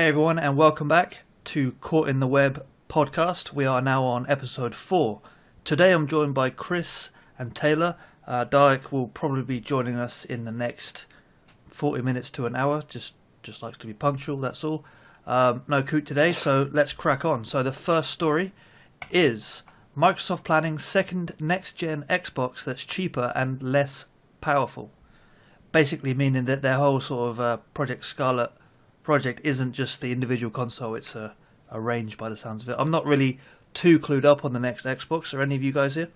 everyone, and welcome back to Caught in the Web podcast. We are now on episode 4. Today I'm joined by Chris and Taylor. Derek will probably be joining us in the next 40 minutes to an hour, just likes to be punctual, that's all. No Coot today, so let's crack on. So the first story is Microsoft planning second next-gen Xbox that's cheaper and less powerful. Basically meaning that their whole sort of Project Scarlet project isn't just the individual console, it's a range by the sounds of it. I'm not really too clued up on the next Xbox. Are any of you guys here?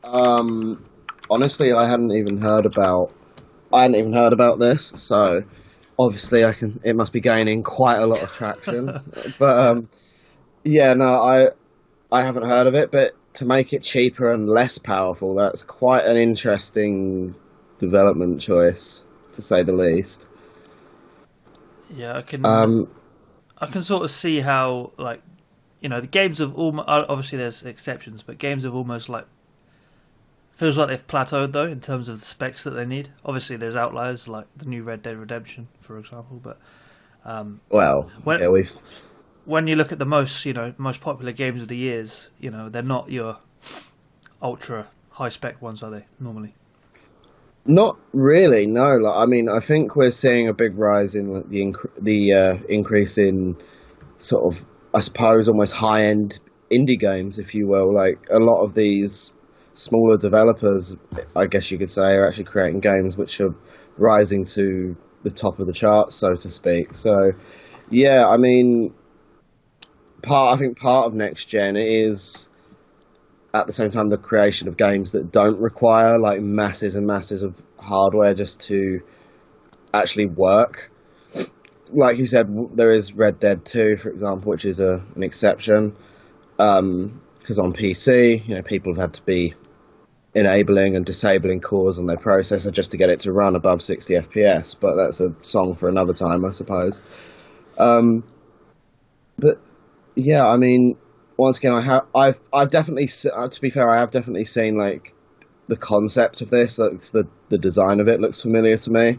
Honestly, I hadn't even heard about this, so obviously it must be gaining quite a lot of traction. But I haven't heard of it, but to make it cheaper and less powerful, that's quite an interesting development choice, to say the least. Yeah, I can sort of see how, like, you know, the games have almost, obviously there's exceptions, but games have almost, like, feels like they've plateaued, though, in terms of the specs that they need. Obviously there's outliers, like the new Red Dead Redemption, for example, but when you look at the most popular games of the years, you know, they're not your ultra high spec ones, are they, normally? Not really, no. Like, I mean, I think we're seeing a big rise in the increase in sort of, I suppose, almost high-end indie games, if you will. Like, a lot of these smaller developers, I guess you could say, are actually creating games which are rising to the top of the charts, so to speak. So, yeah, I mean, I think part of next gen is, at the same time, the creation of games that don't require like masses and masses of hardware just to actually work. Like you said, there is Red Dead 2, for example, which is an exception, because on PC, you know, people have had to be enabling and disabling cores on their processor just to get it to run above 60 FPS. But that's a song for another time, I suppose. But yeah, I mean, once again, I've definitely, to be fair, I have definitely seen like the concept of this. Looks the design of it looks familiar to me,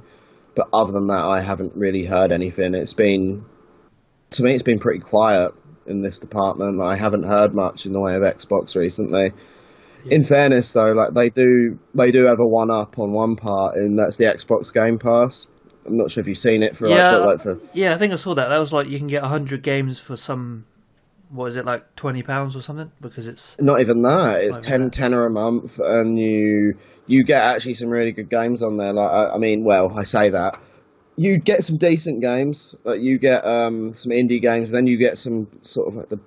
but other than that, I haven't really heard anything. It's been pretty quiet in this department. I haven't heard much in the way of Xbox recently. Yeah. In fairness, though, like they do have a one up on one part, and that's the Xbox Game Pass. I'm not sure if you've seen it Yeah, I think I saw that. That was like you can get 100 games for some. What is it, like £20 or something? Because it's not even that. It's tenner a month, and you get actually some really good games on there. Like I say that you get some decent games. Like you get some indie games, but then you get some sort of like the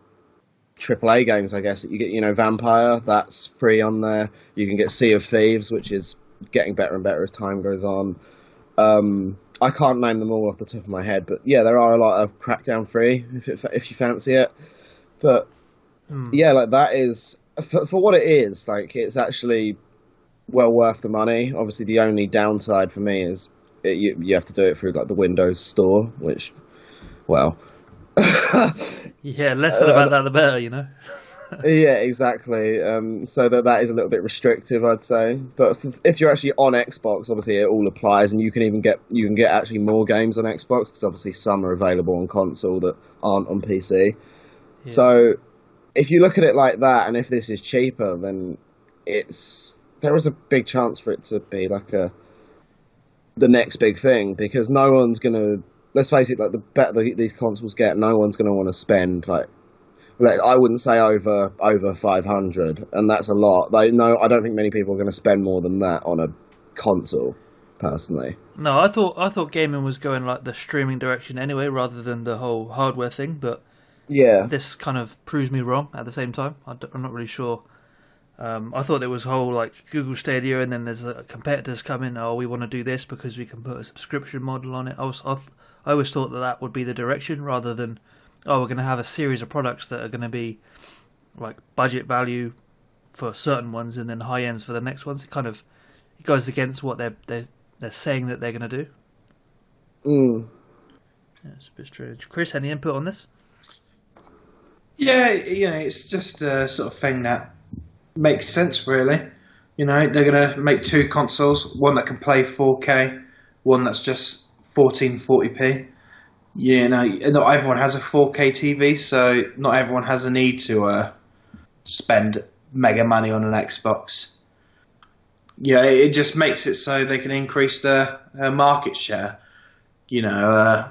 AAA games, I guess. That you get, you know, Vampire, that's free on there. You can get Sea of Thieves, which is getting better and better as time goes on. I can't name them all off the top of my head, but yeah, there are a lot of Crackdown free if you fancy it. But yeah, like that is for what it is. Like it's actually well worth the money. Obviously, the only downside for me is you have to do it through like the Windows Store, which, well, yeah, less than about that the better, you know. Yeah, exactly. So that is a little bit restrictive, I'd say. But if you're actually on Xbox, obviously it all applies, and you can get actually more games on Xbox because obviously some are available on console that aren't on PC. Yeah. So, if you look at it like that, and if this is cheaper, then there is a big chance for it to be like the next big thing, because no one's gonna. Let's face it, like the better these consoles get, no one's gonna want to spend like I wouldn't say over 500, and that's a lot. I don't think many people are going to spend more than that on a console, personally. No, I thought gaming was going like the streaming direction anyway, rather than the whole hardware thing, but. Yeah, this kind of proves me wrong at the same time. I'm not really sure. I thought there was whole like Google Stadia, and then there's competitors coming. Oh, we want to do this because we can put a subscription model on it. I always thought that would be the direction, rather than we're going to have a series of products that are going to be like budget value for certain ones, and then high ends for the next ones. It goes against what they're saying that they're going to do. Yeah, it's a bit strange. Chris, any input on this? Yeah, you know, it's just the sort of thing that makes sense, really. You know, they're going to make two consoles, one that can play 4K, one that's just 1440p. Yeah, no, not everyone has a 4K TV, so not everyone has a need to spend mega money on an Xbox. Yeah, it just makes it so they can increase their market share. You know,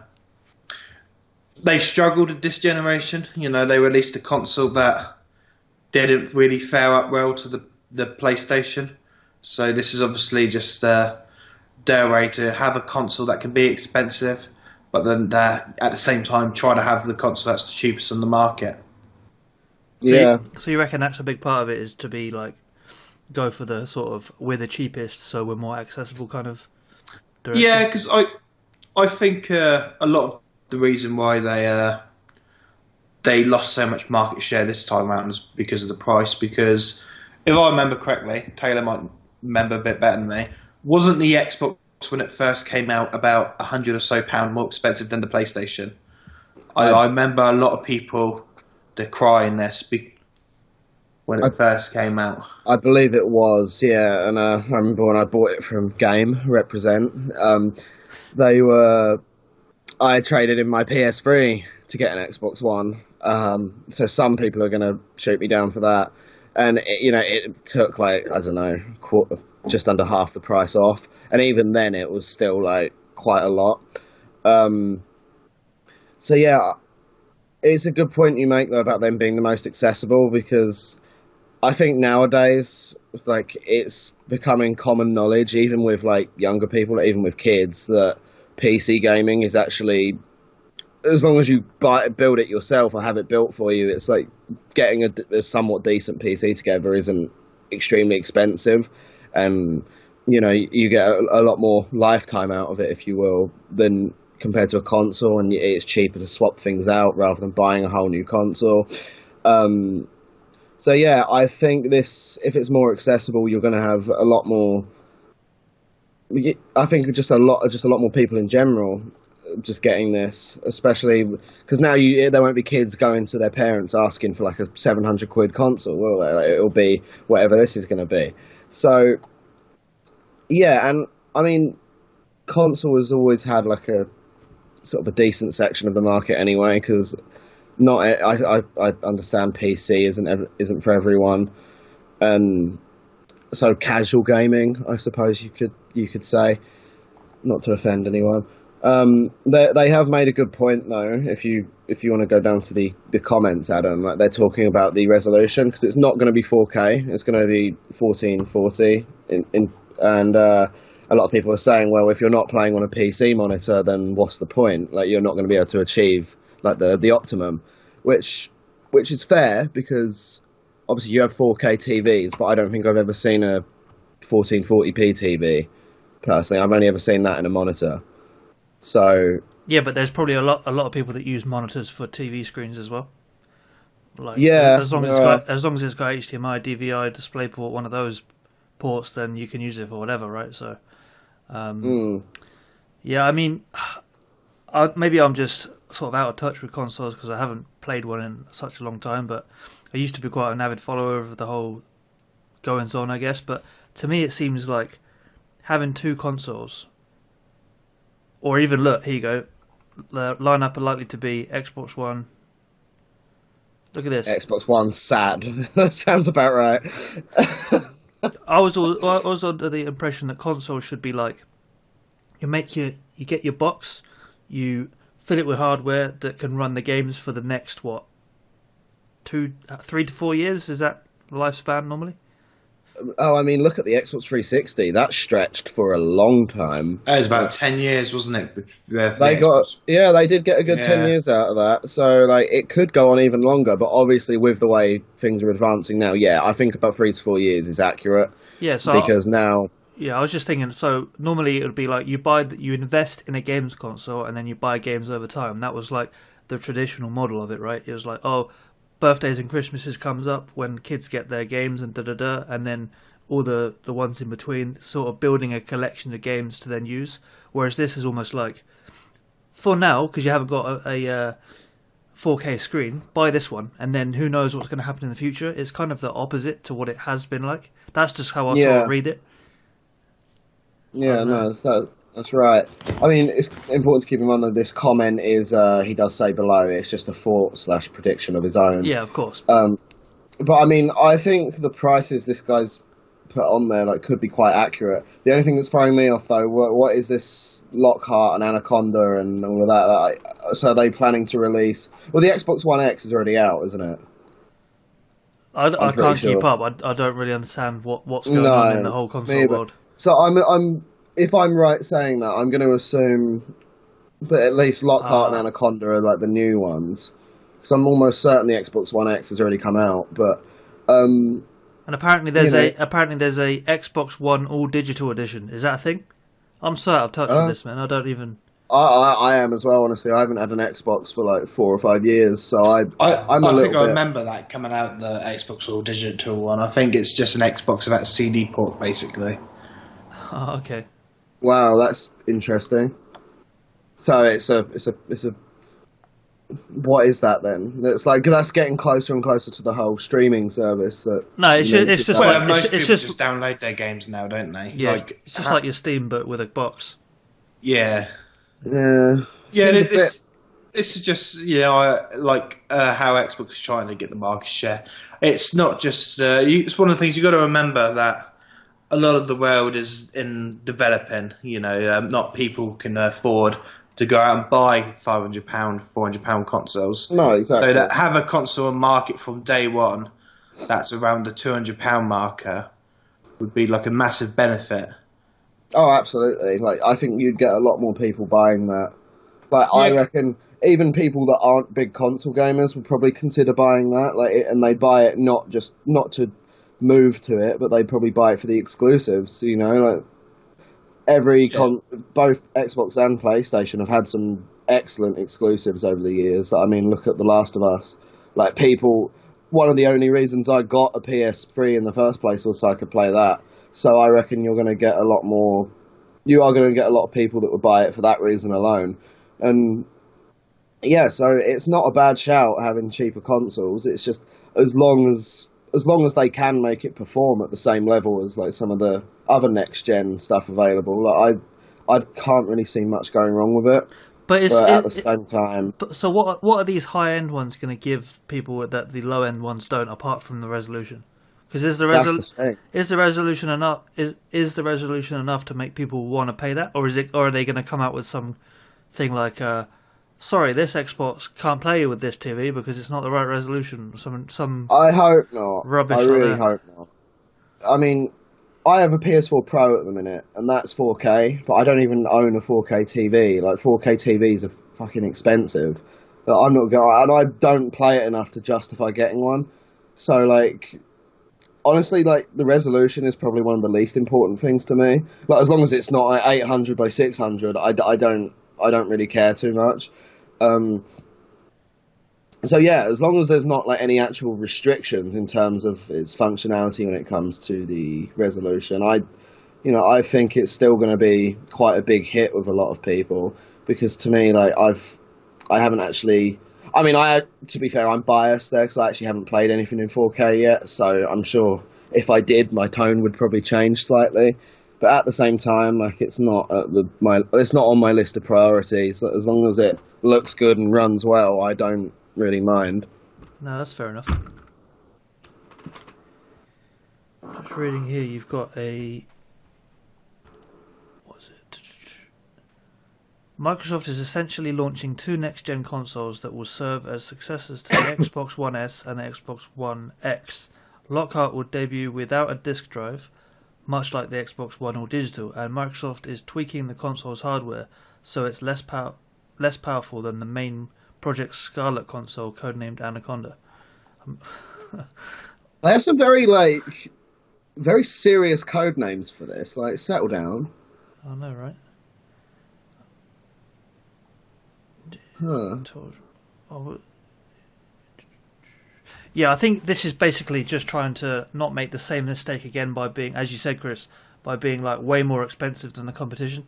they struggled with this generation. You know, they released a console that didn't really fare up well to the PlayStation. So this is obviously just their way to have a console that can be expensive, but then at the same time try to have the console that's the cheapest on the market. So you reckon that's a big part of it, is to be like, go for the sort of, we're the cheapest, so we're more accessible kind of direction? Yeah, because I think a lot of the reason why they lost so much market share this time around is because of the price. Because if I remember correctly, Taylor might remember a bit better than me, wasn't the Xbox when it first came out about £100 or so more expensive than the PlayStation? I remember a lot of people decrying this when it first came out. I believe it was, yeah, and I remember when I bought it from Game Represent, I traded in my PS3 to get an Xbox One, so some people are going to shoot me down for that, and it took like, I don't know, just under half the price off, and even then it was still like quite a lot. So yeah, it's a good point you make though about them being the most accessible, because I think nowadays, like, it's becoming common knowledge, even with like younger people, even with kids, that PC gaming is actually, as long as you build it yourself or have it built for you, it's like getting a somewhat decent PC together isn't extremely expensive, and you get a lot more lifetime out of it, if you will, than compared to a console, and it's cheaper to swap things out rather than buying a whole new console. So yeah, I think if it's more accessible, you're going to have a lot more. I think just a lot more people in general just getting this, especially because now there won't be kids going to their parents asking for like a £700 console, will there? Like, it'll be whatever this is going to be. So yeah, and I mean, console has always had like a sort of a decent section of the market anyway, because I understand PC isn't for everyone, and so casual gaming, I suppose you could say, not to offend anyone. They have made a good point though. If you want to go down to the comments, Adam, like, they're talking about the resolution, because it's not going to be 4K. It's going to be 1440, and a lot of people are saying, well, if you're not playing on a PC monitor, then what's the point? Like, you're not going to be able to achieve like the optimum, which is fair, because obviously you have 4K TVs, but I don't think I've ever seen a 1440p TV personally. I've only ever seen that in a monitor. So yeah, but there's probably a lot of people that use monitors for TV screens as well. Like, yeah, as long as it's got HDMI, DVI, DisplayPort, one of those ports, then you can use it for whatever, right? So yeah, I mean, maybe I'm just sort of out of touch with consoles because I haven't played one in such a long time, but I used to be quite an avid follower of the whole goings on, I guess. But to me, it seems like having two consoles, or even, look, here you go, the lineup are likely to be Xbox One. Look at this. Xbox One sad. That sounds about right. I was under the impression that consoles should be like, you get your box, you fill it with hardware that can run the games for the next 3 to 4 years. Is that the lifespan normally? Oh, I mean, look at the Xbox 360. That stretched for a long time. It was about 10 years, wasn't it? They did get a good 10 years out of that. So, like, it could go on even longer. But obviously, with the way things are advancing now, yeah, I think about 3 to 4 years is accurate. Yeah, so because now. Yeah, I was just thinking. So normally it would be like you invest in a games console and then you buy games over time. That was like the traditional model of it, right? It was like, oh, birthdays and Christmases comes up when kids get their games and and then all the ones in between, sort of building a collection of games to then use. Whereas this is almost like, for now, because you haven't got a 4K screen, buy this one, and then who knows what's going to happen in the future. It's kind of the opposite to what it has been like. That's just how I sort of read it. Yeah, no, That's right. I mean, it's important to keep in mind that this comment is, he does say below, it's just a thought/prediction of his own. Yeah, of course. But I mean, I think the prices this guy's put on there could be quite accurate. The only thing that's throwing me off though, what is this Lockhart and Anaconda and all of that? So are they planning to release? Well, the Xbox One X is already out, isn't it? I can't keep up. I don't really understand what's going on in the whole console world. So I'm if I'm right saying that, I'm going to assume that at least Lockhart and Anaconda are like the new ones. Because I'm almost certain the Xbox One X has already come out, but and apparently there's a Xbox One all digital edition. Is that a thing? I'm so out of touch with this, man. I don't even. I am as well. Honestly, I haven't had an Xbox for like 4 or 5 years, so I remember that coming out, the Xbox all digital one. I think it's just an Xbox without a CD port, basically. Oh, okay. Wow, that's interesting. So it's a what is that then? It's like that's getting closer and closer to the whole streaming service. It's just well, like most it's people just download their games now, don't they? Yeah, it's just like your Steam, but with a box. Yeah. Yeah. This is just how Xbox is trying to get the market share. It's not just it's one of the things you got to remember, that a lot of the world is in developing. Not people can afford to go out and buy £500, £400 consoles. No, exactly. So to have a console on market from day one that's around the £200 marker would be like a massive benefit. Oh, absolutely. Like, I think you'd get a lot more people buying that. I reckon even people that aren't big console gamers would probably consider buying that. And they'd buy it not to move to it, but they'd probably buy it for the exclusives. Both Xbox and PlayStation have had some excellent exclusives over the years. I mean, look at The Last of Us. One of the only reasons I got a PS3 in the first place was so I could play that. So I reckon you are going to get a lot of people that would buy it for that reason alone. And yeah, so it's not a bad shout having cheaper consoles. It's just as long as they can make it perform at the same level as like some of the other next gen stuff available. I can't really see much going wrong with it. But at the same time. So what are these high end ones going to give people that the low end ones don't, apart from the resolution? Because is the resolution enough? Is the resolution enough to make people want to pay that, or are they going to come out with some thing like, sorry, this Xbox can't play with this TV because it's not the right resolution? Some. I hope not. Rubbish. I really hope not. I mean, I have a PS4 Pro at the minute, and that's 4K, but I don't even own a 4K TV. Like 4K TVs are fucking expensive. But I'm not going, and I don't play it enough to justify getting one. So like. Honestly, the resolution is probably one of the least important things to me. As long as it's not 800 by 600, I don't really care too much. So yeah, as long as there's not any actual restrictions in terms of its functionality when it comes to the resolution, I think it's still going to be quite a big hit with a lot of people, because to me, I haven't actually. I mean, to be fair, I'm biased there because I actually haven't played anything in 4K yet. So I'm sure if I did, my tone would probably change slightly. But at the same time, it's not it's not on my list of priorities. As long as it looks good and runs well, I don't really mind. No, that's fair enough. Just reading here, you've got a. Microsoft is essentially launching 2 next-gen consoles that will serve as successors to the Xbox One S and the Xbox One X. Lockhart will debut without a disk drive, much like the Xbox One All Digital, and Microsoft is tweaking the console's hardware so it's less powerful than the main Project Scarlet console, codenamed Anaconda. They have some very serious code names for this. Settle down. I know, right? Huh. Yeah, I think this is basically just trying to not make the same mistake again by being, as you said, Chris, by being way more expensive than the competition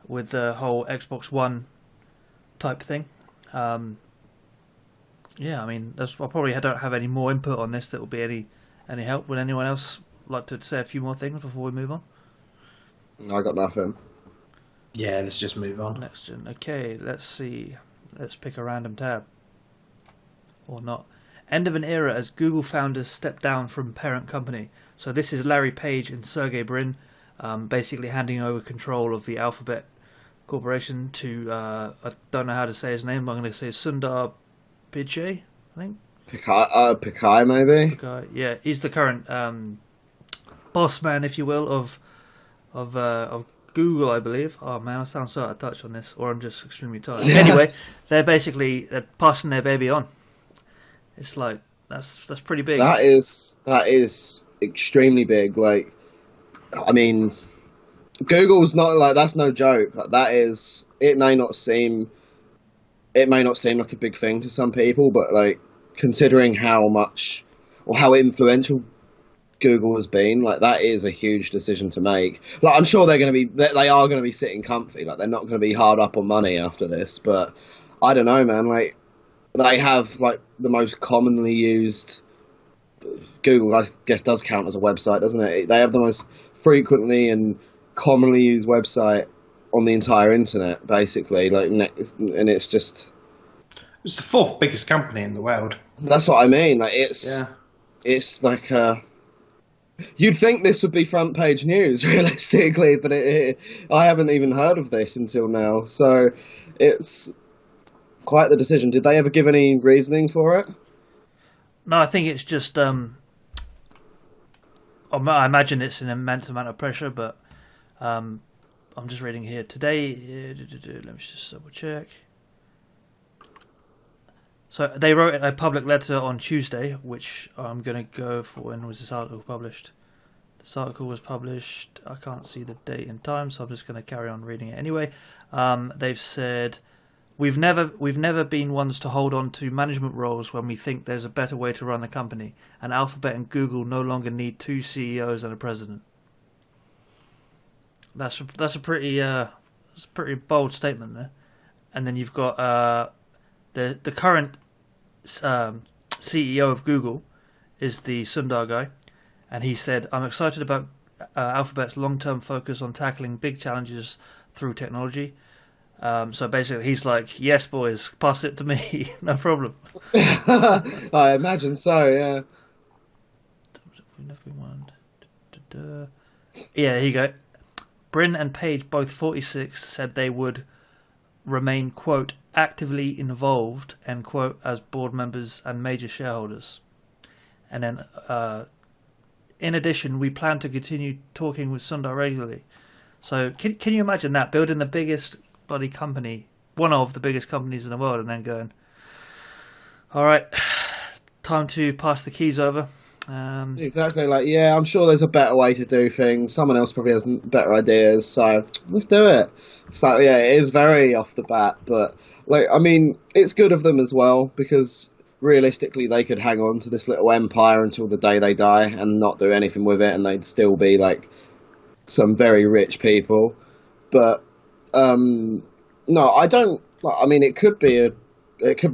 with the whole Xbox One type thing. Yeah, I mean, I probably don't have any more input on this that will be any help. Would anyone else like to say a few more things before we move on? I got nothing. Yeah, let's just move on. Next gen. Okay, let's see. Let's pick a random tab. Or not. End of an era as Google founders step down from parent company. So this is Larry Page and Sergey Brin, basically handing over control of the Alphabet Corporation to, I don't know how to say his name, but I'm going to say Sundar Pichai, I think. Pichai, maybe? Pichai, yeah, he's the current boss man, if you will, of Google, I believe. Oh man, I sound so out of touch on this, or I'm just extremely tired. Anyway, they're passing their baby on. It's like that's pretty big. That is extremely big. Like, I mean, Google's not like that's no joke. Like, that is. It may not seem like a big thing to some people, but like considering how much or how influential Google has been, like that is a huge decision to make. Like, I'm sure they are going to be sitting comfy. Like, they're not going to be hard up on money after this. But I don't know, man. Like, they have like the most commonly used. Google, I guess, does count as a website, doesn't it? They have the most frequently and commonly used website on the entire internet, basically. Like, and it's just. It's the fourth biggest company in the world. That's what I mean. Like, it's like. You'd think this would be front page news, realistically, but I haven't even heard of this until now. So it's quite the decision. Did they ever give any reasoning for it? No, I think it's just. I imagine it's an immense amount of pressure, but I'm just reading here today. Let me just double check. So they wrote a public letter on Tuesday, which I'm going to go for. When was this article published? This article was published. I can't see the date and time, so I'm just going to carry on reading it anyway. They've said, We've never been ones to hold on to management roles when we think there's a better way to run the company, and Alphabet and Google no longer need two CEOs and a president. That's a pretty bold statement there. And then you've got the current CEO of Google is the Sundar guy, and he said, "I'm excited about Alphabet's long-term focus on tackling big challenges through technology." So basically, he's like, "Yes, boys, pass it to me, no problem." I imagine so. Yeah. Yeah, here you go. Brin and Page, both 46, said they would remain, quote, actively involved, end quote, as board members and major shareholders. And then, in addition, we plan to continue talking with Sundar regularly. So can you imagine that, building the biggest bloody company, one of the biggest companies in the world, and then going, all right, time to pass the keys over. Exactly. Like, yeah, I'm sure there's a better way to do things. Someone else probably has better ideas, so let's do it. So yeah, it is very off the bat, but like, I mean, it's good of them as well, because realistically they could hang on to this little empire until the day they die and not do anything with it, and they'd still be like some very rich people. But no, I don't. I mean, it could be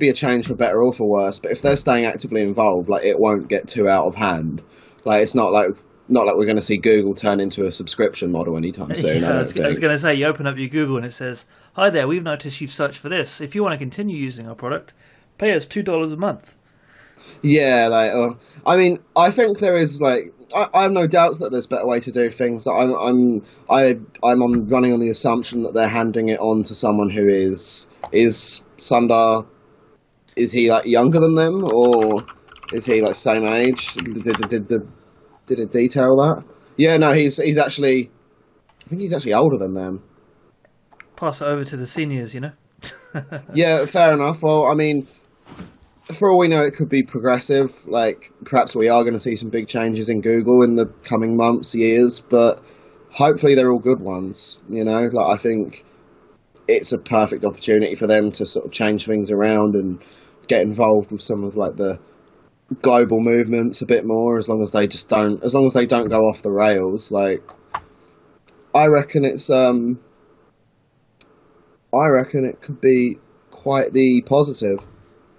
a change for better or for worse. But if they're staying actively involved, like, it won't get too out of hand. Like, it's not like we're going to see Google turn into a subscription model anytime soon. Yeah, I was going to say, you open up your Google and it says, "Hi there, we've noticed you've searched for this. If you want to continue using our product, pay us $2 a month." Yeah, like, I mean, I think there is, like, I have no doubts that there's a better way to do things. I'm running on the assumption that they're handing it on to someone who is Sundar. Is he like younger than them, or is he like same age? Did it detail that? Yeah, no, he's actually. I think he's actually older than them. Pass it over to the seniors, you know. Yeah, fair enough. Well, I mean, for all we know, it could be progressive. Like, perhaps we are going to see some big changes in Google in the coming months, years, but hopefully they're all good ones. You know, like, I think it's a perfect opportunity for them to sort of change things around and get involved with some of like the global movements a bit more, as long as they don't go off the rails. Like, I reckon it could be quite the positive.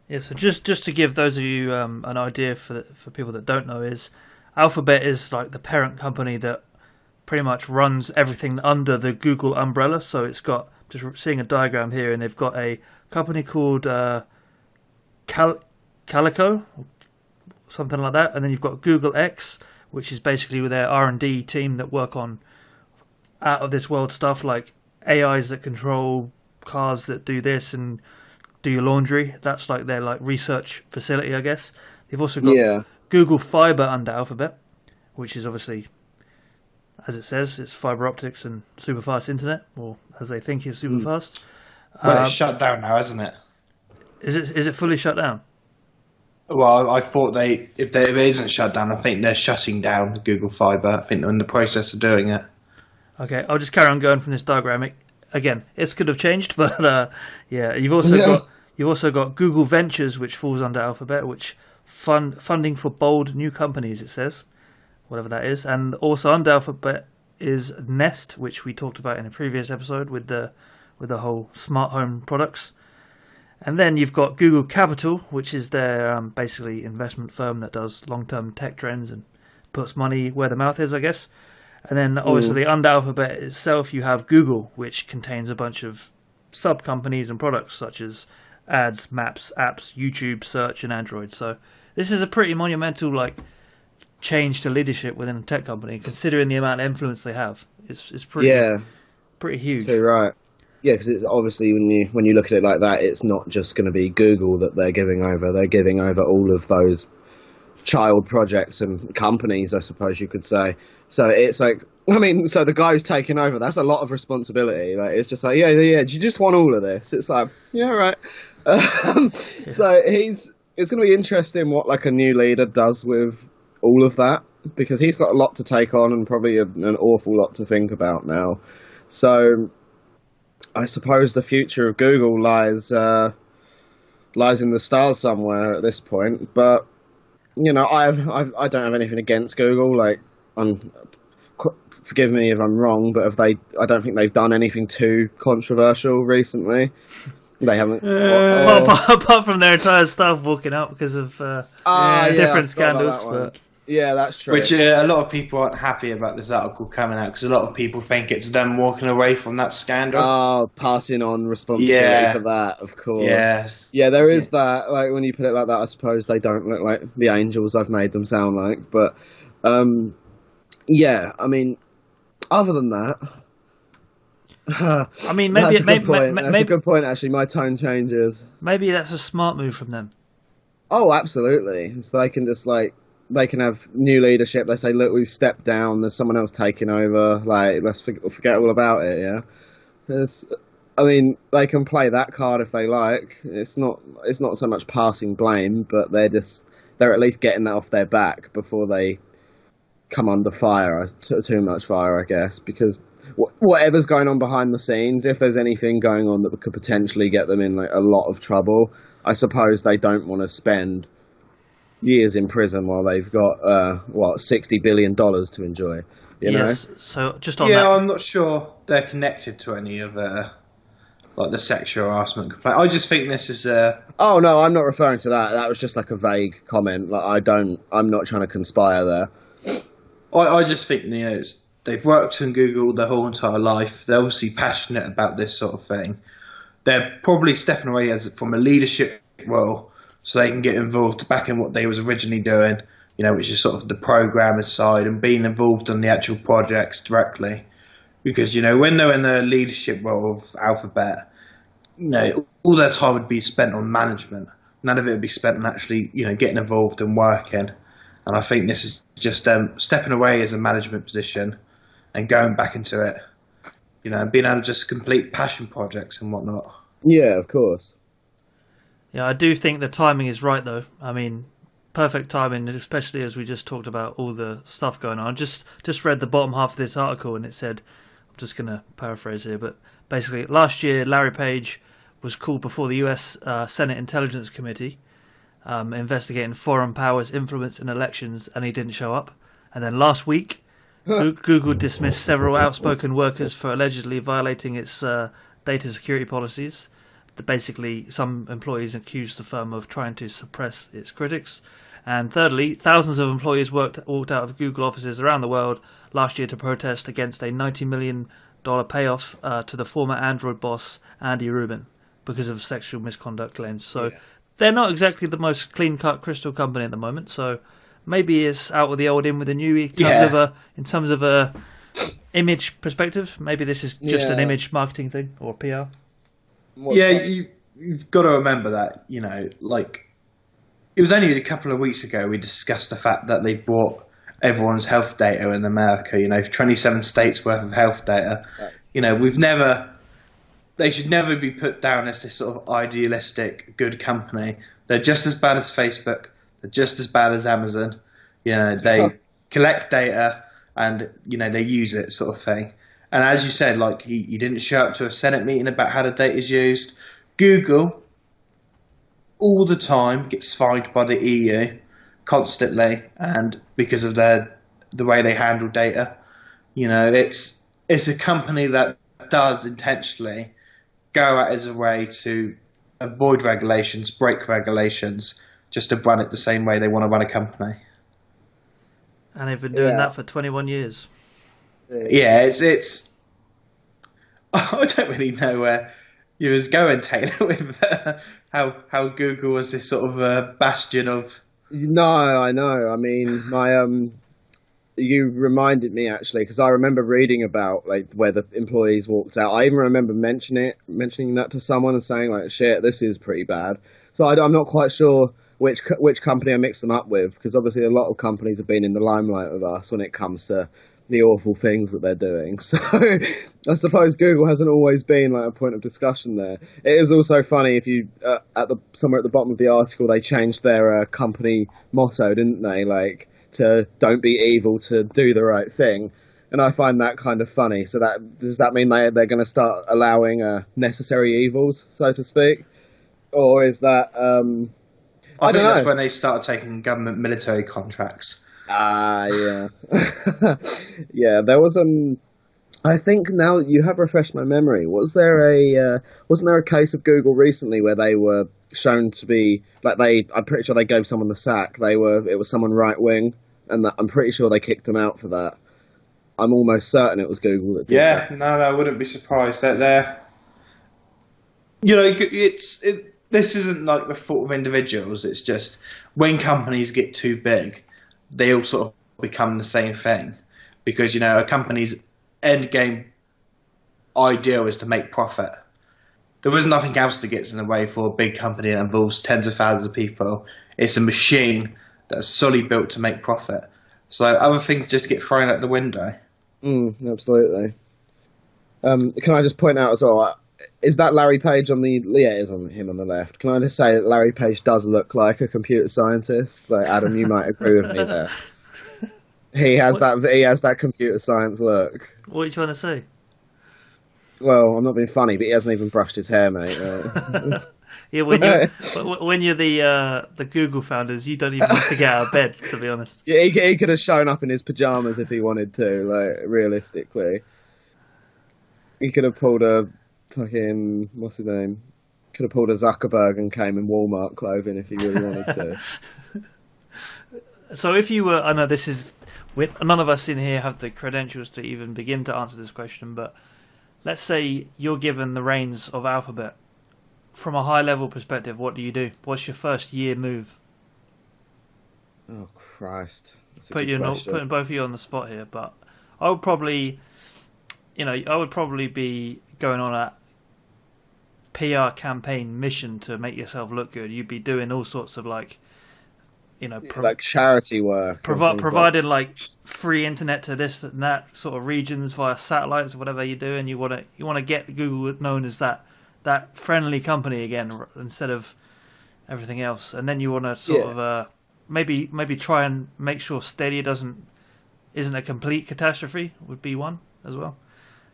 Yeah, so just to give those of you an idea for people that don't know, is Alphabet is like the parent company that pretty much runs everything under the Google umbrella. So it's got, just seeing a diagram here, and they've got a company called Calico, something like that, and then you've got Google X, which is basically with their R&D team that work on out of this world stuff like AIs that control cars that do this and do your laundry. That's like their like research facility, I guess. They've also got Google Fiber under Alphabet, which is obviously, as it says, it's fiber optics and super fast internet, or as they think is super fast. Well, it's shut down now, isn't it? Is it fully shut down? Well, I thought if it isn't shut down, I think they're shutting down Google Fiber. I think they're in the process of doing it. Okay, I'll just carry on going from this diagram. It could have changed, but you've also got Google Ventures, which falls under Alphabet, which funding for bold new companies. It says, whatever that is, and also under Alphabet is Nest, which we talked about in a previous episode with the whole smart home products. And then you've got Google Capital, which is their basically investment firm that does long-term tech trends and puts money where the mouth is, I guess. And then obviously under Alphabet itself, you have Google, which contains a bunch of sub-companies and products such as ads, maps, apps, YouTube, search, and Android. So this is a pretty monumental change to leadership within a tech company, considering the amount of influence they have. It's pretty huge. So, right. Yeah, because it's obviously when you look at it like that, it's not just going to be Google that they're giving over. They're giving over all of those child projects and companies, I suppose you could say. So it's like, I mean, so the guy who's taking over, that's a lot of responsibility. Like, it's just like, yeah, do you just want all of this? It's like, yeah, right. So it's going to be interesting what a new leader does with all of that, because he's got a lot to take on and probably an awful lot to think about now. So I suppose the future of Google lies in the stars somewhere at this point. But I don't have anything against Google. Forgive me if I'm wrong, but I don't think they've done anything too controversial recently. They haven't. Apart from their entire staff walking out because of different scandals. But yeah, that's true. Which a lot of people aren't happy about this article coming out, because a lot of people think it's them walking away from that scandal. Oh, passing on responsibility for that, of course. Yes. Yeah, there is that. When you put it like that, I suppose they don't look like the angels I've made them sound like. But yeah, I mean, other than that, I mean, maybe that's a good point. Actually, my tone changes. Maybe that's a smart move from them. Oh, absolutely. So they can just they can have new leadership. They say, look, we've stepped down. There's someone else taking over. Let's forget all about it. Yeah. I mean, they can play that card if they like. It's not so much passing blame, but they're at least getting that off their back before they come under fire, too much fire, I guess, because whatever's going on behind the scenes, if there's anything going on that could potentially get them in a lot of trouble, I suppose they don't want to spend years in prison while they've got $60 billion to enjoy. You know? So just on that, I'm not sure they're connected to any of the sexual harassment complaint. I just think this is Oh no, I'm not referring to that. That was just a vague comment. I'm not trying to conspire there. I just think they've worked in Google their whole entire life. They're obviously passionate about this sort of thing. They're probably stepping away from a leadership role so they can get involved back in what they was originally doing, which is sort of the programmer side and being involved in the actual projects directly. Because, when they're in the leadership role of Alphabet, all their time would be spent on management. None of it would be spent on actually, getting involved and working. And I think this is just stepping away as a management position and going back into it, and being able to just complete passion projects and whatnot. Yeah, of course. Yeah, I do think the timing is right, though. I mean, perfect timing, especially as we just talked about all the stuff going on. I just read the bottom half of this article, and it said, I'm just going to paraphrase here, but basically, last year, Larry Page was called before the US Senate Intelligence Committee, investigating foreign powers' influence in elections, and he didn't show up. And then last week, Google dismissed several outspoken workers for allegedly violating its data security policies. Basically, some employees accused the firm of trying to suppress its critics. And thirdly, thousands of employees walked out of Google offices around the world last year to protest against a $90 million payoff to the former Android boss Andy Rubin because of sexual misconduct claims. So they're not exactly the most clean-cut crystal company at the moment. So maybe it's out with the old, in with the new in terms of a image perspective. Maybe this is just an image marketing thing or PR. You've got to remember that, like, it was only a couple of weeks ago we discussed the fact that they bought everyone's health data in America, 27 states worth of health data. They should never be put down as this sort of idealistic good company. They're just as bad as Facebook. They're just as bad as Amazon. They collect data and, they use it, sort of thing. And as you said, like, he didn't show up to a Senate meeting about how the data is used. Google, all the time, gets fined by the EU constantly, and because of the way they handle data. It's a company that does intentionally go out as a way to avoid regulations, break regulations, just to run it the same way they want to run a company. And they've been doing that for 21 years. Yeah, it's I don't really know where you was going, Taylor, with how Google was this sort of bastion of... No, I know. I mean, you reminded me, actually, because I remember reading about, like, where the employees walked out. I even remember mentioning that to someone and saying, like, shit, this is pretty bad. So I'm not quite sure which company I mixed them up with, because obviously a lot of companies have been in the limelight with us when it comes to the awful things that they're doing. So I suppose Google hasn't always been like a point of discussion there. It is also funny if you somewhere at the bottom of the article they changed their company motto, didn't they? Like, to don't be evil, to do the right thing. And I find that kind of funny. So does that mean they're going to start allowing necessary evils, so to speak? Or is that... I think that's when they started taking government military contracts. Yeah. Yeah, there was I think now that you have refreshed my memory, wasn't there a case of Google recently where they were shown to be like I'm pretty sure they gave someone the sack. It was someone right wing, and I'm pretty sure they kicked them out for that. I'm almost certain it was Google that did that. No, I wouldn't be surprised that they're this isn't like the fault of individuals. It's just when companies get too big, they all sort of become the same thing, because a company's end game ideal is to make profit. There was nothing else that gets in the way for a big company that involves tens of thousands of people. It's a machine that's solely built to make profit. So other things just get thrown out the window. Absolutely. Can I just point out as well? Is that Larry Page on the... Yeah, it is on him on the left. Can I just say that Larry Page does look like a computer scientist? Like, Adam, you might agree with me there. He has that computer science look. What are you trying to say? Well, I'm not being funny, but he hasn't even brushed his hair, mate. Yeah, when you're the Google founders, you don't even have to get out of bed, to be honest. Yeah, he could have shown up in his pajamas if he wanted to, like, realistically. He could have pulled a... fucking, what's his name? Could have pulled a Zuckerberg and came in Walmart clothing if he really wanted to. So if you were, I know this is, none of us in here have the credentials to even begin to answer this question, but let's say you're given the reins of Alphabet. From a high level perspective, what do you do? What's your first year move? Oh, Christ. Putting both of you on the spot here, but I would probably be going on a PR campaign mission to make yourself look good. You'd be doing all sorts of like charity work, providing like free internet to this and that sort of regions via satellites or whatever you do, and you want to get Google known as that friendly company again instead of everything else, and then you want to sort of maybe try and make sure Stadia isn't a complete catastrophe would be one as well,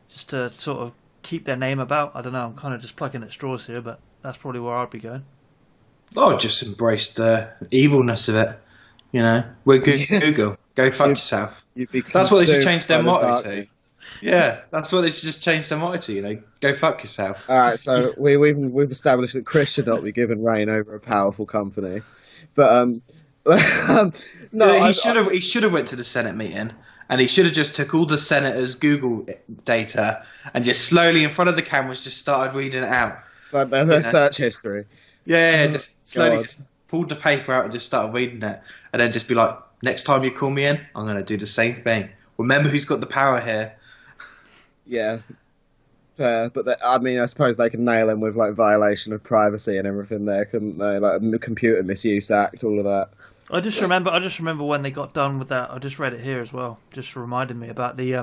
just to sort of keep their name about. I don't know, I'm kind of just plucking at straws here, but that's probably where I'd be going. I would just embrace the evilness of it. We're Google. Go fuck yourself. That's what they should change their motto to. Yeah, that's what they should just change their motto to. Go fuck yourself. All right, so we've established that Chris should not be given reign over a powerful company, but No, He should have went to the Senate meeting, and he should have just took all the senators' Google data and just slowly in front of the cameras just started reading it out. like their search history. Yeah, just slowly God. just pulled the paper out and just started reading it, and then just be like, next time you call me in, I'm going to do the same thing. Remember who's got the power here. Yeah, fair. But I mean, I suppose they can nail him with like violation of privacy and everything there, couldn't they? Like Computer Misuse Act, all of that. I just remember when they got done with that. I just read it here as well. Just reminded me about the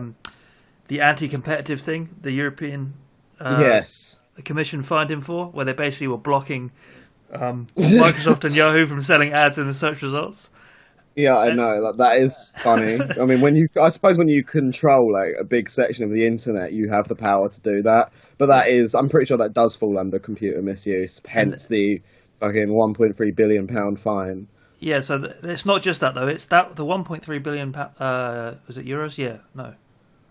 anti-competitive thing, the European Yes. Commission fined him for, where they basically were blocking Microsoft and Yahoo from selling ads in the search results. Yeah, I know. Like that is funny. I mean, I suppose when you control like a big section of the internet, you have the power to do that. But I'm pretty sure that does fall under computer misuse. Hence the fucking £1.3 billion fine. Yeah, so it's not just that though. It's that the 1.3 billion. Was it euros? Yeah, no,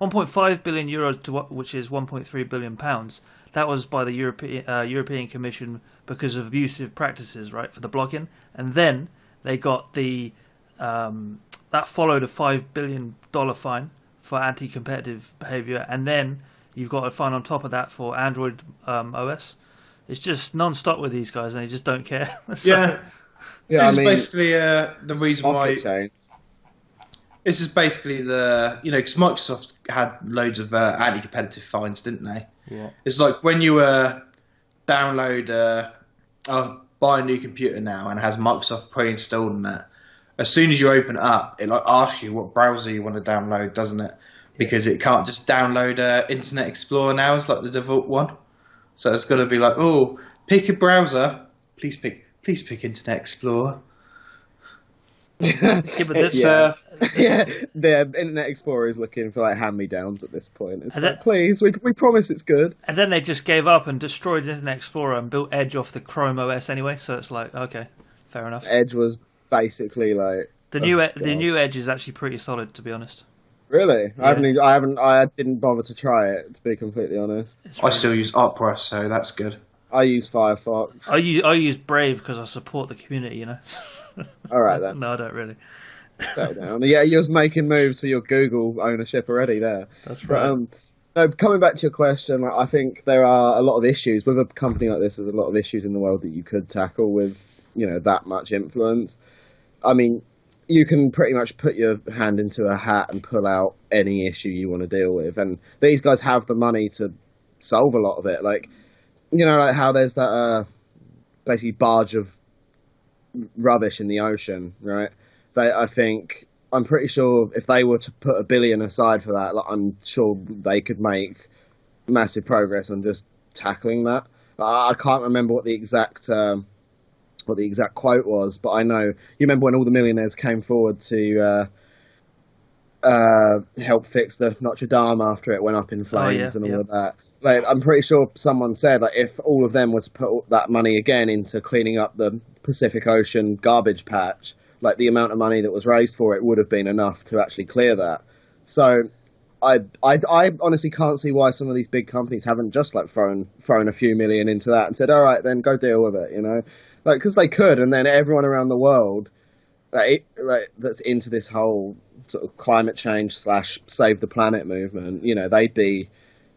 1.5 billion euros which is 1.3 billion pounds. That was by the European Commission because of abusive practices, right, for the blogging, and then they got the that followed a $5 billion fine for anti-competitive behaviour, and then you've got a fine on top of that for Android OS. It's just non-stop with these guys, and they just don't care. So, Yeah. Yeah, This is basically the reason why. Change. This is basically because Microsoft had loads of anti-competitive fines, didn't they? Yeah. It's like when you download, buy a new computer now and it has Microsoft pre-installed in that. As soon as you open it up, it like asks you what browser you want to download, doesn't it? Because it can't just download Internet Explorer now. It's like the default one. So it's got to be like, oh, pick a browser. Please pick Internet Explorer. yeah, but this, yeah, the Internet Explorer is looking for like hand-me-downs at this point. It's like, please, we promise it's good. And then they just gave up and destroyed Internet Explorer and built Edge off the Chrome OS anyway. So it's like, okay, fair enough. Edge was basically like the new Edge is actually pretty solid, to be honest. Really, Yeah. I didn't bother to try it, to be completely honest. I still use Opera, so that's good. I use Firefox. I use Brave because I support the community, you know. All right then. No, I don't really. Settle down. Yeah, you're making moves for your Google ownership already there. That's right. But, coming back to your question, I think there are a lot of issues with a company like this. There's a lot of issues in the world that you could tackle with, that much influence. I mean, you can pretty much put your hand into a hat and pull out any issue you want to deal with, and these guys have the money to solve a lot of it. Like, like how there's that basically barge of rubbish in the ocean, right? I'm pretty sure if they were to put $1 billion aside for that, I'm sure they could make massive progress on just tackling that. I can't remember what the exact quote was, but I know you remember when all the millionaires came forward to help fix the Notre Dame after it went up in flames and all of that. Like, I'm pretty sure someone said like if all of them were to put that money again into cleaning up the Pacific Ocean garbage patch, like the amount of money that was raised for it would have been enough to actually clear that. So I honestly can't see why some of these big companies haven't just like thrown a few million into that and said, all right, then go deal with it, like, because they could, and then everyone around the world that's into this whole sort of climate change / save the planet movement,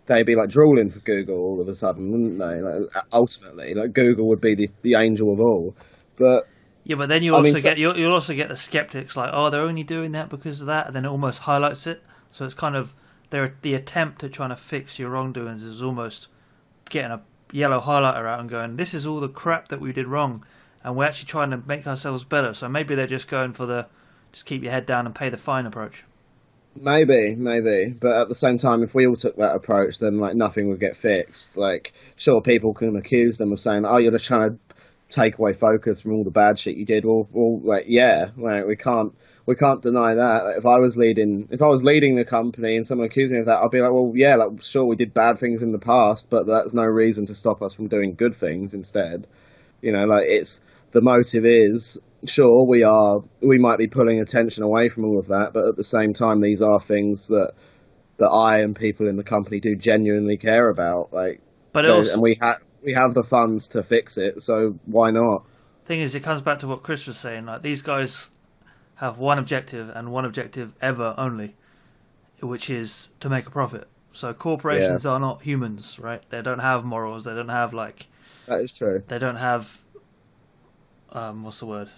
they'd be like drooling for Google all of a sudden, wouldn't they? Like, ultimately, like Google would be the angel of all. But yeah, but then you'll also get the skeptics like, oh, they're only doing that because of that, and then it almost highlights it. So it's kind of the attempt at trying to fix your wrongdoings is almost getting a yellow highlighter out and going, this is all the crap that we did wrong, and we're actually trying to make ourselves better. So maybe they're just going for just keep your head down and pay the fine approach. Maybe, but at the same time, if we all took that approach, then like nothing would get fixed. Like, sure, people can accuse them of saying, "Oh, you're just trying to take away focus from all the bad shit you did." Well, like, yeah, like we can't deny that. Like, if I was leading the company and someone accused me of that, I'd be like, well, yeah, like sure, we did bad things in the past, but that's no reason to stop us from doing good things instead. Like the motive is. Sure, we might be pulling attention away from all of that, but at the same time, these are things that I and people in the company do genuinely care about. Like, but also, and we have the funds to fix it, so why not? I thing is, it comes back to what Chris was saying. Like, these guys have one objective and one objective ever only, which is to make a profit. So corporations are not humans, right? They don't have morals. They don't have That is true. They don't have what's the word?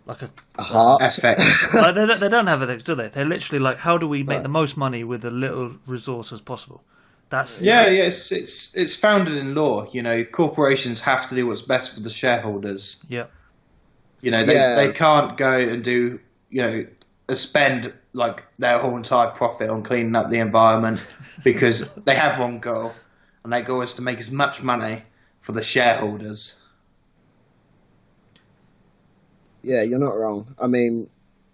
Like a heart. Like they don't have ethics, do they? They're literally like, how do we make the most money with the little resource as possible? That's it's founded in law. You know, corporations have to do what's best for the shareholders. Yeah. You know, they can't go and do, spend like their whole entire profit on cleaning up the environment because they have one goal, and that goal is to make as much money for the shareholders. Yeah, you're not wrong. I mean,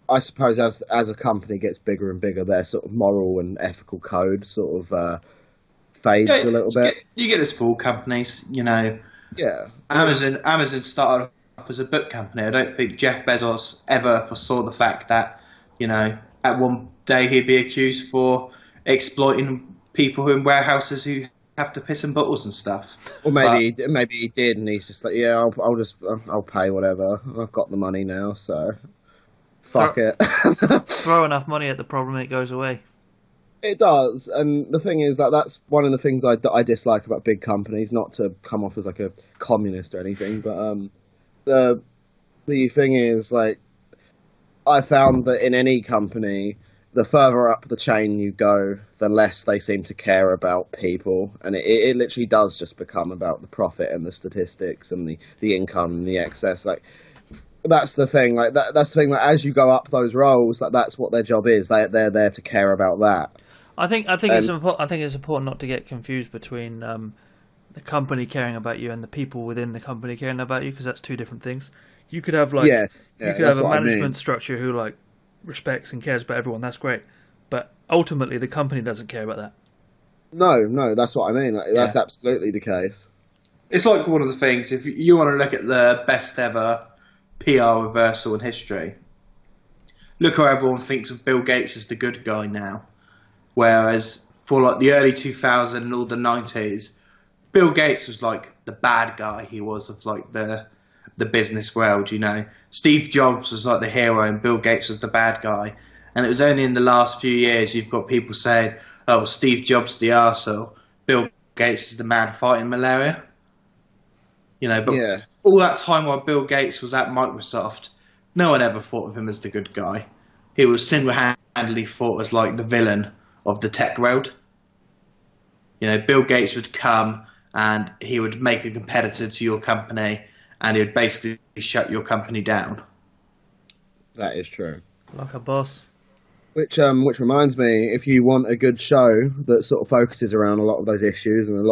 I suppose as a company gets bigger and bigger, their sort of moral and ethical code sort of fades a little bit. You get as small companies, Yeah. Amazon started off as a book company. I don't think Jeff Bezos ever foresaw the fact that, at one day he'd be accused for exploiting people in warehouses who have to piss in bottles and stuff. Or maybe he did, and he's just like, yeah, I'll pay whatever. I've got the money now, so fuck it. Throw enough money at the problem, it goes away. It does, and the thing is that that's one of the things I dislike about big companies. Not to come off as like a communist or anything, but the thing is, like, I found that in any company, the further up the chain you go, the less they seem to care about people, and it literally does just become about the profit and the statistics and the income and the excess. Like, that's the thing. Like that's the thing. Like, as you go up those roles, like that's what their job is. They're there to care about that. I think it's important. I think it's important not to get confused between the company caring about you and the people within the company caring about you, because that's two different things. You could have a management structure who respects and cares about everyone. That's great, but ultimately the company doesn't care about that. No, that's what I mean. That's absolutely the case. It's like one of the things. If you want to look at the best ever PR reversal in history, look how everyone thinks of Bill Gates as the good guy now. Whereas for the early 2000s and all the 90s, Bill Gates was the bad guy. He was of the business world, Steve Jobs was the hero and Bill Gates was the bad guy. And it was only in the last few years you've got people saying, oh, Steve Jobs the arsehole, Bill Gates is the man fighting malaria. All that time while Bill Gates was at Microsoft, no one ever thought of him as the good guy. He was single-handedly thought as the villain of the tech world. Bill Gates would come and he would make a competitor to your company, and he would basically shut your company down. That is true. Like a boss. Which reminds me, if you want a good show that sort of focuses around a lot of those issues and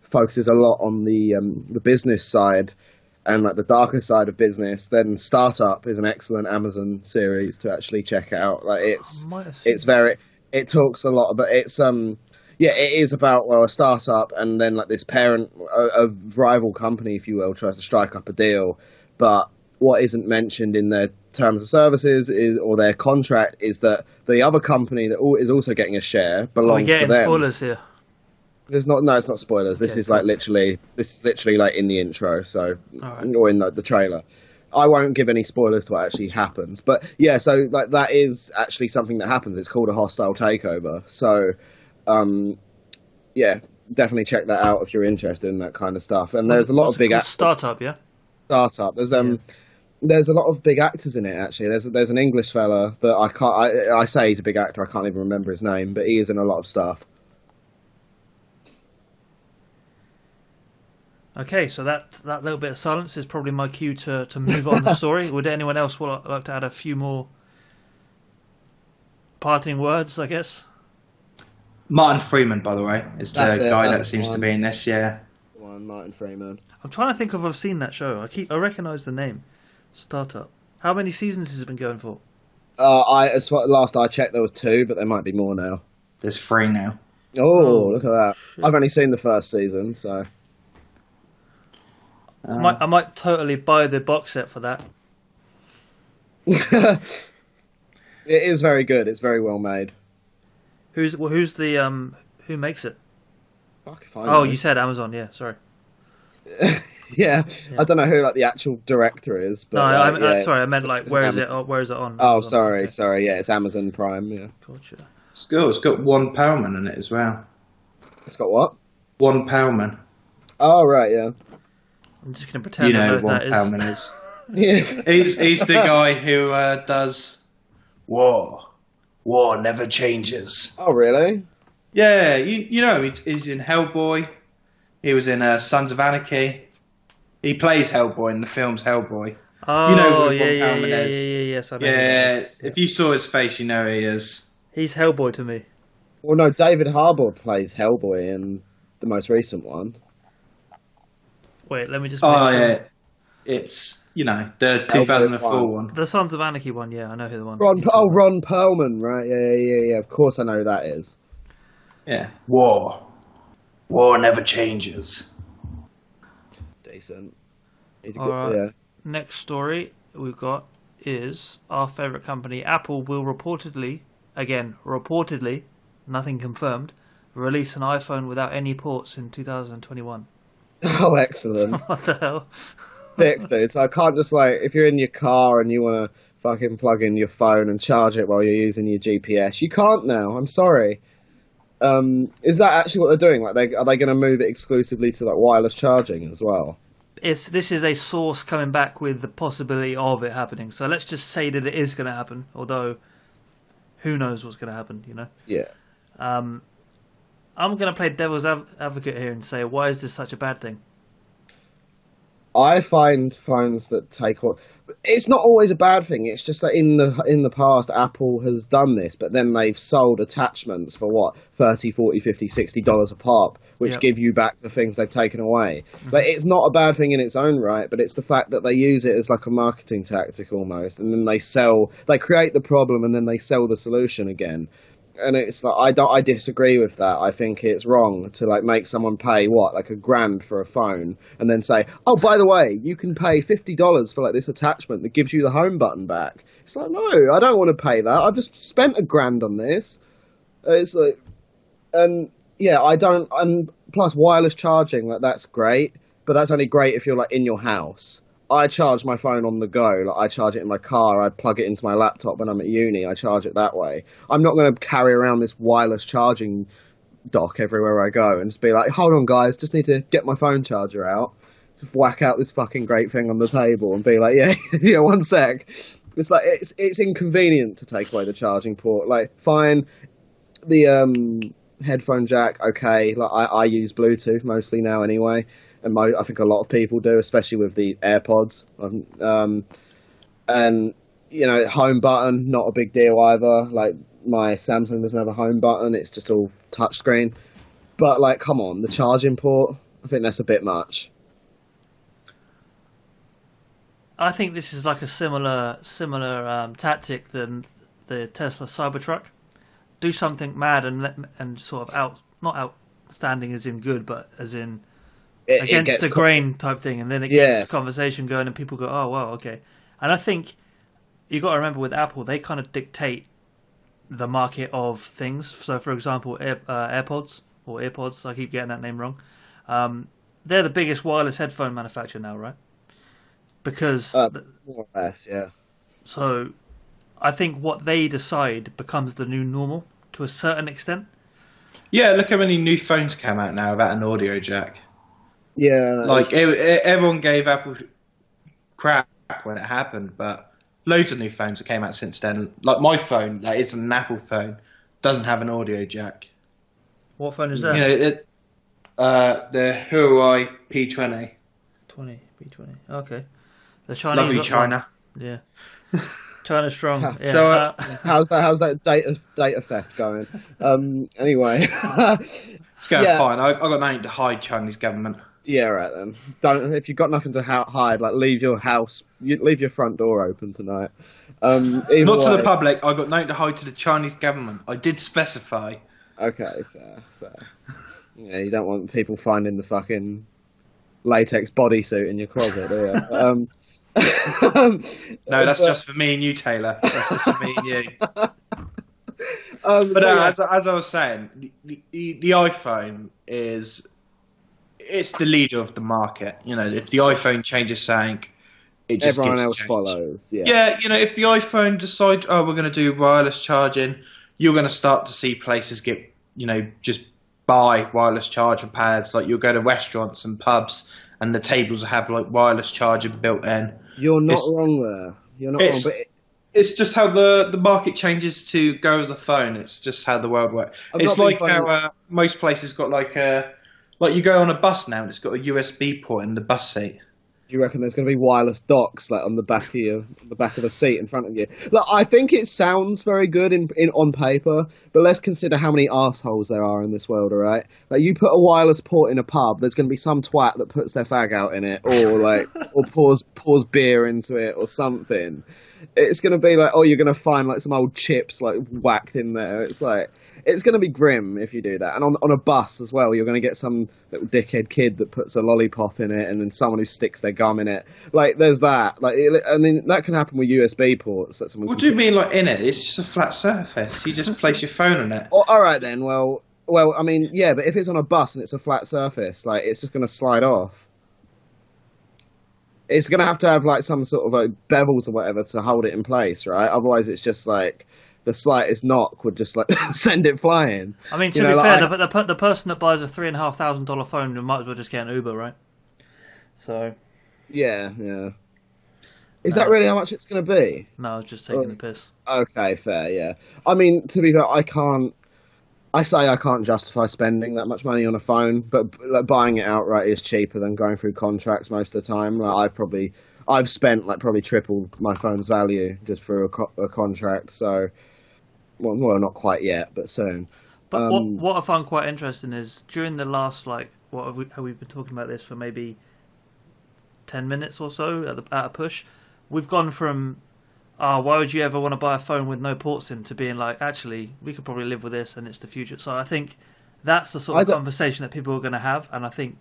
focuses a lot on the business side and the darker side of business, then Startup is an excellent Amazon series to actually check out. It talks a lot about it is about a startup, and then this parent, a rival company, if you will, tries to strike up a deal. But what isn't mentioned in their terms of services or their contract is that the other company that is also getting a share belongs to them. Spoilers here. It's not spoilers. This is literally in the intro, or in the trailer. I won't give any spoilers to what actually happens, but yeah, so that is actually something that happens. It's called a hostile takeover. So, yeah, definitely check that out if you're interested in that kind of stuff. And there's a lot of big Startup, yeah. Startup. There's a lot of big actors in it. Actually, there's an English fella that I say he's a big actor. I can't even remember his name, but he is in a lot of stuff. Okay, so that little bit of silence is probably my cue to move on the story. Would anyone else like to add a few more parting words, I guess? Martin Freeman, by the way, is the guy that seems to be in this, yeah. Martin Freeman. I'm trying to think if I've seen that show. I recognise the name. Startup. How many seasons has it been going for? Last I checked, there was 2, but there might be more now. There's 3 now. Oh, look at that. Shit. I've only seen the first season, so... I might totally buy the box set for that. It is very good. It's very well made. Who makes it? Fuck if I know. You said Amazon. Yeah, sorry. Yeah, I don't know who like the actual director is, but No, sorry, I meant it's like where is it? Amazon. Where is it on? Oh, Amazon. Okay. sorry. Yeah, it's Amazon Prime. Yeah, Gotcha. It's got One Perlman in it as well. it's got what? One Perlman. Oh, right, yeah. I'm just gonna pretend You I know know who who One that is. Perlman is. Yeah. He's the guy who does War. War never changes. Oh, really? Yeah, you know he's in Hellboy. He was in Sons of Anarchy. He plays Hellboy in the films Hellboy. Oh, You know who yeah, Von yeah, Perlman yeah, is. yes, I know. Who Yeah, that is. if you saw his face, you know who he is. He's Hellboy to me. Well, no, David Harbour plays Hellboy in the most recent one. Wait, let me just. Oh, make yeah. It's, the 2004 one. The Sons of Anarchy one. Yeah, I know who the one. Ron Perlman, right? Yeah. Of course I know who that is. Yeah. War. War never changes. Decent. He's a All good, right. yeah. Next story we've got is our favorite company, Apple, will reportedly, nothing confirmed, release an iPhone without any ports in 2021. Oh, excellent. What the hell? Thick, dude. So I can't just if you're in your car and you want to fucking plug in your phone and charge it while you're using your GPS, you can't now. I'm sorry. Is that actually what they're doing? Are they going to move it exclusively to wireless charging as well? This is a source coming back with the possibility of it happening. So let's just say that it is going to happen, although who knows what's going to happen, Yeah. I'm going to play devil's advocate here and say, why is this such a bad thing? I find phones that take on. It's not always a bad thing. It's just that in the past, Apple has done this, but then they've sold attachments for what $30, $40, $50, $60 a pop, which give you back the things they've taken away. But it's not a bad thing in its own right. But it's the fact that they use it as like a marketing tactic almost, and then they create the problem, and then they sell the solution again. And it's I disagree with that. I think it's wrong to make someone pay $1,000 for a phone and then say, oh, by the way, you can pay $50 for this attachment that gives you the home button back. It's no, I don't want to pay that. I've just spent $1,000 on this. It's and yeah, I don't. And plus, wireless charging, that's great, but that's only great if you're in your house. I charge my phone on the go. I charge it in my car. I plug it into my laptop when I'm at uni. I charge it that way. I'm not going to carry around this wireless charging dock everywhere I go and just be like, hold on, guys, just need to get my phone charger out. Just whack out this fucking great thing on the table and be like, yeah, 1 sec. It's it's inconvenient to take away the charging port. Fine, the headphone jack, okay. I use Bluetooth mostly now anyway. And I think a lot of people do, especially with the AirPods. And, home button, not a big deal either. My Samsung doesn't have a home button. It's just all touchscreen. But, come on, the charging port, I think that's a bit much. I think this is a similar tactic than the Tesla Cybertruck. Do something mad and sort of not outstanding as in good, but as in against the grain type thing, and then it gets conversation going, and people go, "Oh, wow, okay." And I think you got to remember with Apple, they kind of dictate the market of things. So, for example, AirPods or EarPods, I keep getting that name wrong. They're the biggest wireless headphone manufacturer now, right? Because more or less, yeah. So, I think what they decide becomes the new normal to a certain extent. Yeah, look how many new phones came out now without an audio jack. Yeah. Everyone gave Apple crap when it happened, but loads of new phones that came out since then. Like my phone, that is an Apple phone, doesn't have an audio jack. What phone is that? The Huawei P20. P20. Okay. The Chinese. Love you, China. Yeah. China strong. Yeah. So how's that data theft going? Anyway, it's going fine. I got nothing to hide, Chinese government. Yeah, right then. Don't if you've got nothing to hide, leave your house, leave your front door open tonight. Not to the public. I got nothing to hide to the Chinese government. I did specify. Okay, fair. Yeah, you don't want people finding the fucking latex bodysuit in your closet, do you? No, that's just for me and you, Taylor. That's just for me and you. As I was saying, the iPhone is it's the leader of the market. You know, if the iPhone changes something, it just Everyone gets else changed. follows. Yeah. Yeah, you know, if the iPhone decide, oh, we're going to do wireless charging, you're going to start to see places get, you know, just buy wireless charging pads. Like you'll go to restaurants and pubs, and the tables will have like wireless charging built in. You're not It's wrong there. You're not wrong, but it's just how the market changes to go with the phone. It's just how the world works. I'm It's not being like funny. how most places got like you go on a bus now and it's got a USB port in the bus seat. Do you reckon there's going to be wireless docks like on the back of the seat in front of you? Look, I think it sounds very good in on paper, but let's consider how many assholes there are in this world. All right, like you put a wireless port in a pub, there's going to be some twat that puts their fag out in it, or like or pours beer into it, or something. It's going to be like, oh, you're going to find like some old chips like whacked in there. It's like. It's going to be grim if you do that. And on a bus as well, you're going to get some little dickhead kid that puts a lollipop in it and then someone who sticks their gum in it. Like, there's that. Like, I mean, that can happen with USB ports. That someone What do you mean, like in it? It's just a flat surface. You just place your phone on it. Oh, all right, then. Well, I mean, yeah, but if it's on a bus and it's a flat surface, like, it's just going to slide off. It's going to have like some sort of like bevels or whatever to hold it in place, right? Otherwise, it's just like... the slightest knock would just like send it flying. I mean, to be fair, the person that buys a $3,500 phone might as well just get an Uber, right? So. Yeah. Is that really how much it's going to be? No, I was just taking the piss. Okay, fair, yeah. I mean, to be fair, I can't justify spending that much money on a phone, but like, buying it outright is cheaper than going through contracts most of the time. Like, I've spent like probably triple my phone's value just for a contract, so... Well, not quite yet, but soon. But what I find quite interesting is during the last, like, have we been talking about this for maybe 10 minutes or so at a push? We've gone from, why would you ever want to buy a phone with no ports in, to being like, actually, we could probably live with this and it's the future. So I think that's the sort of conversation that people are going to have, and I think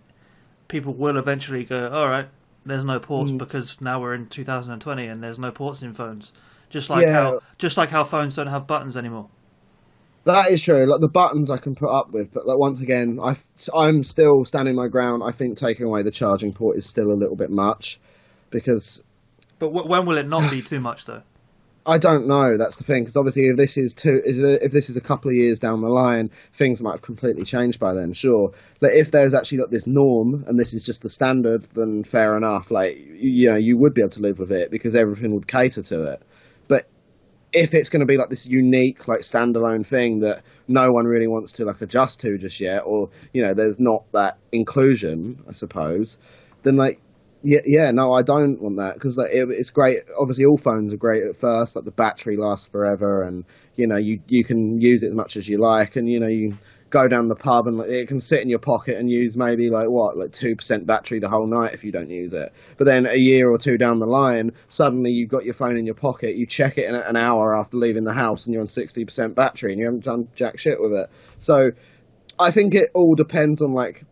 people will eventually go, all right, there's no ports because now we're in 2020 and there's no ports in phones. Just like how phones don't have buttons anymore. That is true. Like the buttons I can put up with, but like once again, I'm still standing my ground. I think taking away the charging port is still a little bit much, because. But when will it not be too much though? I don't know. That's the thing, because obviously if this is a couple of years down the line, things might have completely changed by then. Sure, like if there's actually like this norm and this is just the standard, then fair enough. Like you would be able to live with it because everything would cater to it. But if it's going to be like this unique, like standalone thing that no one really wants to like adjust to just yet, or there's not that inclusion, I suppose, then like no, I don't want that, because like it's great. Obviously, all phones are great at first. Like the battery lasts forever, and you can use it as much as you like, and you go down the pub and it can sit in your pocket and use maybe like 2% battery the whole night if you don't use it. But then a year or two down the line, suddenly you've got your phone in your pocket, you check it in an hour after leaving the house and you're on 60% battery and you haven't done jack shit with it. So I think it all depends on like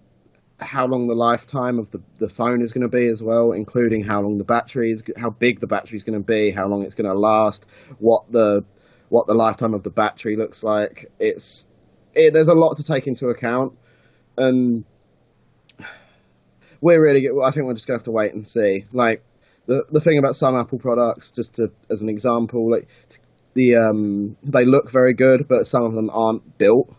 how long the lifetime of the phone is going to be as well, including how long the battery is, how big the battery is going to be, how long it's going to last, what the lifetime of the battery looks like. There's a lot to take into account, and I think we're just going to have to wait and see. Like the thing about some Apple products, just as an example, like they look very good, but some of them aren't built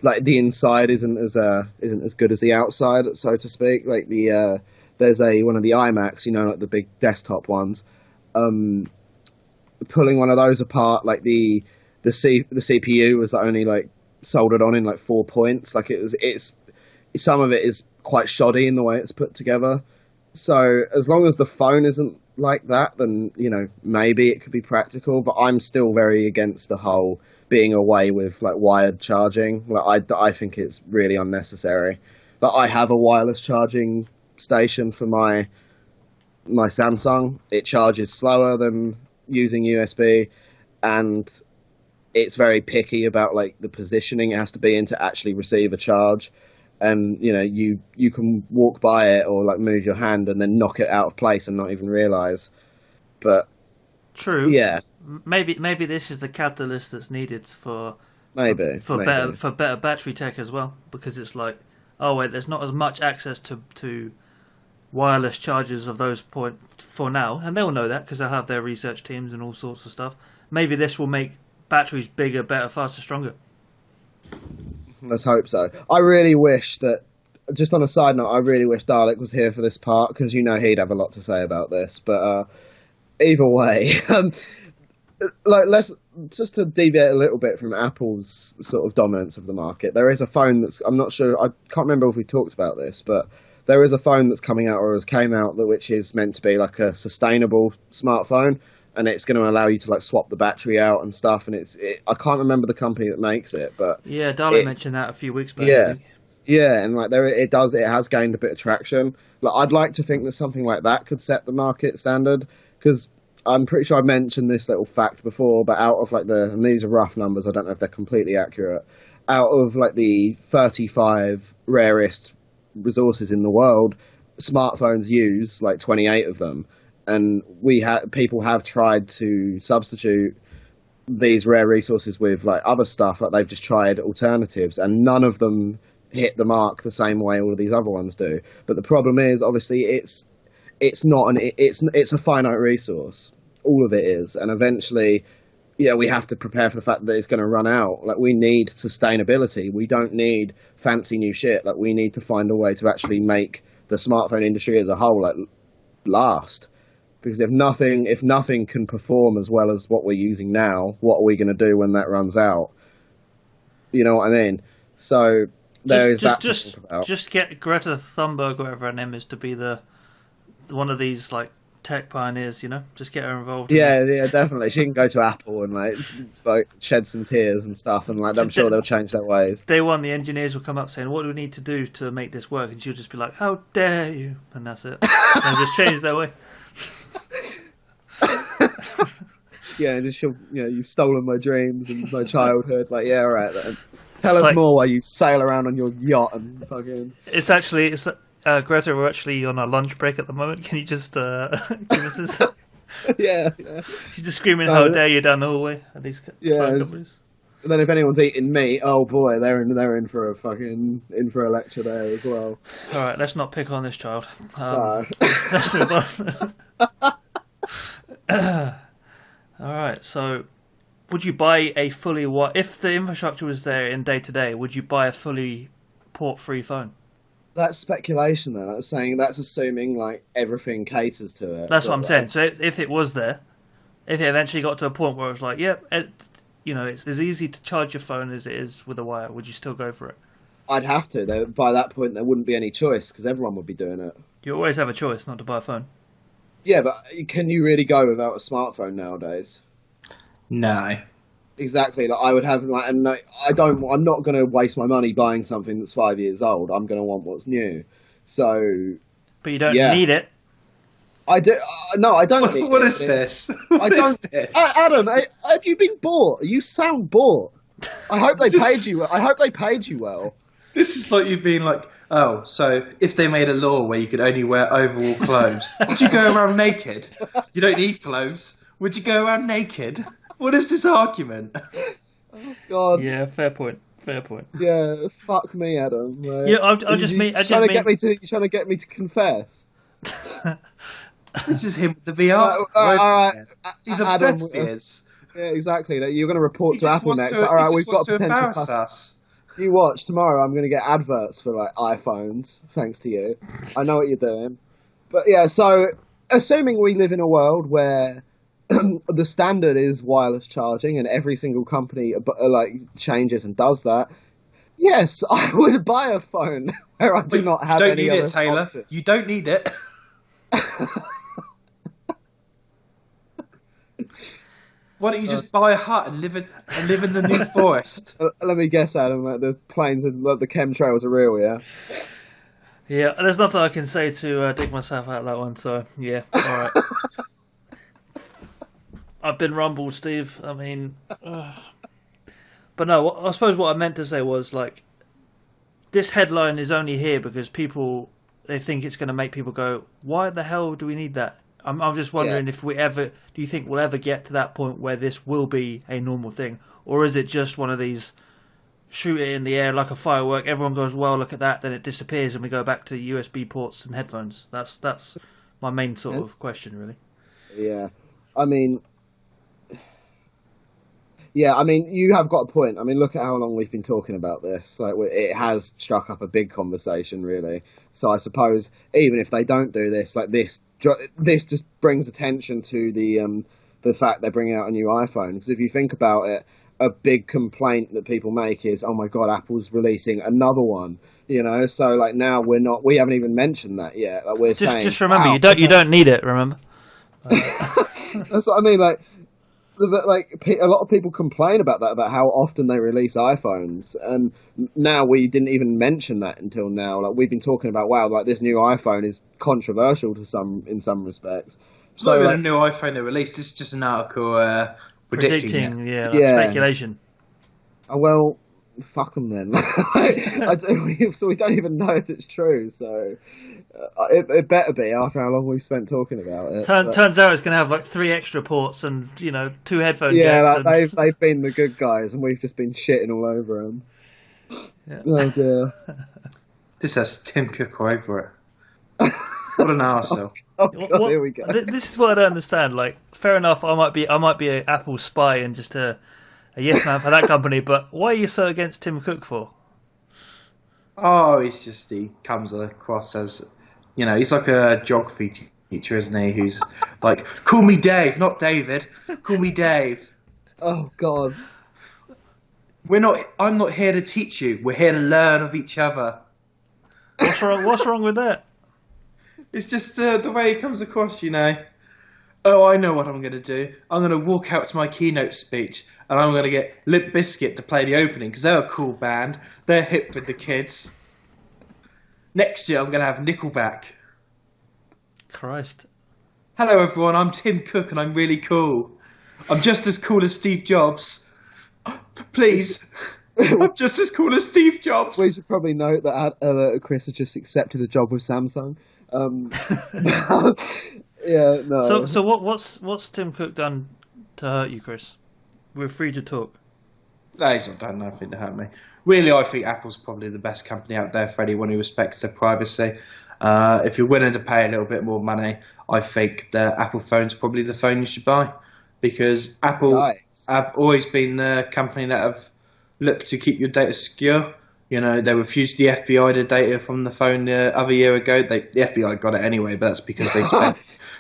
like the inside isn't as good as the outside, so to speak. Like there's one of the iMacs, like the big desktop ones. Pulling one of those apart, like the CPU was only like soldered on in like 4 points. Like it's some of it is quite shoddy in the way it's put together. So as long as the phone isn't like that, then maybe it could be practical. But I'm still very against the whole being away with like wired charging. Like I think it's really unnecessary. But I have a wireless charging station for my Samsung. It charges slower than using USB, and it's very picky about like the positioning it has to be in to actually receive a charge. And you can walk by it or like move your hand and then knock it out of place and not even realize. But true, yeah, maybe this is the catalyst that's needed for maybe better battery tech as well, because it's like oh wait, there's not as much access to wireless chargers of those point for now, and they'll know that because they'll have their research teams and all sorts of stuff. Maybe this will make batteries bigger, better, faster, stronger. Let's hope so. I really wish that. Just on a side note, I really wish Dalek was here for this part because he'd have a lot to say about this. But either way, let's just to deviate a little bit from Apple's sort of dominance of the market. There is a phone that's I'm not sure. I can't remember if we talked about this, but there is a phone that's coming out or has came out which is meant to be like a sustainable smartphone, and it's going to allow you to like swap the battery out and stuff. And I can't remember the company that makes it, but yeah, Dalek mentioned that a few weeks back. Yeah, and like it has gained a bit of traction. Like I'd like to think that something like that could set the market standard because I'm pretty sure I mentioned this little fact before, but out of like and these are rough numbers, I don't know if they're completely accurate. Out of like the 35 rarest resources in the world, smartphones use like 28 of them, and people have tried to substitute these rare resources with like other stuff. Like they've just tried alternatives, and none of them hit the mark the same way all of these other ones do. But the problem is, obviously, it's a finite resource. All of it is, and eventually, we have to prepare for the fact that it's going to run out. Like we need sustainability. We don't need fancy new shit. Like we need to find a way to actually make the smartphone industry as a whole like last. Because if nothing can perform as well as what we're using now, what are we going to do when that runs out? You know what I mean? So there is that to talk about. Just get Greta Thunberg, whatever her name is, to be one of these like tech pioneers. Just get her involved. Yeah, definitely. She can go to Apple and like shed some tears and stuff, and like I'm sure they'll change their ways. Day one, the engineers will come up saying, "What do we need to do to make this work?" And she'll just be like, "How dare you!" And that's it. And just change their way. Yeah, and just you've stolen my dreams and my childhood. Like, yeah, all right then. Tell us more while you sail around on your yacht and fucking. It's Greta. We're actually on our lunch break at the moment. Can you just give us this? Yeah. She's just screaming, "How dare you!" down the hallway at these phone companies. And then if anyone's eating meat, oh boy, they're in for a lecture there as well. All right, let's not pick on this child. Let's move on. All right, so would you buy if the infrastructure was there in day to day? Would you buy a fully port-free phone? That's speculation, though. That's assuming like everything caters to it. That's what I'm saying. So if it was there, if it eventually got to a point where it was like, it's as easy to charge your phone as it is with a wire, would you still go for it? I'd have to. By that point, there wouldn't be any choice because everyone would be doing it. You always have a choice not to buy a phone. Yeah, but can you really go without a smartphone nowadays? No. Exactly. Like I would have I'm not going to waste my money buying something that's 5 years old. I'm going to want what's new. So. But you don't need it. I do. No, I don't. What is this? I don't. Adam, have you been bought? You sound bought. I hope they paid you. I hope they paid you well. This is like you being like, oh, so if they made a law where you could only wear overall clothes, would you go around naked? You don't need clothes. Would you go around naked? What is this argument? Oh God. Yeah, fair point. Yeah, fuck me, Adam. Like, yeah, you're trying to get me to confess. This is him with the VR. He's obsessed. He is. Yeah, exactly. You're going to report to Apple next. All right, we've got potential customers. You watch tomorrow. I'm going to get adverts for like iPhones, thanks to you. I know what you're doing. But yeah, so assuming we live in a world where the standard is wireless charging, and every single company like changes and does that. Yes, I would buy a phone where I do not have any other. You don't need it, Taylor. Option. You don't need it. Why don't you just buy a hut and live in the New Forest? Let me guess, Adam. Like the planes and the chemtrails are real, yeah. Yeah, there's nothing I can say to dig myself out of that one. So yeah, all right. I've been rumbled, Steve. I mean, but no. I suppose what I meant to say was like, this headline is only here because they think it's going to make people go, "Why the hell do we need that?" I'm just wondering if do you think we'll ever get to that point where this will be a normal thing, or is it just one of these shoot it in the air like a firework. Everyone goes, "Well, look at that!" Then it disappears, and we go back to USB ports and headphones. That's my main sort of question, really. Yeah, I mean, you have got a point. I mean, look at how long we've been talking about this. Like, it has struck up a big conversation, really. So I suppose even if they don't do this, like this just brings attention to the fact they're bringing out a new iPhone. Because if you think about it, a big complaint that people make is, "Oh my God, Apple's releasing another one." You know, so like now we haven't even mentioned that yet. Like we're saying, just remember, you don't need it. Remember. That's what I mean. Like a lot of people complain about that, about how often they release iPhones, and now we didn't even mention that until now. Like we've been talking about, wow, like this new iPhone is controversial in some respects. It's not even a new iPhone they released. It's just an article predicting speculation. Oh, well, fuck them then. So we don't even know if it's true. So it better be after how long we've spent talking about it. Turns out it's going to have like 3 extra ports and 2 headphone jacks. Yeah, like they've been the good guys, and we've just been shitting all over them. Yeah. Oh dear. This has Tim Cook all over it. What an arsehole. Oh God, here we go. This is what I don't understand. Like, fair enough, I might be an Apple spy and just a yes man for that company, but why are you so against Tim Cook for? Oh, he comes across as, he's like a geography teacher, isn't he? Who's like, call me Dave, not David. Call me Dave. Oh God. I'm not here to teach you. We're here to learn of each other. What's wrong with that? It's just the way he comes across, Oh, I know what I'm going to do. I'm going to walk out to my keynote speech, and I'm going to get Limp Bizkit to play the opening, because they're a cool band. They're hip with the kids. Next year, I'm going to have Nickelback. Christ. Hello, everyone. I'm Tim Cook, and I'm really cool. I'm just as cool as Steve Jobs. Please. I'm just as cool as Steve Jobs. We should probably note that Chris has just accepted a job with Samsung. Yeah, no. So what's Tim Cook done to hurt you, Chris? We're free to talk. No, he's not done nothing to hurt me. Really, I think Apple's probably the best company out there for anyone who respects their privacy. If you're willing to pay a little bit more money, I think the Apple phone's probably the phone you should buy, because Apple have always been the company that have looked to keep your data secure. They refused the FBI the data from the phone the other year ago. The FBI got it anyway, but that's because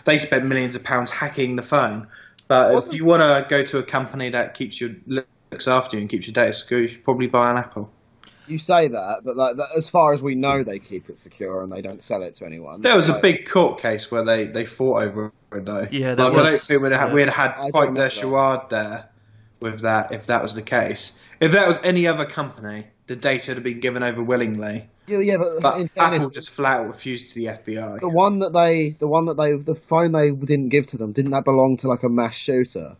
they spent millions of pounds hacking the phone. But if you want to go to a company that looks after you and keeps your data secure, you should probably buy an Apple. You say that, but as far as we know, they keep it secure and they don't sell it to anyone. There was a big court case where they fought over it, though. Yeah, I don't think we'd had quite the charade there with that, if that was the case. If that was any other company, the data would have been given over willingly. Yeah, but in fairness, Apple just flat out refused to the FBI. The phone they didn't give to them, didn't that belong to like a mass shooter?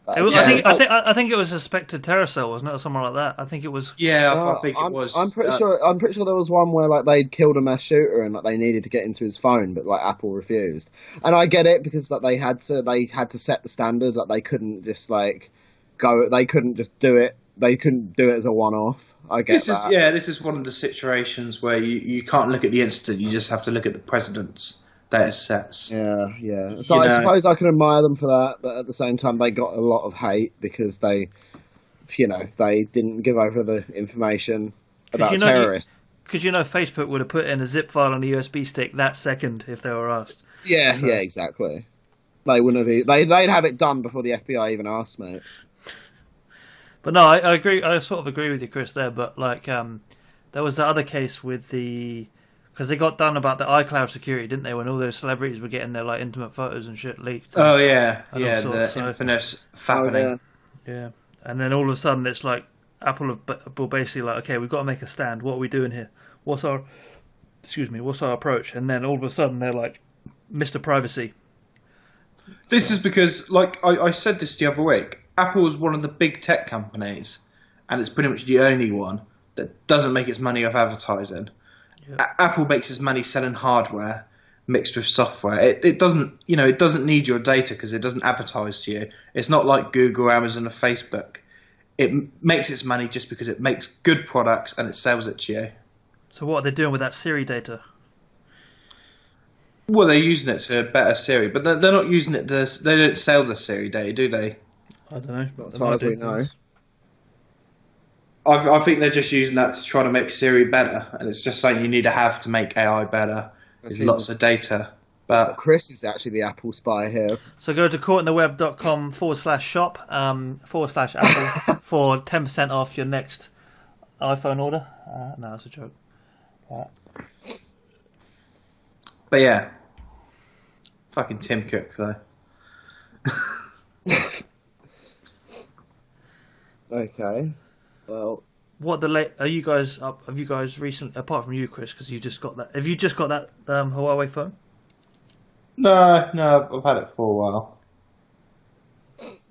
I think it was a suspected terror cell, wasn't it, or something like that? I think it was. Yeah, I think it was. I'm pretty sure there was one where like they'd killed a mass shooter and like they needed to get into his phone, but like Apple refused. And I get it, because like they had to set the standard. Like they couldn't just like go. They couldn't just do it. They couldn't do it as a one-off. I get that. This is one of the situations where you can't look at the incident. You just have to look at the precedents data sets. Yeah. So I suppose I can admire them for that, but at the same time, they got a lot of hate because they didn't give over the information about terrorists. Because Facebook would have put in a zip file on a USB stick that second if they were asked. Yeah, exactly. They wouldn't have. They'd have it done before the FBI even asked, mate. But no, I agree. I sort of agree with you, Chris, there. But like, there was the other case with because they got done about the iCloud security, didn't they? When all those celebrities were getting their like intimate photos and shit leaked. Oh yeah, the infamous fappening. Yeah, and then all of a sudden it's like Apple basically like, okay, we've got to make a stand. What are we doing here? What's our approach? And then all of a sudden they're like, Mr. Privacy. This is because, like I said this the other week, Apple is one of the big tech companies, and it's pretty much the only one that doesn't make its money off advertising. Yep. Apple makes its money selling hardware mixed with software. It doesn't need your data because it doesn't advertise to you. It's not like Google, Amazon, or Facebook. it makes its money just because it makes good products and it sells it to you. So what are they doing with that Siri data? Well, they're using it to better Siri, but they're not using it. They don't sell the Siri data, do they? I don't know. Not as far as we know. I think they're just using that to try to make Siri better, and it's just something you need to have to make AI better. There's lots of data. But Chris is actually the Apple spy here. So go to courtintheweb.com/shop /Apple for 10% off your next iPhone order. No, that's a joke. But yeah, fucking Tim Cook though. Okay, well, What are you guys up? Have you guys recently, apart from you, Chris, because you just got that? Have you just got that Huawei phone? No, I've had it for a while.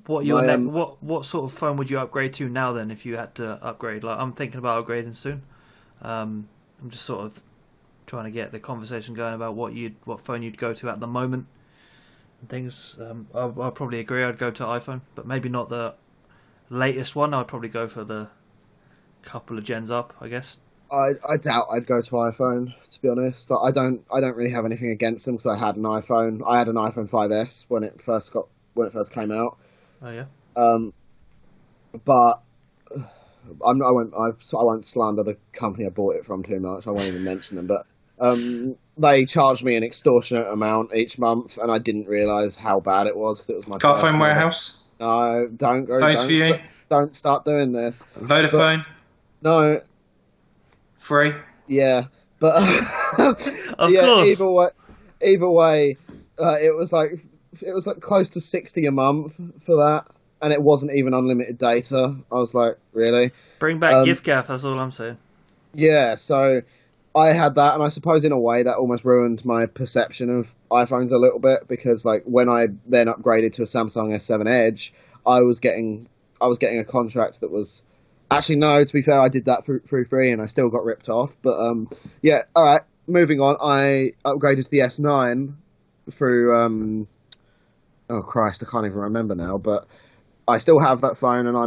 What what sort of phone would you upgrade to now then if you had to upgrade? Like I'm thinking about upgrading soon. I'm just sort of trying to get the conversation going about what phone you'd go to at the moment and things. I'll probably agree I'd go to iPhone, but maybe not the latest one. I'd probably go for the couple of gens up, I guess. I doubt I'd go to iPhone, to be honest. I don't really have anything against them because I had an iPhone. I had an iPhone 5S when it first came out. Oh yeah. But I won't slander the company I bought it from too much. I won't even mention them. But they charged me an extortionate amount each month, and I didn't realise how bad it was because it was my Car phone warehouse. No, don't go. Phones for you. Don't start doing this. Vodafone. No. Free. Yeah, but Of course. Either way, it was like close to 60 a month for that, and it wasn't even unlimited data. I was like, really? Bring back gift gaff. That's all I'm saying. Yeah, so I had that, and I suppose in a way that almost ruined my perception of iPhones a little bit because, like, when I then upgraded to a Samsung S7 Edge, I was getting a contract that was. Actually, no, to be fair, I did that through free and I still got ripped off. But, yeah, all right, moving on. I upgraded to the S9 through, oh, Christ, I can't even remember now. But I still have that phone and I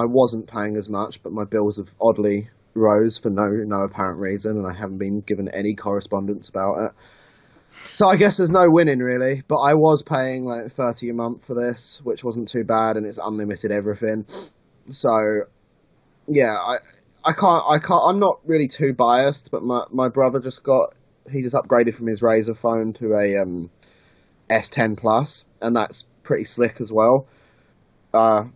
wasn't paying as much, but my bills have oddly rose for no apparent reason and I haven't been given any correspondence about it. So I guess there's no winning, really. But I was paying, like, $30 a month for this, which wasn't too bad, and it's unlimited everything. So, yeah, I can't. I'm not really too biased, but my brother just upgraded from his Razr phone to a S10 Plus, and that's pretty slick as well. But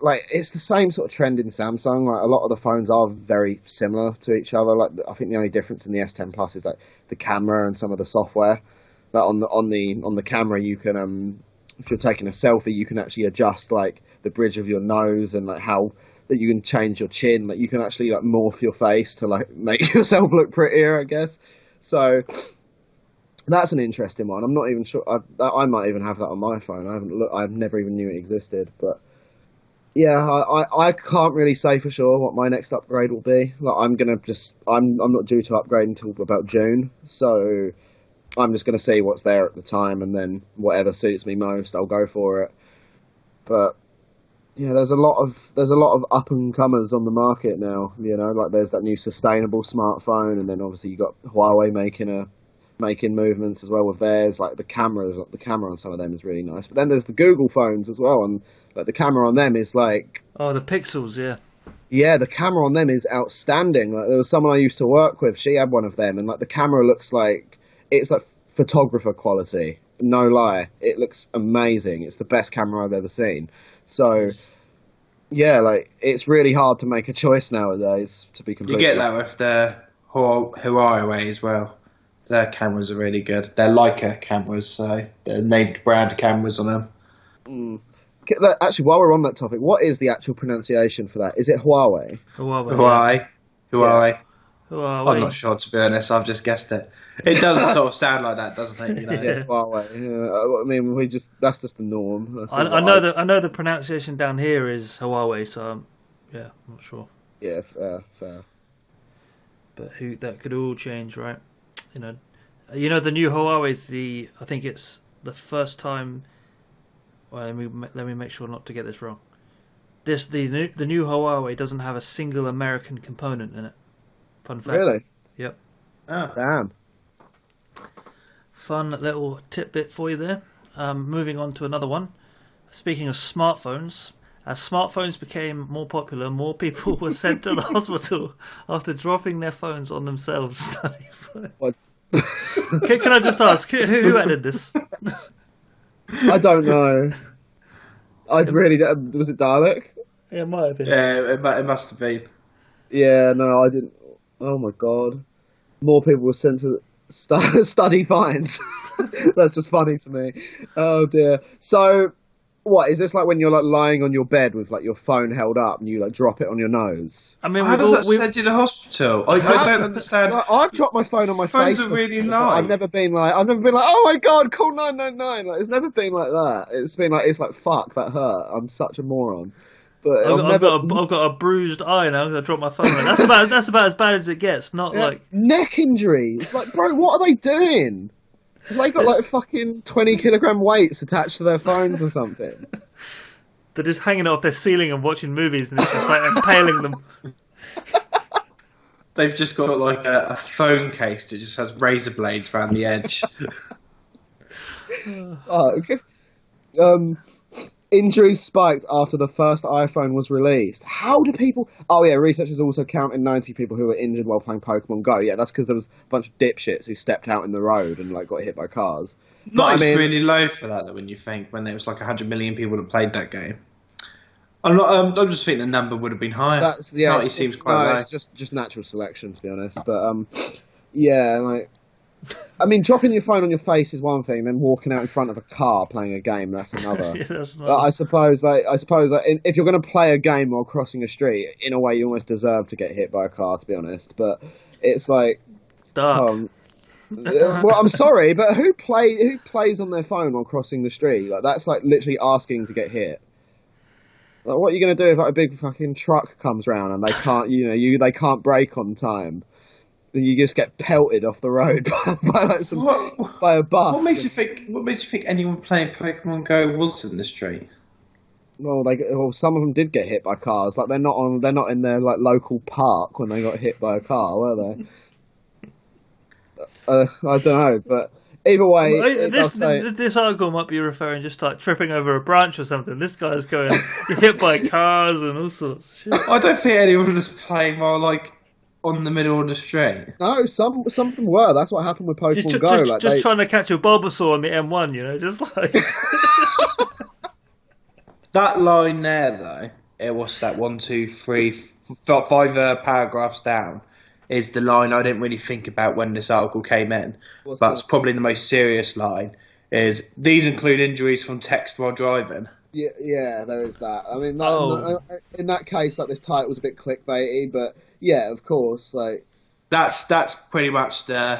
like, it's the same sort of trend in Samsung. Like, a lot of the phones are very similar to each other. Like, I think the only difference in the S10 Plus is like the camera and some of the software. Like on the camera, you can if you're taking a selfie, you can actually adjust like the bridge of your nose and like how that you can change your chin. Like you can actually like morph your face to like make yourself look prettier, I guess. So that's an interesting one. I'm not even sure. I might even have that on my phone. I've never even knew it existed. But yeah, I can't really say for sure what my next upgrade will be. Like I'm not due to upgrade until about June. So I'm just going to see what's there at the time, and then whatever suits me most, I'll go for it. But yeah, there's a lot of up and comers on the market now. You know, like there's that new sustainable smartphone, and then obviously you got Huawei making movements as well with theirs. Like the camera on some of them is really nice. But then there's the Google phones as well, and like the camera on them is like the Pixels, yeah. Yeah, the camera on them is outstanding. Like there was someone I used to work with, she had one of them, and like the camera looks like. It's like photographer quality, no lie. It looks amazing. It's the best camera I've ever seen. So, yeah, like it's really hard to make a choice nowadays. To be completely, you get that with the Huawei as well. Their cameras are really good. They're Leica cameras, so they're named brand cameras on them. Actually, while we're on that topic, what is the actual pronunciation for that? Is it Huawei? Huawei. Yeah. I'm not sure, to be honest. I've just guessed it. It does sort of sound like that, doesn't it? You know? Yeah, Huawei. Yeah. I mean, that's just the norm. I know the pronunciation down here is Huawei, so yeah, I'm not sure. Yeah, fair. But that could all change, right? You know, the new Huawei's I think it's the first time. Well, let me make sure not to get this wrong. the new Huawei doesn't have a single American component in it. Fun fact. Really? Yep. Oh. Damn. Fun little tidbit for you there. Moving on to another one. Speaking of smartphones, as smartphones became more popular, more people were sent to the hospital after dropping their phones on themselves. What? Can I just ask, who added this? I don't know. I really don't. Was it Dalek? Yeah, it might have been. Yeah, it must have been. Yeah, no, I didn't. Oh my god. More people were sent to study fines. That's just funny to me. Oh dear. So, what is this like when you're like lying on your bed with like your phone held up and you like drop it on your nose? I mean, How does that send you to the hospital? I don't understand. Like, I've dropped my phone on my Phones face. are really before, but light. I've never been like, oh my god, call 999. Like, it's never been like that. It's been like, fuck, that hurt. I'm such a moron. But I've got a bruised eye now because I dropped my phone. That's about as bad as it gets. Not like neck injury. It's like, bro, what are they doing? Have they got like fucking 20-kilogram weights attached to their phones or something? they're just hanging off their ceiling and watching movies, and it's just like impaling them. They've just got like a phone case that just has razor blades around the edge. Oh, okay. Injuries spiked after the first iPhone was released. How do people... Oh, yeah, researchers also counted 90 people who were injured while playing Pokemon Go. Yeah, that's because there was a bunch of dipshits who stepped out in the road and like got hit by cars. Not really low for that, though, when you think, when there was like 100 million people that played that game. I'm just thinking the number would have been higher. 90 seems quite low. It's just natural selection, to be honest. But, yeah, like... I mean, dropping your phone on your face is one thing, then walking out in front of a car playing a game, that's another. Yeah, that's I suppose if you're going to play a game while crossing a street, in a way you almost deserve to get hit by a car, to be honest. But it's like... dark. Well, I'm sorry, but who plays on their phone while crossing the street? Like, that's like literally asking to get hit. Like, what are you going to do if like a big fucking truck comes round and they can't, they can't brake on time? Then you just get pelted off the road by a bus. What makes you think anyone playing Pokemon Go was in the street? Well, some of them did get hit by cars. Like they're not in their like local park when they got hit by a car, were they? I don't know, but either way, this article might be referring just like tripping over a branch or something. This guy's going hit by cars and all sorts of shit. I don't think anyone was playing while like on the middle of the street. No, some of them were. That's what happened with Pokemon Go. Just trying to catch a Bulbasaur on the M1, just like... That line there, though, it was that 1, 2, 3, 5 paragraphs down, is the line I didn't really think about when this article came in. But it's probably the most serious line, is these include injuries from text while driving. Yeah, there is that. I mean, in that case, like this title was a bit clickbaity, but yeah, of course, like that's pretty much the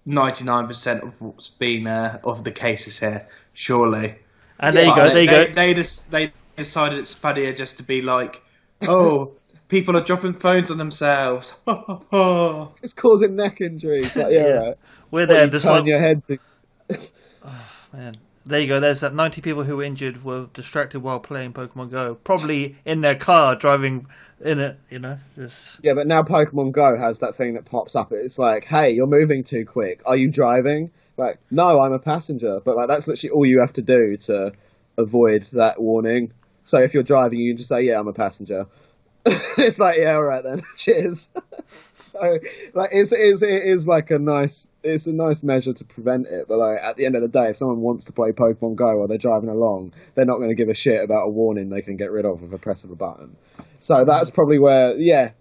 99% of what's been of the cases here, surely. And there you go. They decided it's funnier just to be like, oh, people are dropping phones on themselves. It's causing neck injuries. Like, yeah, right. We're there. You turn your head to. Oh, man. There you go. There's that 90 people who were injured were distracted while playing Pokemon Go. Probably in their car, driving in it, just... Yeah, but now Pokemon Go has that thing that pops up. It's like, hey, you're moving too quick. Are you driving? Like, no, I'm a passenger. But like, that's literally all you have to do to avoid that warning. So if you're driving, you can just say, yeah, I'm a passenger. It's like, yeah, all right then. Cheers. So, like, it is like a nice measure to prevent it. But like, at the end of the day, if someone wants to play Pokemon Go while they're driving along, they're not going to give a shit about a warning they can get rid of with a press of a button. So that's probably where, yeah,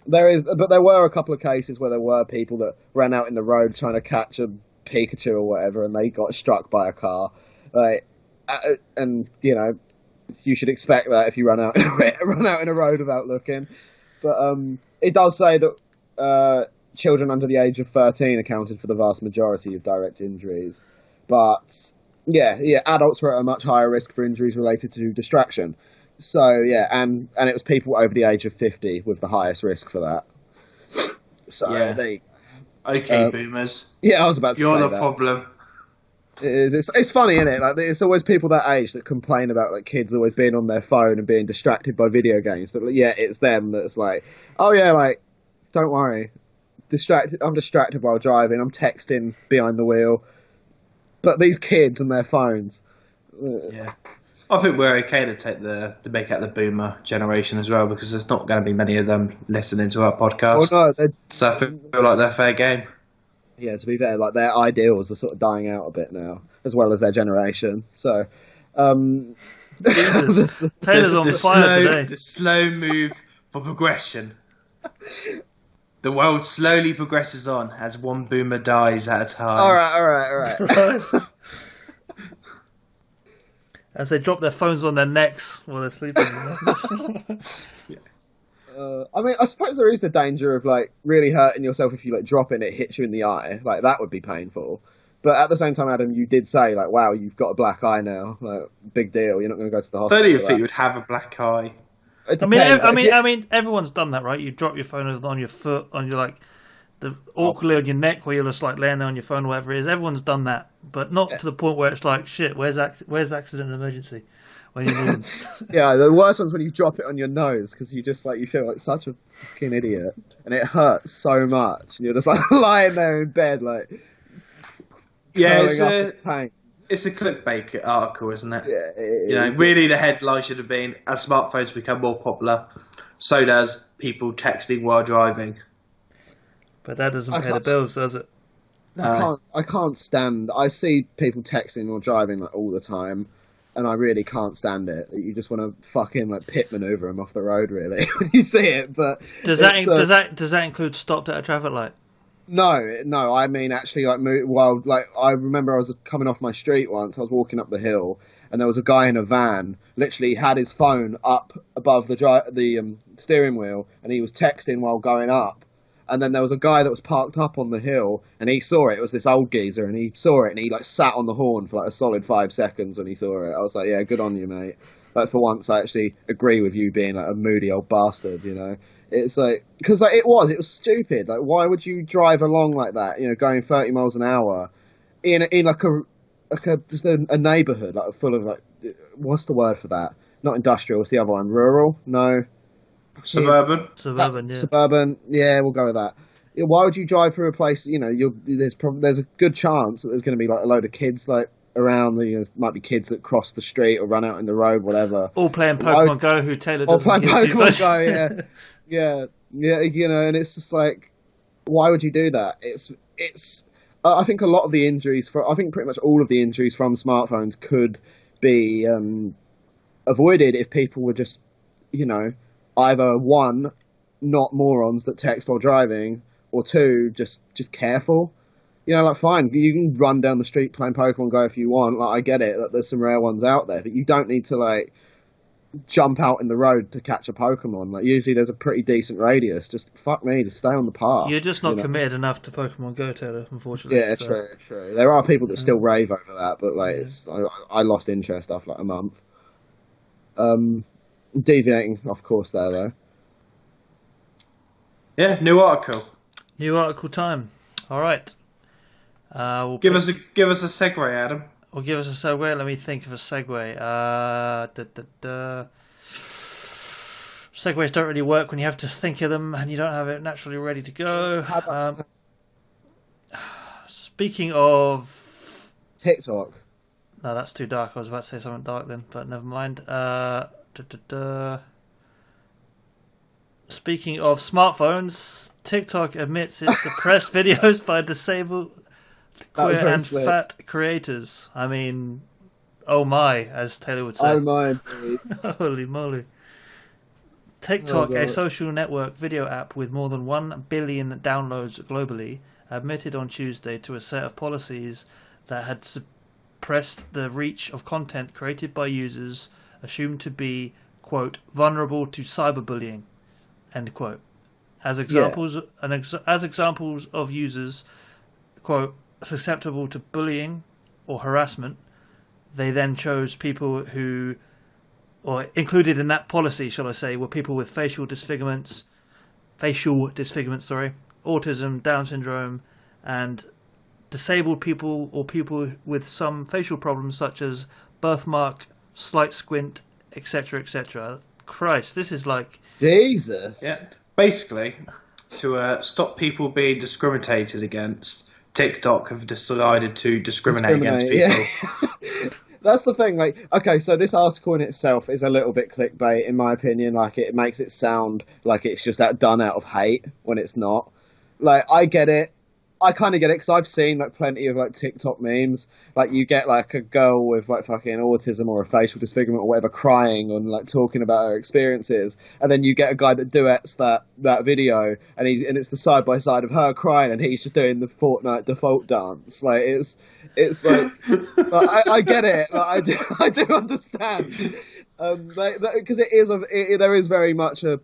there is. But there were a couple of cases where there were people that ran out in the road trying to catch a Pikachu or whatever, and they got struck by a car. Like, and you should expect that if you run out in a road without looking. But it does say that children under the age of 13 accounted for the vast majority of direct injuries. But yeah, adults were at a much higher risk for injuries related to distraction. So yeah, and it was people over the age of 50 with the highest risk for that. So yeah. there you go. Okay, boomers. Yeah, I was about to say that. You're the problem. It is. It's funny, isn't it? Like, it's always people that age that complain about like kids always being on their phone and being distracted by video games. But like, yeah, it's them that's like, oh yeah, like, don't worry, distracted. I'm distracted while driving. I'm texting behind the wheel. But these kids and their phones. Yeah, I think we're okay to take to make out the boomer generation as well, because there's not going to be many of them listening to our podcast. Well, no, so I feel like they're fair game. Yeah, to be fair, like their ideals are sort of dying out a bit now, as well as their generation. So, Taylor's on fire today. The slow move for progression. The world slowly progresses on as one boomer dies at a time. All right. As they drop their phones on their necks while they're sleeping. I mean, I suppose there is the danger of like really hurting yourself if you like drop it and it hits you in the eye. Like that would be painful. But at the same time, Adam, you did say like, "Wow, you've got a black eye now. Like, big deal. You're not going to go to the hospital." I don't even think you would have a black eye. I mean, everyone's done that, right? You drop your phone on your foot, on your like, awkwardly on your neck, where you're just like laying there on your phone, or whatever it is. Everyone's done that, but not to the point where it's like, shit, where's accident and emergency when you need them? Yeah, the worst one's when you drop it on your nose because you feel like such a fucking idiot, and it hurts so much, and you're just like lying there in bed, like it's a clickbait article, isn't it? Yeah, really the headline should have been: as smartphones become more popular, so does people texting while driving. But that doesn't pay the bills, does it? I can't stand. I see people texting or driving like all the time, and I really can't stand it. You just want to fucking like pit maneuver them off the road, really, when you see it. But does that include stopped at a traffic light? No. I mean, actually, like, I remember I was coming off my street once. I was walking up the hill, and there was a guy in a van. Literally, had his phone up above the steering wheel, and he was texting while going up. And then there was a guy that was parked up on the hill, and he saw it. It was this old geezer, and he saw it, and he like sat on the horn for like a solid 5 seconds when he saw it. I was like, yeah, good on you, mate. Like, for once, I actually agree with you being like a moody old bastard, you know. It's like, because like, it was stupid. Like, why would you drive along like that, you know, going 30 miles an hour in like just a neighborhood like full of like, what's the word for that? Not industrial. What's the other one? Rural? No. Suburban. Suburban. Yeah, we'll go with that. Yeah, why would you drive through a place? You know, there's a good chance that there's going to be like a load of kids like around. You know, might be kids that cross the street or run out in the road, whatever. All playing Pokemon Go. Who Taylor doesn't playing Pokemon Go. Yeah. You know, and it's just like, why would you do that? It's. I think a lot of the injuries I think pretty much all of the injuries from smartphones could be avoided if people were just, you know, either one, not morons that text while driving, or two, just careful. You know, like, fine, you can run down the street playing Pokemon Go if you want. Like, I get it, that there's some rare ones out there, but you don't need to, like, jump out in the road to catch a Pokemon. Like, usually there's a pretty decent radius. Just, fuck me, just stay on the path. You're just not committed enough to Pokemon Go, Taylor, unfortunately. Yeah, so. True. There are people that still rave over that, but, like, I lost interest after, like, a month. Deviating off course there, though. Yeah, new article. New article time. All right. Give us a segue, Adam. Well, give us a segue. Let me think of a segue. Segues don't really work when you have to think of them and you don't have it naturally ready to go. Speaking of TikTok. No, that's too dark. I was about to say something dark then, but never mind. Speaking of smartphones, TikTok admits it suppressed videos by disabled queer and fat creators. I mean, oh my, as Taylor would say. Oh my. Holy moly. TikTok, a social network video app with more than 1 billion downloads globally, admitted on Tuesday to a set of policies that had suppressed the reach of content created by users assumed to be, quote, vulnerable to cyberbullying, end quote. As examples of users, quote, susceptible to bullying or harassment, they then chose people who, or included in that policy, shall I say, were people with facial disfigurements, autism, Down syndrome, and disabled people or people with some facial problems such as birthmark, slight squint, etc., etc. Christ, this is like... Jesus. Yeah. Basically, to stop people being discriminated against, TikTok have decided to discriminate against people. Yeah. That's the thing, like, okay, so this article in itself is a little bit clickbait, in my opinion. Like, it makes it sound like it's just that done out of hate when it's not. Like, I get it. I kind of get it, because I've seen, like, plenty of, like, TikTok memes. Like, you get, like, a girl with, like, fucking autism or a facial disfigurement or whatever crying and, like, talking about her experiences. And then you get a guy that duets that video, and it's the side-by-side of her crying, and he's just doing the Fortnite default dance. Like, it's like, I get it. Like, I do understand. Because there is very much I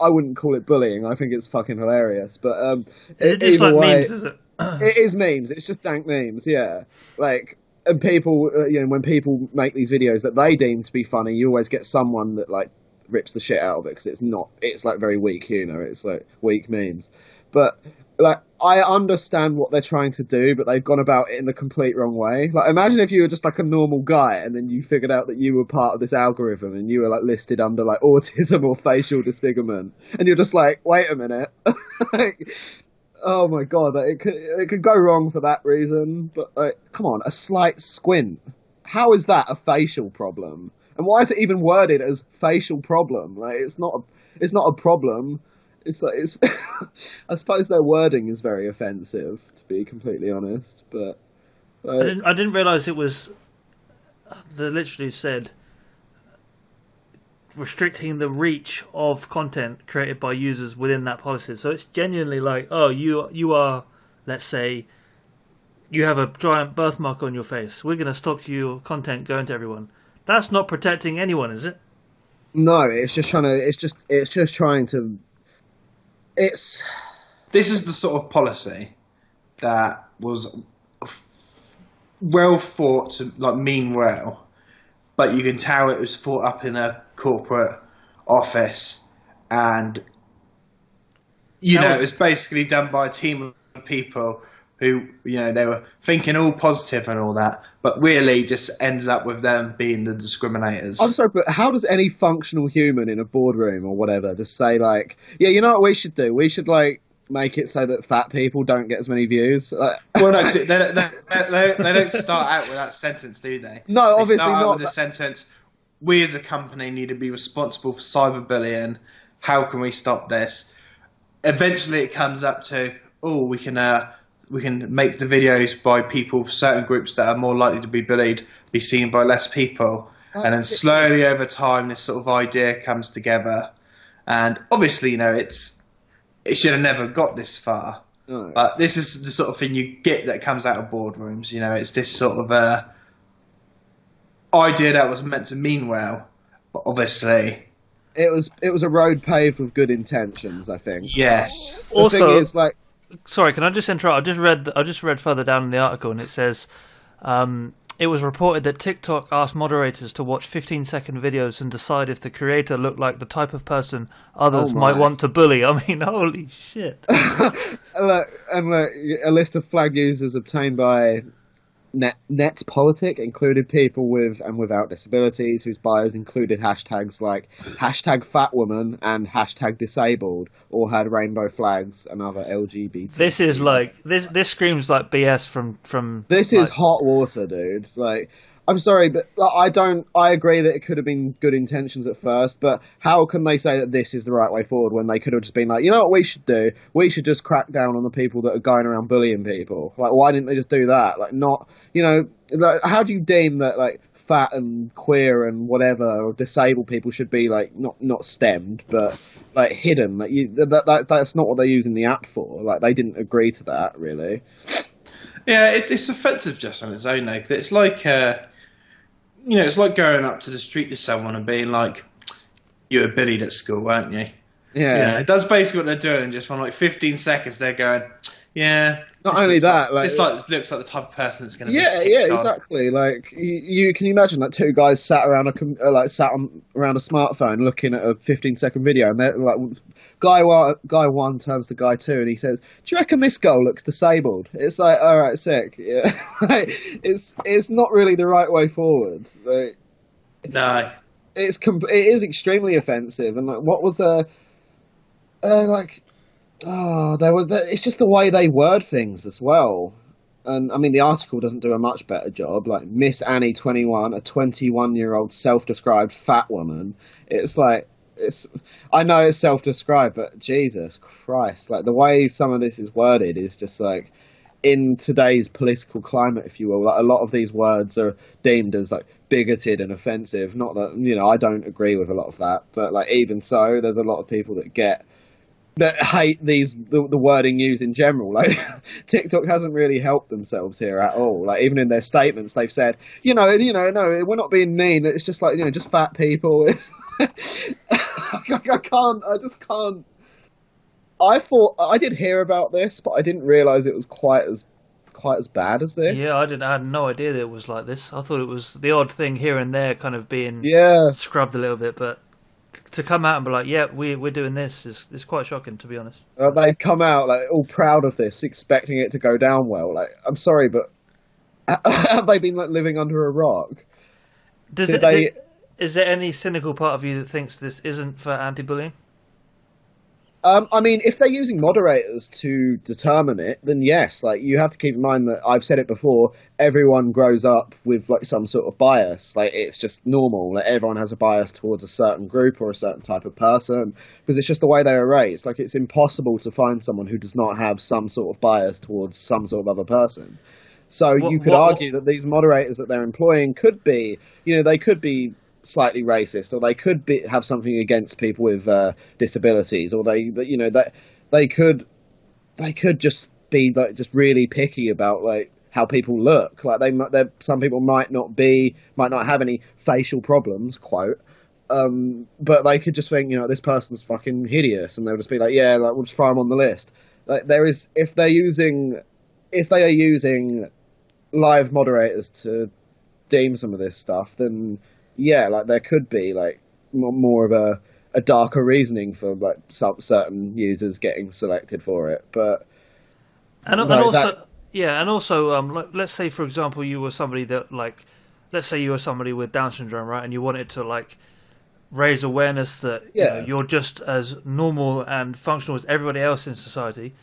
wouldn't call it bullying. I think it's fucking hilarious. But it's like memes, is it? It is memes. It's just dank memes. Yeah, like, and people, when people make these videos that they deem to be funny, you always get someone that like rips the shit out of it because it's not. It's like very weak humor. It's like weak memes. But like, I understand what they're trying to do, but they've gone about it in the complete wrong way. Like, imagine if you were just like a normal guy and then you figured out that you were part of this algorithm and you were like listed under like autism or facial disfigurement, and you're just like, wait a minute. Like, oh my god, like, it could go wrong for that reason. But like, come on, a slight squint. How is that a facial problem? And why is it even worded as facial problem? Like, it's not a problem. It's like, I suppose their wording is very offensive, to be completely honest. But I didn't realise it was. They literally said restricting the reach of content created by users within that policy. So it's genuinely like, oh, you are, let's say, you have a giant birthmark on your face. We're going to stop your content going to everyone. That's not protecting anyone, is it? No, it's just trying to. It's just trying to. This is the sort of policy that was well thought to like mean well, but you can tell it was thought up in a corporate office, and it was basically done by a team of people who they were thinking all positive and all that, but really just ends up with them being the discriminators. I'm sorry, but how does any functional human in a boardroom or whatever just say like, yeah, you know what we should do? We should like make it so that fat people don't get as many views. Well, no, they don't start out with that sentence, do they? No, obviously not. They start not. out with the sentence, we as a company need to be responsible for cyberbullying. How can we stop this? Eventually it comes up to, we can make the videos by people, certain groups that are more likely to be bullied, be seen by less people. And then slowly over time, this sort of idea comes together. And obviously, it should have never got this far. No. But this is the sort of thing you get that comes out of boardrooms. It's this sort of idea that was meant to mean well, but obviously... It was a road paved with good intentions, I think. Yes. The thing is, like... Sorry, can I just interrupt? I just read further down in the article, and it says it was reported that TikTok asked moderators to watch 15-second videos and decide if the creator looked like the type of person others might want to bully. I mean, holy shit! Look, a list of flag users obtained by Netpolitik included people with and without disabilities whose bios included hashtags like #fatwoman and #disabled, or had rainbow flags and other LGBT. This is like this screams like BS from This is hot water, dude. Like, I'm sorry, but I agree that it could have been good intentions at first, but how can they say that this is the right way forward when they could have just been like, you know what we should do? We should just crack down on the people that are going around bullying people. Like, why didn't they just do that? Like, not, like, how do you deem that, like, fat and queer and whatever, or disabled people should be, like, not stemmed, but, like, hidden? Like, that's not what they're using the app for. Like, they didn't agree to that, really. Yeah, it's offensive just on its own, though. It's like... it's like going up to the street to someone and being like, you were bullied at school, weren't you? Yeah. that's basically what they're doing. Just for like 15 seconds, they're going, yeah. Not only that, this looks like the type of person that's going to be yeah, picked on. exactly. Like you can you imagine like two guys sat around around a smartphone looking at a 15-second video, and they're like, guy one turns to guy two, and he says, "Do you reckon this girl looks disabled?" It's like, all right, sick. Yeah, like, it's not really the right way forward. Like, No. it is extremely offensive, and like, what was the it's just the way they word things as well. And I mean, the article doesn't do a much better job. Like, Miss Annie 21, a 21-year-old self-described fat woman. It's like, I know it's self-described, but Jesus Christ, like the way some of this is worded is just like, in today's political climate, if you will, like a lot of these words are deemed as like bigoted and offensive. Not that, I don't agree with a lot of that, but like even so, there's a lot of people that hate the wording used in general. Like, TikTok hasn't really helped themselves here at all. Like, even in their statements, they've said, no, we're not being mean. It's just like, just fat people. I just can't. I did hear about this, but I didn't realise it was quite as bad as this. Yeah, I had no idea that it was like this. I thought it was the odd thing here and there kind of being scrubbed a little bit, but to come out and be like, yeah, we're doing this is quite shocking, to be honest. They've come out like all proud of this, expecting it to go down well. Like, I'm sorry, but have they been like living under a rock? Is there any cynical part of you that thinks this isn't for anti-bullying? I mean, if they're using moderators to determine it, then yes. Like, you have to keep in mind that I've said it before. Everyone grows up with like some sort of bias. Like, it's just normal. Like, everyone has a bias towards a certain group or a certain type of person because it's just the way they are raised. Like, it's impossible to find someone who does not have some sort of bias towards some sort of other person. So you could argue that these moderators that they're employing could be, they could be slightly racist, or they could have something against people with disabilities, or they could just be like just really picky about like how people look. Like, some people might not have any facial problems, quote, but they could just think, this person's fucking hideous, and they'll just be like, yeah, like, we'll just throw them on the list. Like, if they are using live moderators to deem some of this stuff, then yeah, like there could be like more of a darker reasoning for like some certain users getting selected for it. But let's say for example you were somebody that like, let's say you were somebody with Down syndrome, right, and you wanted to like raise awareness that you're just as normal and functional as everybody else in society,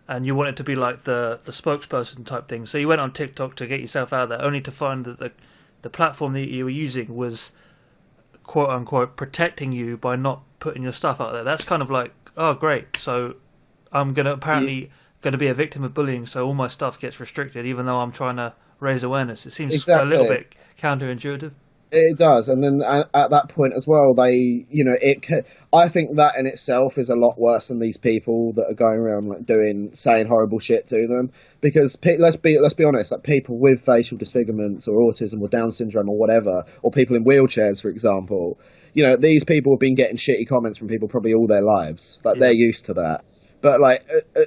and you wanted to be like the spokesperson type thing. So you went on TikTok to get yourself out there, only to find that the platform that you were using was quote unquote protecting you by not putting your stuff out there. That's kind of like, oh great, so I'm going to be a victim of bullying, so all my stuff gets restricted even though I'm trying to raise awareness. It seems a little bit counterintuitive. It does, and then at that point as well, I think that in itself is a lot worse than these people that are going around like saying horrible shit to them. Because let's be honest, like people with facial disfigurements or autism or Down syndrome or whatever, or people in wheelchairs, for example, these people have been getting shitty comments from people probably all their lives. Like, they're used to that. But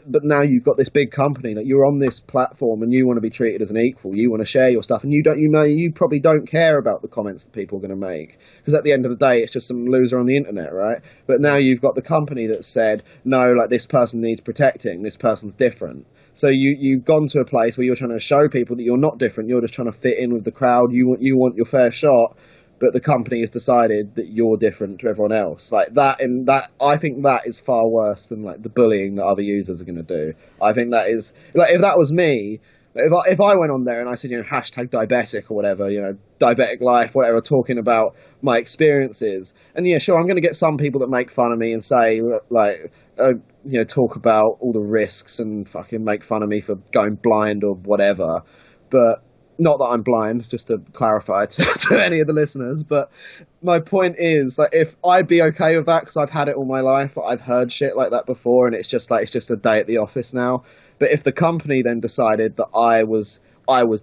but now you've got this big company, like you're on this platform and you want to be treated as an equal. You want to share your stuff, and you probably don't care about the comments that people are going to make, because at the end of the day, it's just some loser on the internet, right? But now you've got the company that said, no, like this person needs protecting. This person's different. So you've gone to a place where you're trying to show people that you're not different. You're just trying to fit in with the crowd. You want your fair shot. But the company has decided that you're different to everyone else. Like that, I think that is far worse than like the bullying that other users are going to do. I think that is like, if that was me, if I went on there and I said, hashtag diabetic or whatever, diabetic life, whatever, talking about my experiences, and yeah, sure, I'm going to get some people that make fun of me and say like, talk about all the risks and fucking make fun of me for going blind or whatever, but. Not that I'm blind, just to clarify to any of the listeners, but my point is, like, if I'd be okay with that, because I've had it all my life, I've heard shit like that before, and it's just a day at the office now. But if the company then decided that I was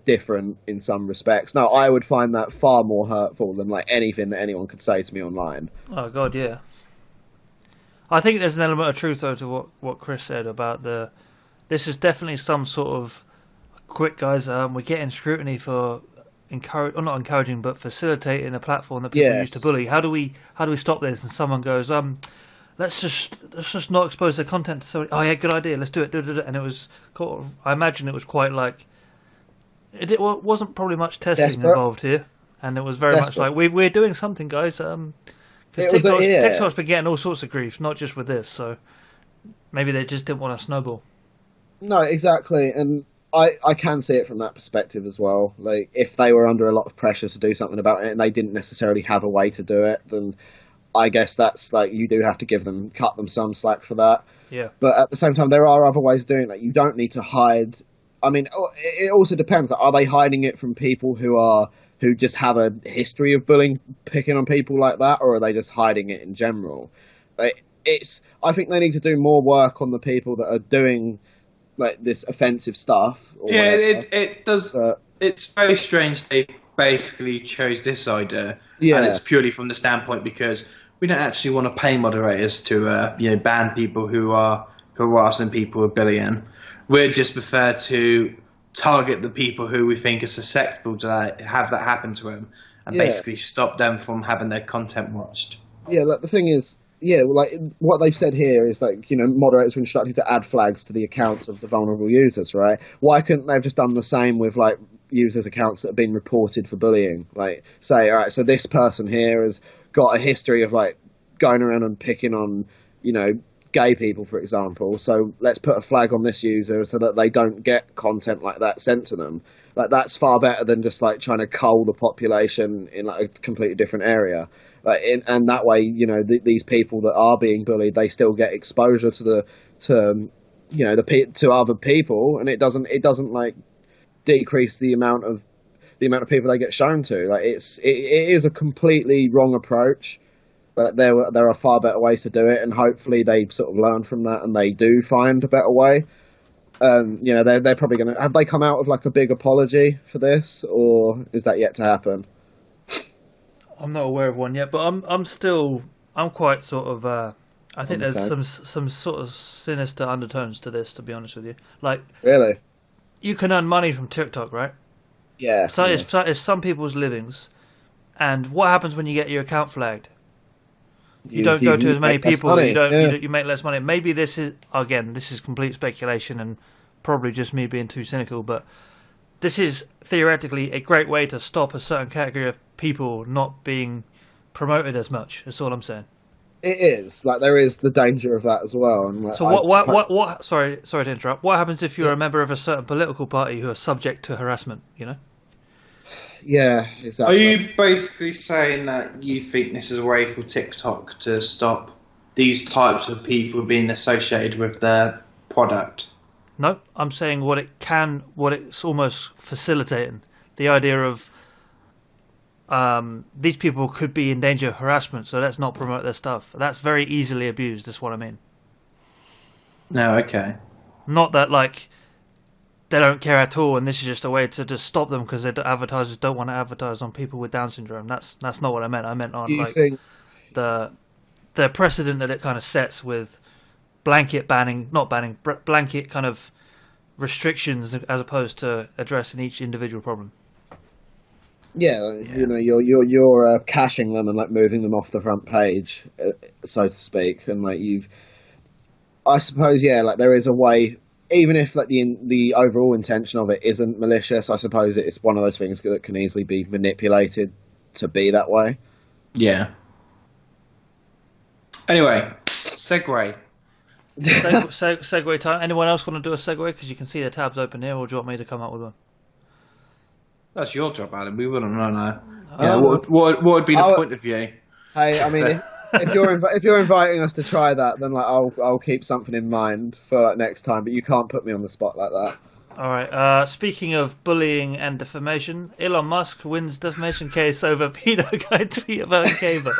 different in some respects, now I would find that far more hurtful than like anything that anyone could say to me online. Oh god, yeah. I think there's an element of truth though to what Chris said about this is definitely some sort of quick guys. We're getting scrutiny for not encouraging, but facilitating a platform that people use to bully. How do we stop this? And someone goes, let's just not expose their content to somebody. Oh yeah, good idea. Let's do it. And it was I imagine it was quite like it wasn't probably much testing involved here, and it was very much like we're doing something, guys. Because TikTok's been getting all sorts of grief, not just with this. So maybe they just didn't want to snowball. No, exactly, and I can see it from that perspective as well. Like, if they were under a lot of pressure to do something about it and they didn't necessarily have a way to do it, then I guess that's like, you do have to cut them some slack for that. Yeah. But at the same time, there are other ways of doing that. You don't need to hide. I mean, it also depends. Are they hiding it from people who just have a history of bullying, picking on people like that, or are they just hiding it in general? I think they need to do more work on the people that are doing like this offensive stuff. It does. It's very strange they basically chose this idea, and it's purely from the standpoint because we don't actually want to pay moderators to ban people who are harassing people with bullying. We'd just prefer to target the people who we think are susceptible to have that happen to them, and basically stop them from having their content watched. Yeah, like the thing is. Yeah, like what they've said here is like, moderators are instructed to add flags to the accounts of the vulnerable users, right? Why couldn't they have just done the same with like users' accounts that have been reported for bullying? Like, say, all right, so this person here has got a history of like going around and picking on, gay people, for example. So let's put a flag on this user so that they don't get content like that sent to them. Like, that's far better than just like trying to cull the population in like a completely different area. And that way, these people that are being bullied, they still get exposure to other people, and it doesn't like decrease the amount of people they get shown to. Like, it is a completely wrong approach. But there are far better ways to do it, and hopefully they sort of learn from that and they do find a better way. They're probably going to have they come out with like a big apology for this, or is that yet to happen? I'm not aware of one yet, but I'm quite sort of. I think there's some sort of sinister undertones to this. To be honest with you, like really, you can earn money from TikTok, right? Yeah. So it's some people's livings, and what happens when you get your account flagged? You don't go to as many people. You make less money. Maybe this is complete speculation and probably just me being too cynical, but this is theoretically a great way to stop a certain category of people not being promoted as much. That's all I'm saying. It is like there is the danger of that as well. And so what? Sorry to interrupt. What happens if you're a member of a certain political party who are subject to harassment? Yeah, exactly. Are you basically saying that you think this is a way for TikTok to stop these types of people being associated with their product? No, I'm saying what it's almost facilitating. The idea of these people could be in danger of harassment, so let's not promote their stuff. That's very easily abused, is what I mean. No, okay. Not that, like, they don't care at all, and this is just a way to just stop them because advertisers don't want to advertise on people with Down syndrome. That's not what I meant. I meant on the precedent that it kind of sets with blanket blanket kind of restrictions as opposed to addressing each individual problem. Yeah. You're caching them and like moving them off the front page, so to speak, and like I suppose, like there is a way. Even if like the overall intention of it isn't malicious, I suppose it's one of those things that can easily be manipulated to be that way. Yeah. Anyway, segue. Segue time. Anyone else want to do a segue? Because you can see the tabs open here, or do you want me to come up with one? That's your job, Adam. We wouldn't know now. What would be the point of view? Hey, I mean, if you're inviting us to try that, then like I'll keep something in mind for like, next time. But you can't put me on the spot like that. All right. Speaking of bullying and defamation, Elon Musk wins defamation case over pedo guy tweet about Kaver.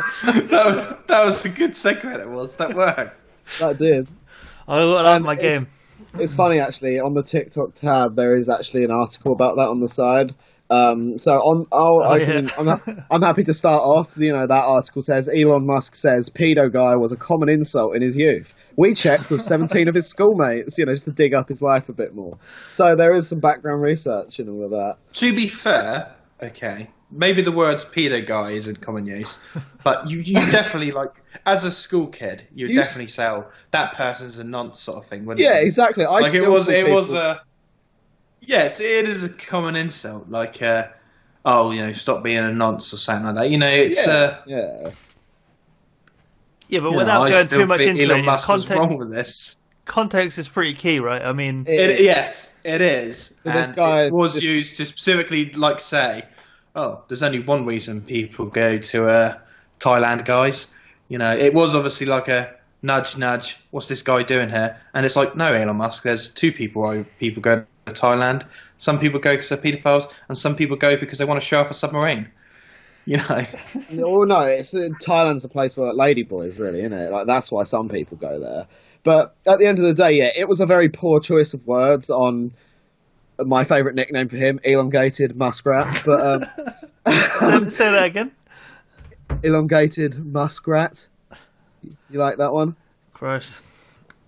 that was a good segue. That worked. That did. I like my game. It's funny actually. On the TikTok tab, there is actually an article about that on the side. I'm happy to start off. That article says Elon Musk says pedo guy was a common insult in his youth. We checked with 17 of his schoolmates, just to dig up his life a bit more. So there is some background research and all of that. To be fair, okay, maybe the word pedo guy isn't common use, but you definitely, like, as a school kid, you'd definitely say, oh, that person's a nonce sort of thing, wouldn't you? Yeah, exactly. Yes, it is a common insult, like, stop being a nonce or something like that. It's yeah, but without going too much into Elon it, Musk was wrong with this. Context is pretty key, right? I mean, yes, it is. But and this guy it was used to specifically, like, say, oh, there's only one reason people go to Thailand, guys. It was obviously like a nudge, nudge. What's this guy doing here? And it's like, no, Elon Musk. There's two people why people go to Thailand. Some people go because they're paedophiles, and some people go because they want to show off a submarine. Well, no, Thailand's a place for ladyboys, really, isn't it? Like, that's why some people go there. But at the end of the day, yeah, it was a very poor choice of words on my favourite nickname for him, elongated muskrat. But say that again. Elongated muskrat. You like that one? Gross.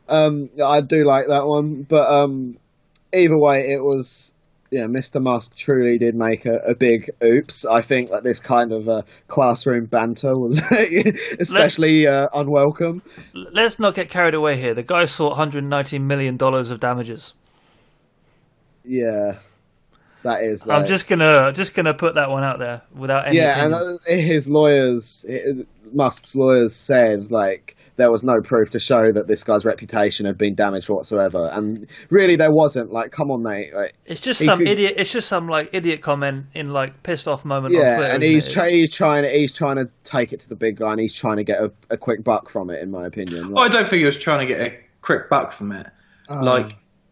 I do like that one, but either way, it was. Yeah, Mr. Musk truly did make a big oops. I think that this kind of classroom banter was especially unwelcome. Let's not get carried away here. The guy sought $190 million of damages. Yeah, that is. I'm just gonna put that one out there without any. Yeah, opinion. And his lawyers, Musk's lawyers, said like there was no proof to show that this guy's reputation had been damaged whatsoever, and really there wasn't. Like, come on, mate. Like, it's just some idiot. It's just some like idiot comment in like pissed off moment on Twitter. Yeah, and he's trying to take it to the big guy, and he's trying to get a quick buck from it, in my opinion. I don't think he was trying to get a quick buck from it.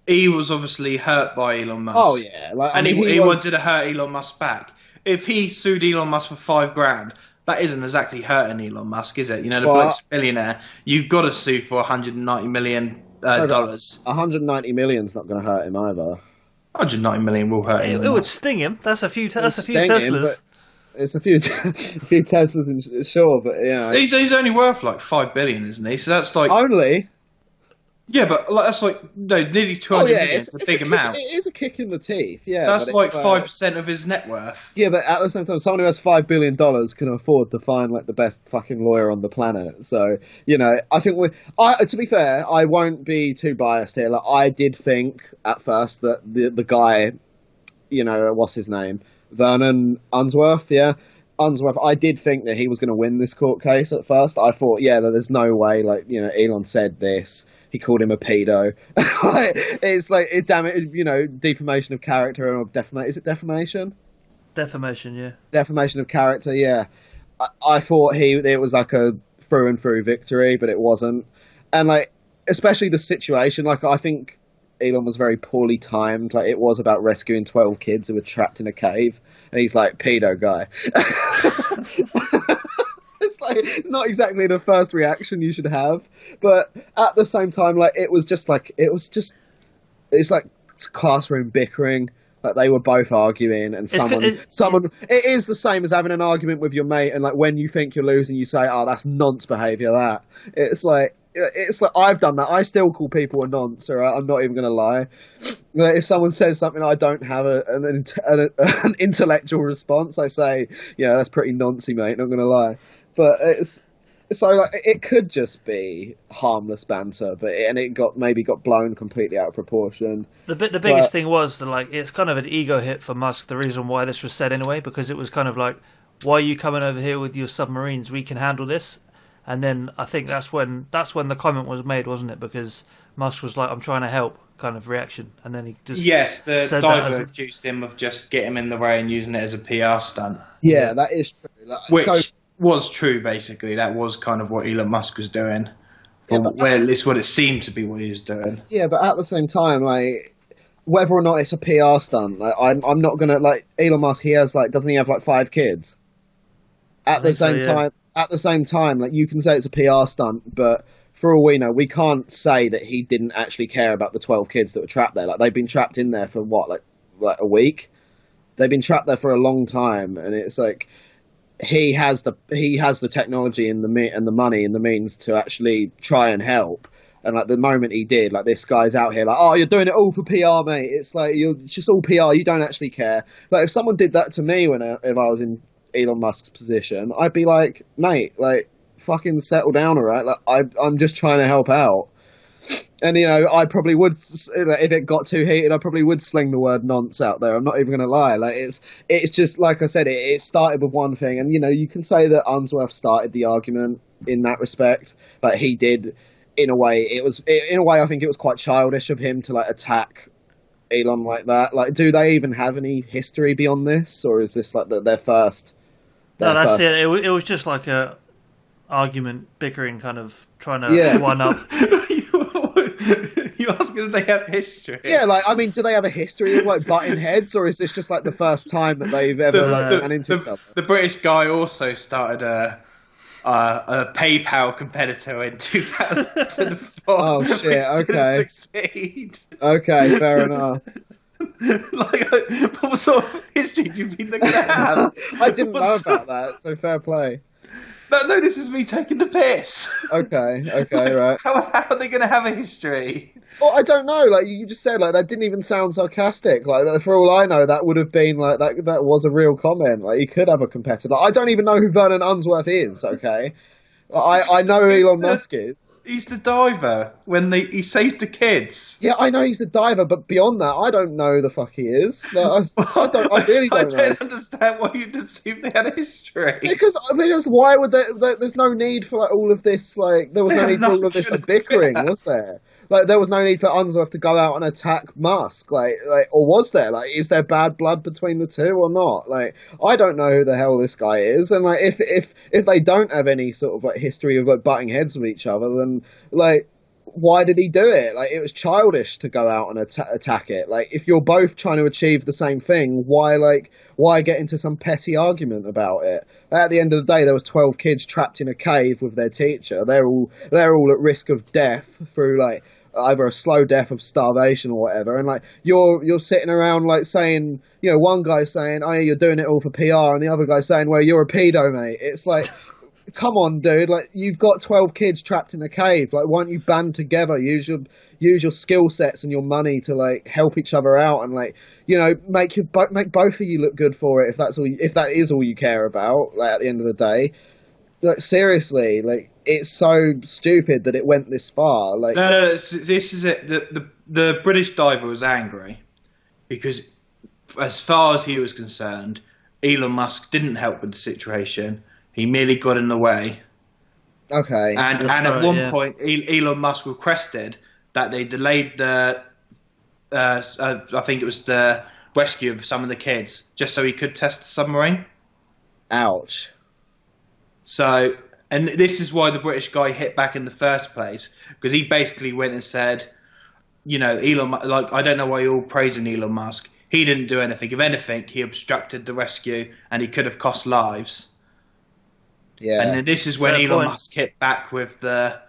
He was obviously hurt by Elon Musk. Oh yeah, and he wanted to hurt Elon Musk back. If he sued Elon Musk for $5,000. That isn't exactly hurting Elon Musk, is it? The bloke's a billionaire. You've got to sue for $190 million. $190 million's not going to hurt him either. $190 million will hurt him. It would sting him. That's a few Teslas. It's a few Teslas, sure, but yeah. He's only worth like $5 billion, isn't he? So that's like only. Yeah, but that's like nearly 200 million. It's a big amount. It is a kick in the teeth. Yeah, that's like 5% of his net worth. Yeah, but at the same time, someone who has $5 billion can afford to find like the best fucking lawyer on the planet. So I think to be fair, I won't be too biased here. Like, I did think at first that the guy, what's his name, Vernon Unsworth, yeah. Unsworth, I did think that he was going to win this court case at first. I thought, that there's no way, Elon said this. He called him a pedo. It's like, defamation of character or defamation. Is it defamation? Defamation, yeah. Defamation of character, yeah. I thought it was like a through and through victory, but it wasn't. And especially the situation, I think Elon was very poorly timed. Like, it was about rescuing 12 kids who were trapped in a cave, and he's like, pedo guy. It's like not exactly the first reaction you should have, but at the same time, it's like classroom bickering. Like, they were both arguing, and it is the same as having an argument with your mate, and when you think you're losing, you say, "Oh, that's nonce behaviour." That it's like I've done that. I still call people a nonce. All right? I'm not even going to lie. If someone says something, I don't have an intellectual response. I say, that's pretty noncey, mate. Not going to lie. But it could just be harmless banter, it got blown completely out of proportion. The biggest thing was that it's kind of an ego hit for Musk. The reason why this was said anyway, because it was kind of like, why are you coming over here with your submarines? We can handle this. And then I think that's when the comment was made, wasn't it? Because Musk was like, I'm trying to help, kind of reaction, and then he just the diver accused him of just getting him in the way and using it as a PR stunt. Yeah, that is true. Was true, basically. That was kind of what Elon Musk was doing. At least what it seemed to be what he was doing. Yeah, but at the same time, whether or not it's a PR stunt, I'm not gonna Elon Musk. He has doesn't he have 5 kids? At the same time, you can say it's a PR stunt, but for all we know, we can't say that he didn't actually care about the 12 kids that were trapped there. They've been trapped in there for what, a week? they've been trapped there for a long time, and it's like he has the technology and the money and the means to actually try and help. And like the moment he did, like this guy's out here like, oh, you're doing it all for PR, mate. It's like it's just all PR. You don't actually care. Like if someone did that to me if I was in Elon Musk's position, I'd be like, mate, like fucking settle down, all right? Like I'm just trying to help out. And I probably would, if it got too heated, I probably would sling the word nonce out there. I'm not even going to lie. Like it's just like I said, it started with one thing, and you can say that Unsworth started the argument in that respect, but he did. In a way, I think it was quite childish of him to like attack Elon like that. Like, do they even have any history beyond this, or is this like their first? No, that's it. It was just like a argument, bickering, kind of trying to one up. You asking if they have history? Yeah, like I mean, do they have a history of like butting heads, or is this just like the first time that they've ever ran into each other? The British guy also started a PayPal competitor in 2004. Oh shit! Which Okay. didn't succeed. Okay, fair enough. Like, what sort of history do you think they're going to have? I didn't know about that, so fair play. No, this is me taking the piss. Okay, right. How are they going to have a history? Well, I don't know. Like you just said, like that didn't even sound sarcastic. Like for all I know, that would have been like that was a real comment. Like he could have a competitor. I don't even know who Vernon Unsworth is. Okay, I know who Elon Musk is. He's the diver when he saves the kids. Yeah, I know he's the diver, but beyond that, I don't know who the fuck he is. Like, I really don't know. I don't understand why you'd assume they had a history. Because why would there's no need for like all of this. Like there was no need for all of this bickering, was there? Like there was no need for Unsworth to go out and attack Musk, like, or was there? Like, is there bad blood between the two or not? Like, I don't know who the hell this guy is, and like, if they don't have any sort of like history of like butting heads with each other, then like, why did he do it? Like, it was childish to go out and attack it. Like, if you're both trying to achieve the same thing, why get into some petty argument about it? At the end of the day, there was 12 kids trapped in a cave with their teacher. They're all at risk of death through like either a slow death of starvation or whatever, and like you're sitting around like saying, one guy's saying, oh, you're doing it all for PR, and the other guy's saying, well, you're a pedo, mate. It's like, come on, dude. Like, you've got 12 kids trapped in a cave. Like, why don't you band together, use your skill sets and your money to like help each other out, and like make both of you look good for it, if that is all you care about. Like, at the end of the day, like, seriously, like, it's so stupid that it went this far. Like, no, this is it. The British diver was angry because, as far as he was concerned, Elon Musk didn't help with the situation. He merely got in the way. Okay. And at one point, Elon Musk requested that they delayed the, I think it was the rescue of some of the kids, just so he could test the submarine. Ouch. So, and this is why the British guy hit back in the first place, because he basically went and said, Elon, like, I don't know why you're all praising Elon Musk. He didn't do anything. If anything, he obstructed the rescue, and he could have cost lives. Yeah. And then this is when Elon Musk hit back with the,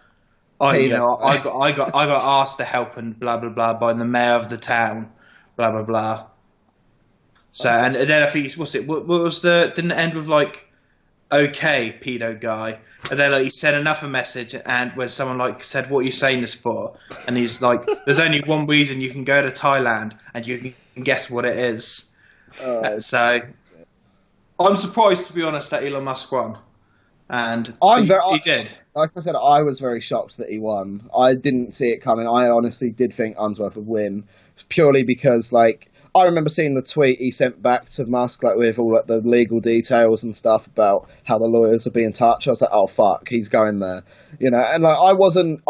I got asked to help and blah blah blah by the mayor of the town, blah blah blah. So and then I think didn't it end with like, okay, pedo guy, and then like he sent another message, and when someone like said, what are you saying this for, and he's like, there's only one reason you can go to Thailand, and you can guess what it is. So I'm surprised, to be honest, that Elon Musk won, and he did. Like I said, I was very shocked that he won. I didn't see it coming. I honestly did think Unsworth would win, purely because like, I remember seeing the tweet he sent back to Musk, like with all like the legal details and stuff about how the lawyers would be in touch. I was like, oh fuck, he's going there, And like, I wasn't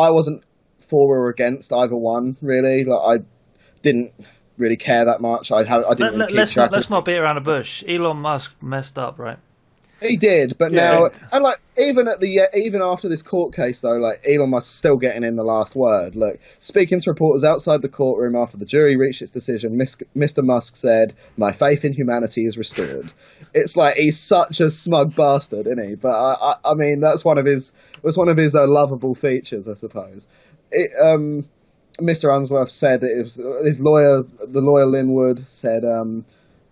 for or against either one really. Like, I didn't really care that much. I didn't. Really let's not beat around the bush. Elon Musk messed up, right? He did, but now, and like even after this court case though, like Elon Musk's still getting in the last word. Look, speaking to reporters outside the courtroom after the jury reached its decision, Mr. Musk said, "My faith in humanity is restored." It's like, he's such a smug bastard, isn't he? But I mean, that's one of his lovable features, I suppose. Mr. Unsworth said it was his lawyer, the lawyer Linwood said.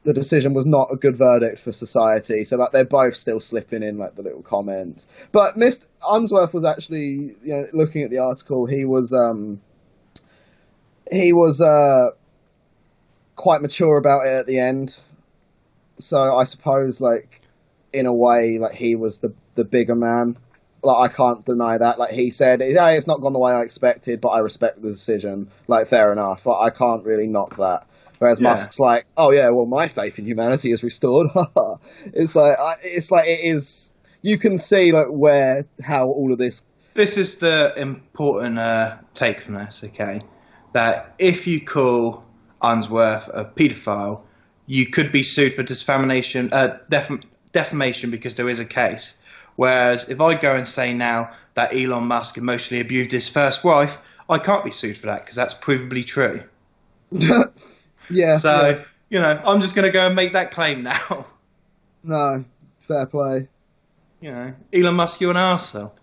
the decision was not a good verdict for society. So like they're both still slipping in like the little comments. But Mr. Unsworth was actually, looking at the article, he was quite mature about it at the end. So I suppose like in a way like he was the bigger man. Like I can't deny that. Like he said, yeah, it's not gone the way I expected, but I respect the decision. Like fair enough. Like I can't really knock that. Whereas Musk's like, oh yeah, well my faith in humanity is restored. It's like it is. You can see like how all of this. This is the important take from this. Okay, that if you call Unsworth a paedophile, you could be sued for defamation because there is a case. Whereas if I go and say now that Elon Musk emotionally abused his first wife, I can't be sued for that because that's provably true. Yeah. So, I'm just going to go and make that claim now. No, fair play. Elon Musk, you're an arsehole.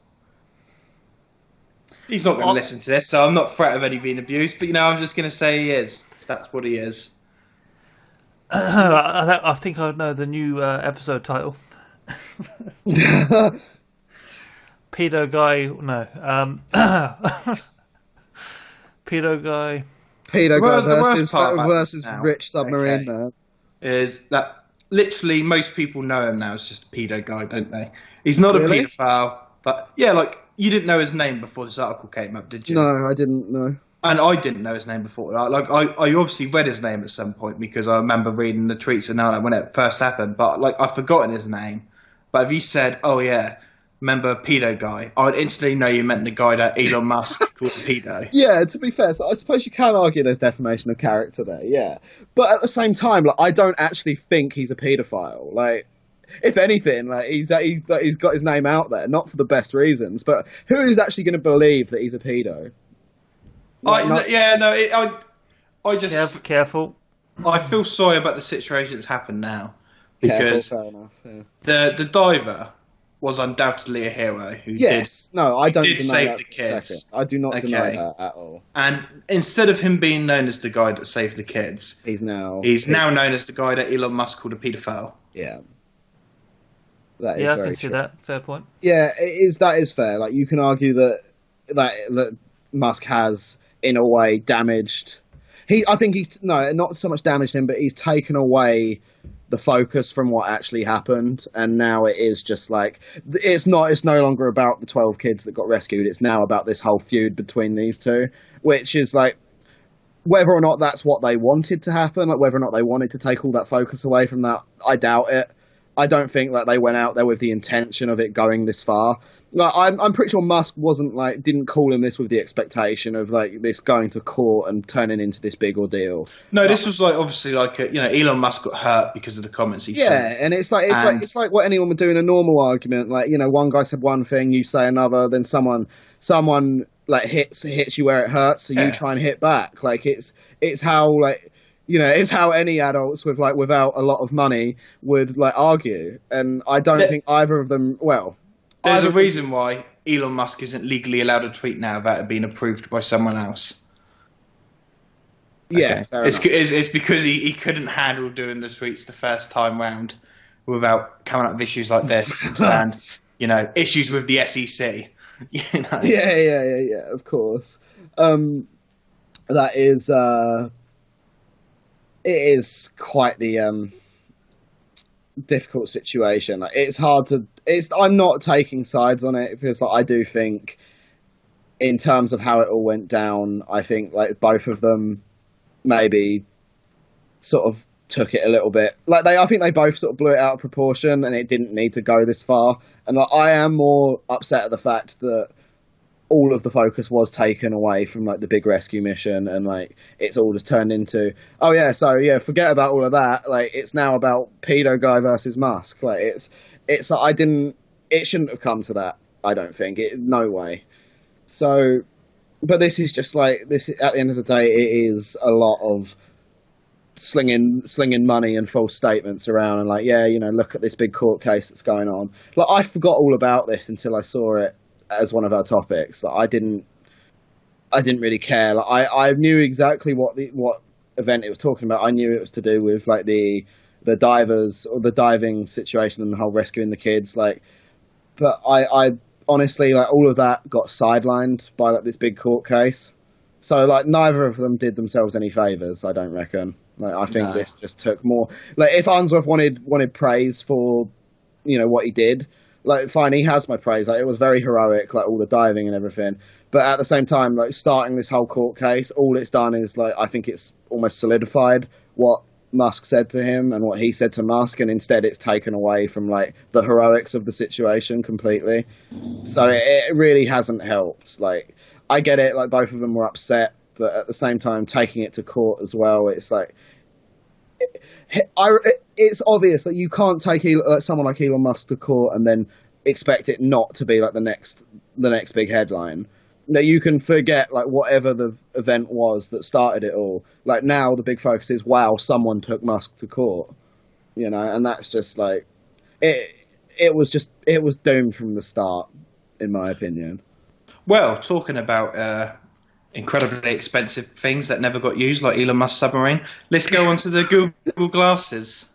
He's not going to listen to this, so I'm not threat of any being abused, but, I'm just going to say he is. That's what he is. I think I know the new episode title. Pedo guy, no. Pedo guy. Pedo guy versus now, rich submarine man. Is that literally most people know him now as just a pedo guy, don't they? He's not a paedophile, but you didn't know his name before this article came up, did you? No, I didn't know. And I didn't know his name before. I obviously read his name at some point because I remember reading the tweets and now when it first happened. But I've forgotten his name. But if you said, "Oh yeah, remember pedo guy," I would instantly know you meant the guy that Elon Musk called pedo. Yeah, to be fair, so I suppose you can argue there's defamation of character there. Yeah, but at the same time, I don't actually think he's a paedophile. Like, if anything, he's got his name out there, not for the best reasons. But who is actually going to believe that he's a pedo? I just careful. I feel sorry about the situation that's happened now because fair enough, yeah. the diver was undoubtedly a hero who did save the kids. I do not deny that at all. And instead of him being known as the guy that saved the kids, he's now known as the guy that Elon Musk called a paedophile. Yeah. That is I very can see true. that. Fair point. Yeah, that is fair. Like you can argue that Musk has in a way damaged. I think he's not so much damaged him, but he's taken away the focus from what actually happened, and now it is just it's no longer about the 12 kids that got rescued. It's now about this whole feud between these two, which is whether or not that's what they wanted to happen, whether or not they wanted to take all that focus away from that, I doubt it. I don't think that they went out there with the intention of it going this far. I'm pretty sure Musk didn't call him this with the expectation of this going to court and turning into this big ordeal. No, this was obviously Elon Musk got hurt because of the comments he said. Yeah, and it's like what anyone would do in a normal argument. One guy said one thing, you say another, then someone hits you where it hurts, so you try and hit back. It's how any adults without a lot of money would argue, and I don't think either of them. Well, there's a reason why Elon Musk isn't legally allowed to tweet now without it being approved by someone else. Yeah, okay. It's because he couldn't handle doing the tweets the first time round without coming up with issues like this and issues with the SEC. Yeah, of course. That is. It is quite the difficult situation. It's hard to. I'm not taking sides on it because I do think, in terms of how it all went down, I think both of them maybe sort of took it a little bit. I think they both sort of blew it out of proportion, and it didn't need to go this far. And I am more upset at the fact that all of the focus was taken away from the big rescue mission, and it's all just turned into forget about all of that. It's now about pedo guy versus Musk. It shouldn't have come to that. I don't think no way. So, but this is just this. At the end of the day, it is a lot of slinging money and false statements around, and look at this big court case that's going on. I forgot all about this until I saw it as one of our topics. I didn't really care. I knew exactly what event it was talking about. I knew it was to do with the the divers or the diving situation and the whole rescuing the kids. Like, but I honestly, like, all of that got sidelined by like this big court case. So like neither of them did themselves any favors, I don't reckon. Like, I think this just took more. Like, if Unsworth wanted praise for, you know, what he did, like, fine, he has my praise. Like, it was very heroic, like all the diving and everything. But at the same time, like, starting this whole court case, all it's done is, like, I think it's almost solidified what Musk said to him and what he said to Musk, and instead it's taken away from, like, the heroics of the situation completely. So it really hasn't helped. Like, I get it, like, both of them were upset, but at the same time, taking it to court as well, it's like, it's obvious that you can't take someone like Elon Musk to court and then expect it not to be like the next big headline. Now, you can forget like whatever the event was that started it all. Like, now the big focus is, wow, someone took Musk to court, you know, and that's just like it was doomed from the start, in my opinion. Well, talking about incredibly expensive things that never got used, like Elon Musk's submarine, let's go on to the Google glasses.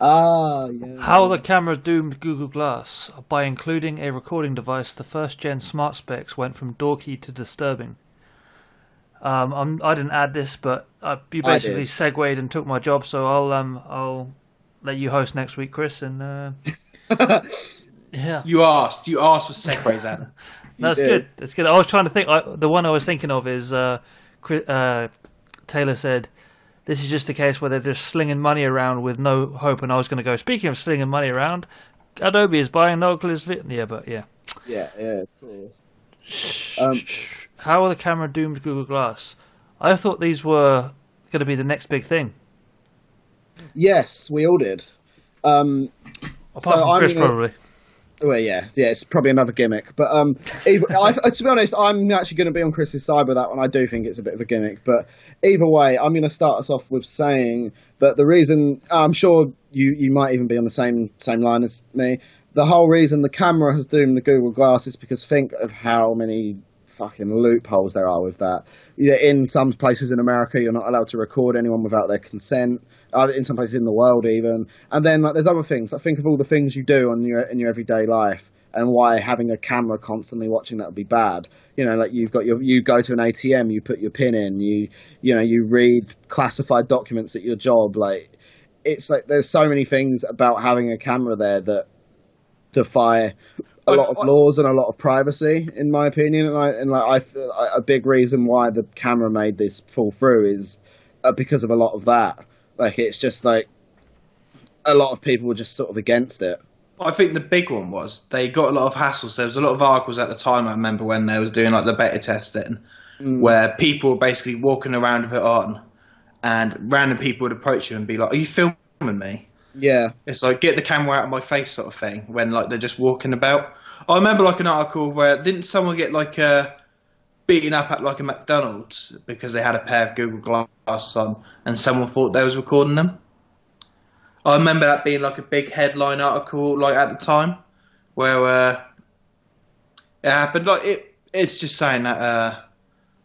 Ah, yeah. How the camera doomed Google Glass. By including a recording device, the first-gen smart specs went from dorky to disturbing. I didn't add this, but you basically segued and took my job, so I'll let you host next week, Chris. And yeah, you asked for segues, Adam. That's good. That's good. I was trying to think. The one I was thinking of is Taylor said, "This is just a case where they're just slinging money around with no hope." And I was going to go, speaking of slinging money around, Adobe is buying the Oculus Rift. Yeah, but yeah. Yeah, of course. How are the camera doomed Google Glass? I thought these were going to be the next big thing. Yes, we all did. Apart from Chris, probably. Well, yeah, it's probably another gimmick. But to be honest, I'm actually going to be on Chris's side with that one. I do think it's a bit of a gimmick. But either way, I'm going to start us off with saying that the reason, I'm sure you might even be on the same line as me, the whole reason the camera has doomed the Google Glass is because think of how many fucking loopholes there are with that. In some places in America, you're not allowed to record anyone without their consent. In some places in the world, even. And then like, there's other things. Like, think of all the things you do in your everyday life, and why having a camera constantly watching that would be bad. You know, like you go to an ATM, you put your PIN in, you read classified documents at your job. Like, it's like there's so many things about having a camera there that defy a lot of laws and a lot of privacy, in my opinion. And a big reason why the camera made this fall through is because of a lot of that. Like, it's just like a lot of people were just sort of against it. I think the big one was they got a lot of hassles. There was a lot of articles at the time, I remember, when they was doing like the beta testing, where people were basically walking around with it on, and random people would approach you and be like, "Are you filming me?" Yeah. It's like, get the camera out of my face sort of thing, when like they're just walking about. I remember like an article where didn't someone get like beaten up at like a McDonald's because they had a pair of Google Glass on and someone thought they was recording them. I remember that being like a big headline article like at the time where it happened. Like it's just saying that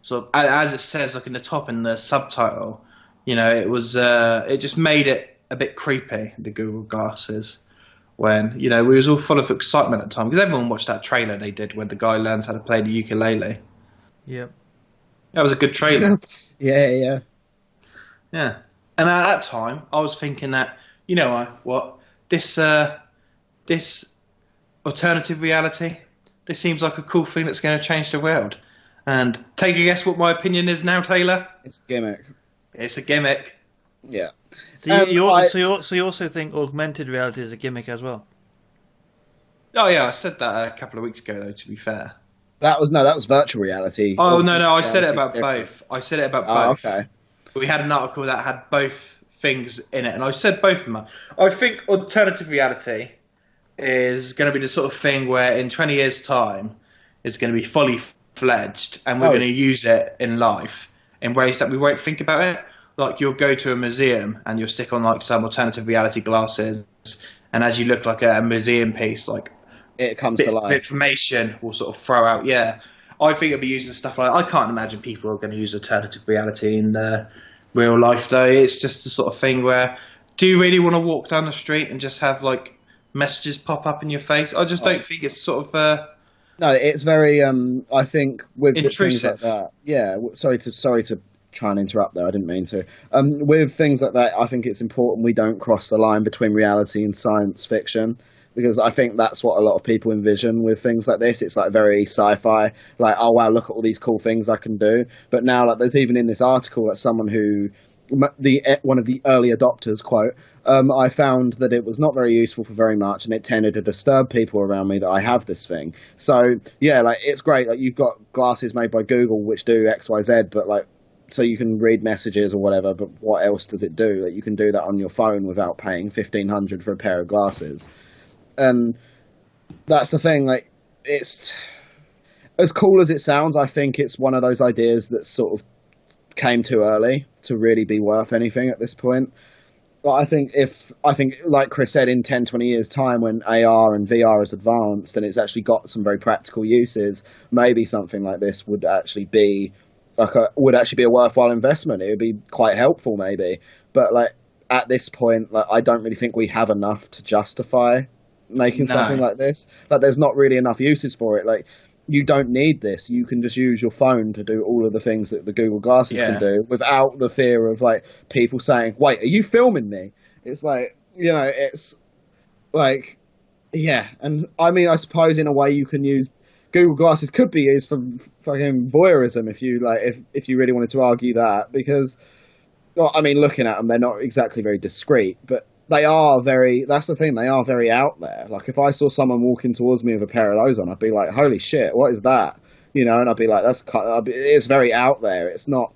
sort of, as it says like in the top in the subtitle, you know, it was it just made it a bit creepy, the Google Glasses, when, you know, we was all full of excitement at the time because everyone watched that trailer they did when the guy learns how to play the ukulele. Yep. That was a good trailer. Yeah. And at that time, I was thinking that, you know what, this alternative reality, this seems like a cool thing that's going to change the world. And take a guess what my opinion is now, Taylor? It's a gimmick. It's a gimmick. Yeah. So you also think augmented reality is a gimmick as well? Oh yeah, I said that a couple of weeks ago, though, to be fair. That was virtual reality. Oh, no, I said it about both. Both. Okay. We had an article that had both things in it, and I said both of them. I think alternative reality is going to be the sort of thing where in 20 years' time it's going to be fully fledged, and we're going to use it in life in ways that we won't think about it. Like, you'll go to a museum and you'll stick on like some alternative reality glasses, and as you look like a museum piece, like it comes bits to life. of information will sort of throw out. Yeah, I think it'll be using stuff like, I can't imagine people are going to use alternative reality in real life though. It's just the sort of thing where do you really want to walk down the street and just have like messages pop up in your face? I just don't think it's sort of No, it's very. I think with things like intrusive. that. Yeah. Sorry to try and interrupt there. I didn't mean to. With things like that, I think it's important we don't cross the line between reality and science fiction, because I think that's what a lot of people envision with things like this. It's like very sci-fi. Like, oh wow, look at all these cool things I can do. But now, like, there's even in this article that someone who one of the early adopters quote. I found that it was not very useful for very much, and it tended to disturb people around me that I have this thing. So yeah, like, it's great. Like, you've got glasses made by Google which do X, Y, Z, but like, so you can read messages or whatever. But what else does it do? Like, you can do that on your phone without paying 1,500 for a pair of glasses, and that's the thing. Like, it's as cool as it sounds. I think it's one of those ideas that sort of came too early to really be worth anything at this point. But I think like Chris said, in 10, 20 years' time, when AR and VR is advanced and it's actually got some very practical uses, maybe something like this would actually be a worthwhile investment. It would be quite helpful, maybe. But like, at this point, like, I don't really think we have enough to justify making something like this. Like, there's not really enough uses for it. Like, you don't need this. You can just use your phone to do all of the things that the Google Glasses can do without the fear of like people saying, "Wait, are you filming me?" It's like, it's like, yeah. And I mean, I suppose in a way you can use Google Glasses could be used for fucking voyeurism if you like, if you really wanted to argue that, because, well, I mean, looking at them, they're not exactly very discreet, but they are very, that's the thing, they are very out there. Like, if I saw someone walking towards me with a pair of those on, I'd be like, holy shit, what is that? And I'd be like, it's very out there. It's not,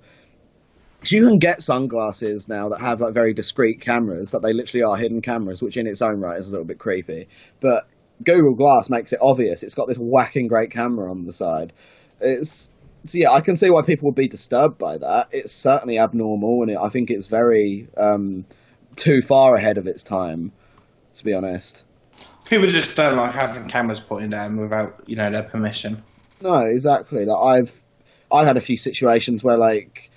because you can get sunglasses now that have like very discreet cameras, that they literally are hidden cameras, which in its own right is a little bit creepy. But Google Glass makes it obvious. It's got this whacking great camera on the side. So yeah, I can see why people would be disturbed by that. It's certainly abnormal, and I think it's very too far ahead of its time, to be honest. People just don't like having cameras pointing at them without, their permission. No, exactly. Like, I've had a few situations where, like,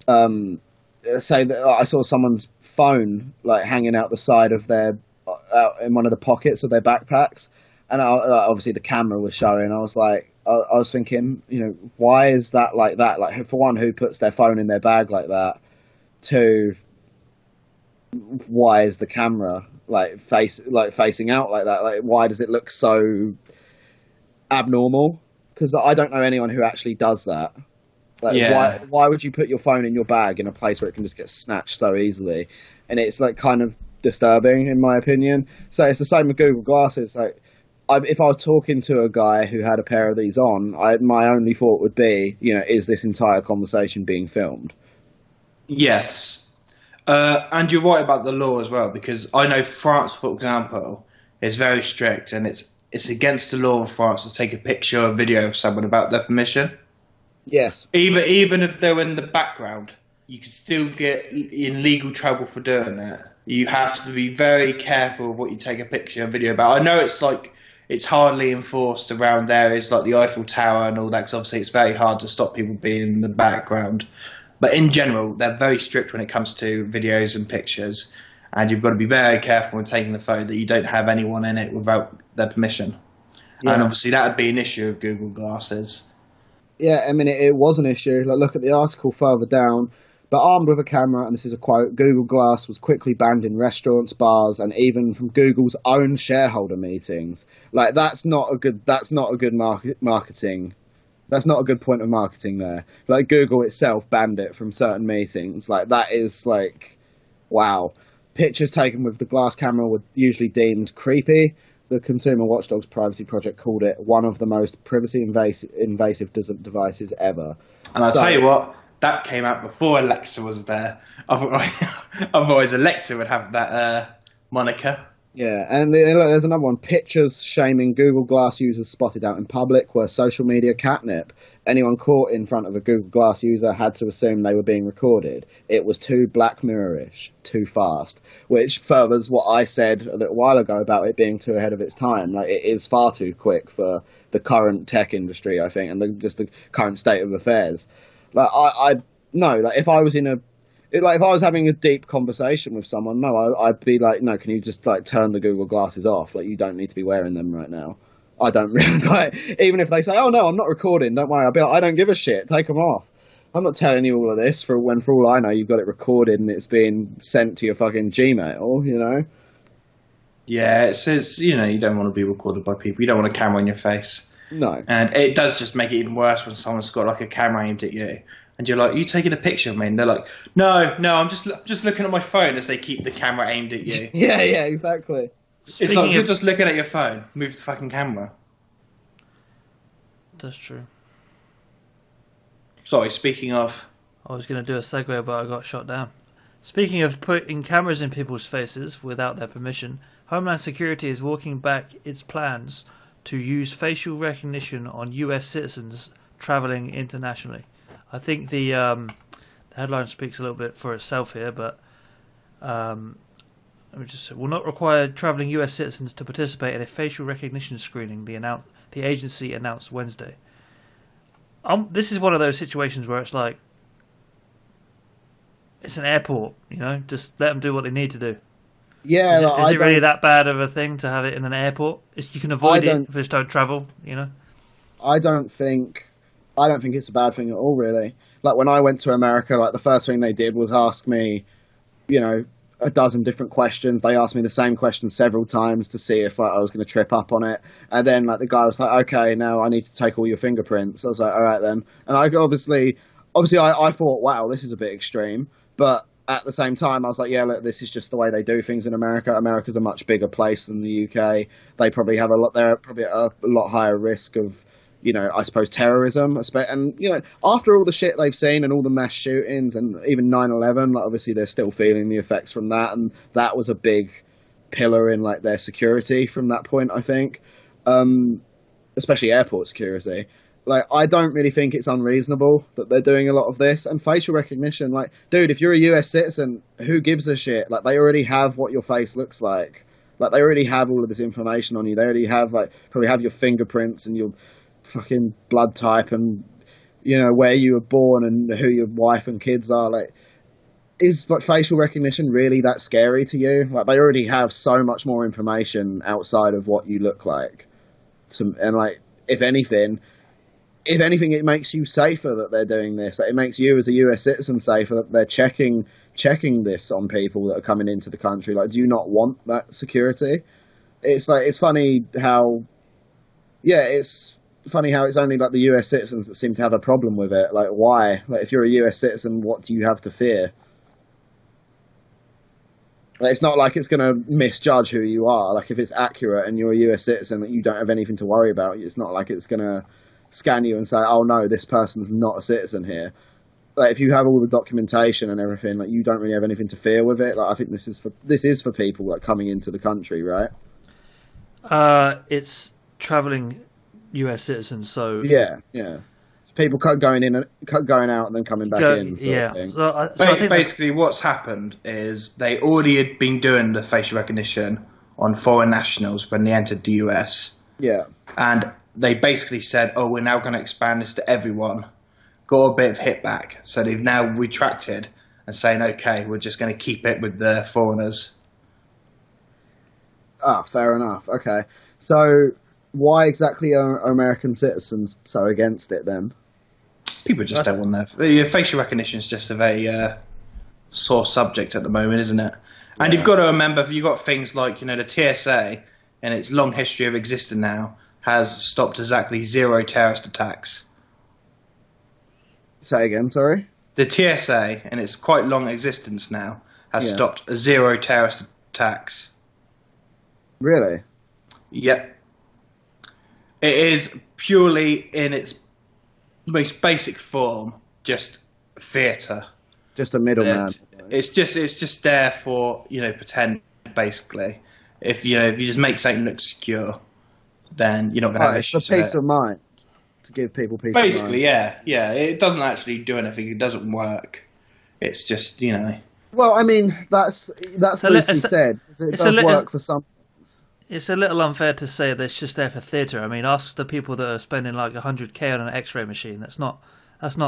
say that I saw someone's phone like hanging out the side of their out in one of the pockets of their backpacks, and obviously the camera was showing. I was like, I was thinking, why is that like that? Like, for one, who puts their phone in their bag like that? Two, why is the camera facing out like that? Like, why does it look so abnormal? Because I don't know anyone who actually does that. Like, why would you put your phone in your bag in a place where it can just get snatched so easily? And it's like kind of disturbing, in my opinion. So it's the same with Google Glasses. Like, if I was talking to a guy who had a pair of these on, my only thought would be, is this entire conversation being filmed? Yes. And you're right about the law as well, because I know France, for example, is very strict, and it's against the law in France to take a picture or video of someone without their permission. Yes. Even if they're in the background, you can still get in legal trouble for doing that. You have to be very careful of what you take a picture and video about. I know it's hardly enforced around areas like the Eiffel Tower and all that, because obviously it's very hard to stop people being in the background. But in general, they're very strict when it comes to videos and pictures, and you've got to be very careful when taking the photo that you don't have anyone in it without their permission. Yeah. And obviously that would be an issue of Google Glasses. Yeah, I mean, it was an issue. Like, look at the article further down. But armed with a camera, and this is a quote, Google Glass was quickly banned in restaurants, bars, and even from Google's own shareholder meetings. Like, that's not a good marketing. That's not a good point of marketing there. Like, Google itself banned it from certain meetings. Like, that is like, wow. Pictures taken with the glass camera were usually deemed creepy. The Consumer Watchdog's privacy project called it one of the most privacy invasive devices ever. And I'll tell you what, that came out before Alexa was there. Otherwise, Alexa would have that moniker. Yeah, and there's another one. Pictures shaming Google Glass users spotted out in public were social media catnip. Anyone caught in front of a Google Glass user had to assume they were being recorded. It was too Black Mirror-ish, too fast, which furthers what I said a little while ago about it being too ahead of its time. Like, it is far too quick for the current tech industry, I think, and just the current state of affairs. Like, if I was in Like if I was having a deep conversation with someone, no, I'd be like, no, can you just like turn the Google glasses off? Like you don't need to be wearing them right now. I don't really like, even if they say, oh no, I'm not recording, don't worry. I'll be like, I don't give a shit, take them off. I'm not telling you all of this for all I know, you've got it recorded and it's being sent to your fucking Gmail, you know? Yeah, it says, you know, you don't want to be recorded by people. You don't want a camera in your face. No. And it does just make it even worse when someone's got like a camera aimed at you. And you're like, are you taking a picture of me? And they're like, no, I'm just looking at my phone as they keep the camera aimed at you. Yeah, exactly. It's like, you're just looking at your phone. Move the fucking camera. That's true. Sorry, speaking of... I was going to do a segue, but I got shot down. Speaking of putting cameras in people's faces without their permission, Homeland Security is walking back its plans to use facial recognition on US citizens travelling internationally. I think the headline speaks a little bit for itself here, but let me just say, will not require travelling US citizens to participate in a facial recognition screening, the agency announced Wednesday. This is one of those situations where it's like, it's an airport, you know, just let them do what they need to do. Yeah, is it really that bad of a thing to have it in an airport? You can avoid it if you just don't travel, you know? I don't think it's a bad thing at all, really. Like when I went to America, like the first thing they did was ask me, you know, a dozen different questions. They asked me the same question several times to see if I was going to trip up on it. And then like the guy was like, okay, now I need to take all your fingerprints. I was like, all right then. And I obviously I thought, wow, this is a bit extreme. But at the same time, I was like, yeah, look, this is just the way they do things in America. America's a much bigger place than the UK. They probably have they're probably at a lot higher risk of, you know, I suppose terrorism. And, you know, after all the shit they've seen and all the mass shootings and even 9/11, like obviously they're still feeling the effects from that. And that was a big pillar in like their security from that point, I think, especially airport security. Like, I don't really think it's unreasonable that they're doing a lot of this. And facial recognition, like, dude, if you're a US citizen, who gives a shit? Like, they already have what your face looks like. Like, they already have all of this information on you. They already have, like, probably have your fingerprints and your fucking blood type and, you know, where you were born and who your wife and kids are. Like, is like facial recognition really that scary to you? Like, they already have so much more information outside of what you look like. And, like, if anything, it makes you safer that they're doing this. Like, it makes you as a US citizen safer that they're checking this on people that are coming into the country. Like, do you not want that security? It's like, it's funny how it's only like the US citizens that seem to have a problem with it. Like, why? Like, if you're a US citizen, what do you have to fear? Like, it's not like it's going to misjudge who you are. Like, if it's accurate and you're a US citizen, that you don't have anything to worry about, it's not like it's going to scan you and say, oh no, this person's not a citizen here. Like, if you have all the documentation and everything, like, you don't really have anything to fear with it. Like, I think this is for people like coming into the country, right? It's traveling US citizens, so yeah. People going out and then coming back in. Yeah. So I think basically what's happened is they already had been doing the facial recognition on foreign nationals when they entered the US. Yeah. And they basically said, oh, we're now going to expand this to everyone. Got a bit of hit back. So they've now retracted and saying, okay, we're just going to keep it with the foreigners. Ah, fair enough. Okay. So why exactly are American citizens so against it then? People just don't want that. Facial recognition is just a very sore subject at the moment, isn't it? And you've got to remember, you've got things like, you know, the TSA, and its long history of existing now, has stopped exactly 0 terrorist attacks. Say again, sorry? The TSA, and its quite long existence now, has stopped 0 terrorist attacks. Really? Yep. It is purely in its most basic form, just theatre. Just a middleman. It's just there for, you know, pretend, basically. If you just make something look secure, then you're not going to have issues with it. It's for peace of mind. To give people peace of mind. Basically, yeah. It doesn't actually do anything. It doesn't work. It's just, you know. Well, I mean, that's loosely said. It does work for some. It's a little unfair to say that it's just there for theatre. I mean, ask the people that are spending like 100k on an X-ray machine. That's not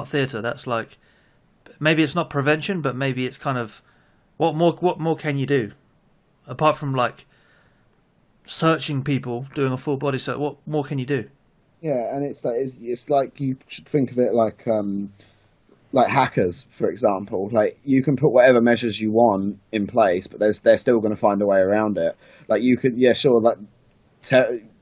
theatre. That's like maybe it's not prevention, but maybe it's kind of what more can you do apart from like searching people, doing a full body search? What more can you do? Yeah, and it's like you should think of it like hackers, for example. Like you can put whatever measures you want in place, but they're still going to find a way around it. Like you could, yeah, sure, like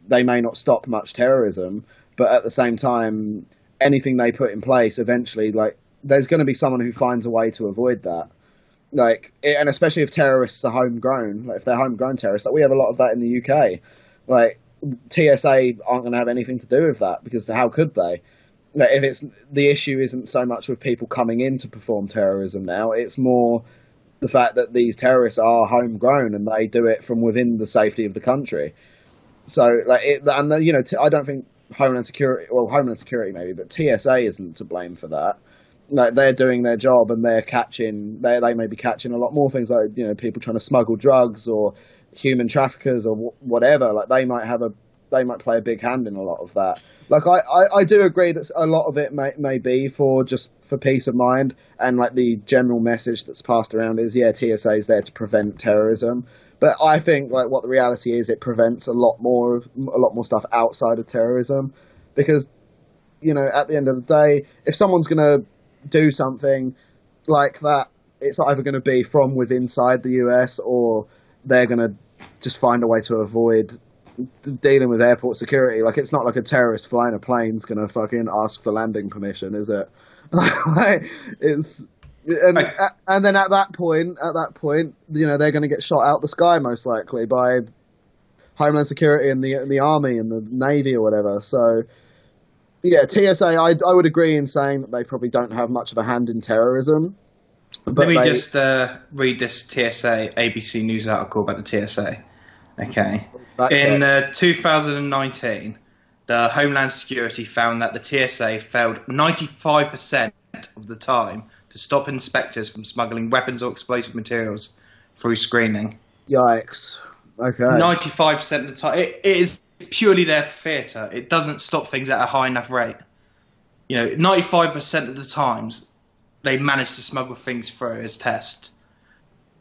they may not stop much terrorism, but at the same time, anything they put in place, eventually, like there's going to be someone who finds a way to avoid that. And especially if terrorists are homegrown, like if they're homegrown terrorists, like we have a lot of that in the UK. Like TSA aren't going to have anything to do with that because how could they? Like, if it's the issue isn't so much with people coming in to perform terrorism now, it's more the fact that these terrorists are homegrown and they do it from within the safety of the country. So, I don't think Homeland Security maybe, but TSA isn't to blame for that. Like they're doing their job and they may be catching a lot more things, like people trying to smuggle drugs or human traffickers or whatever. Like they might play a big hand in a lot of that. Like I do agree that a lot of it may be for peace of mind, and like the general message that's passed around is TSA is there to prevent terrorism. But I think like what the reality is, it prevents a lot more stuff outside of terrorism, because at the end of the day, if someone's going to do something like that, it's either going to be from inside the US, or they're going to just find a way to avoid dealing with airport security. Like it's not like a terrorist flying a plane's going to fucking ask for landing permission, is it? And then at that point, they're going to get shot out the sky most likely by Homeland Security and the Army and the Navy or whatever. So yeah, TSA, I would agree in saying that they probably don't have much of a hand in terrorism. Let me just read this TSA ABC News article about the TSA. Okay. In 2019, the Homeland Security found that the TSA failed 95% of the time to stop inspectors from smuggling weapons or explosive materials through screening. Yikes. Okay. 95% of the time. It is purely there for theatre. It doesn't stop things at a high enough rate. 95% of the times they managed to smuggle things through as tests.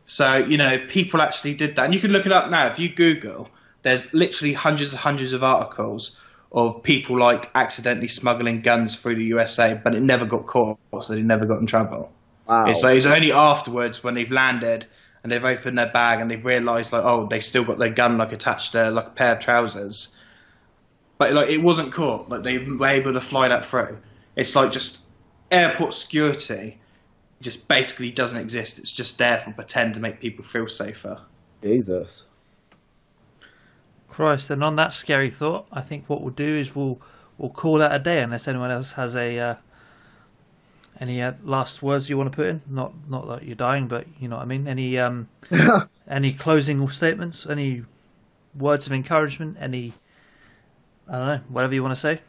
So, people actually did that. And you can look it up now. If you Google, there's literally hundreds and hundreds of articles of people like accidentally smuggling guns through the USA, but it never got caught, so they never got in trouble. Wow. It's only afterwards when they've landed and they've opened their bag and they've realised, they still got their gun attached to a pair of trousers. But it wasn't caught. They were able to fly that through. It's just airport security just basically doesn't exist. It's just there for pretend to make people feel safer. Jesus. Christ, and on that scary thought, I think what we'll do is we'll call that a day, unless anyone else has any last words you want to put in. Not that you're dying, but you know what I mean. Any closing statements? Any words of encouragement? I don't know, whatever you want to say.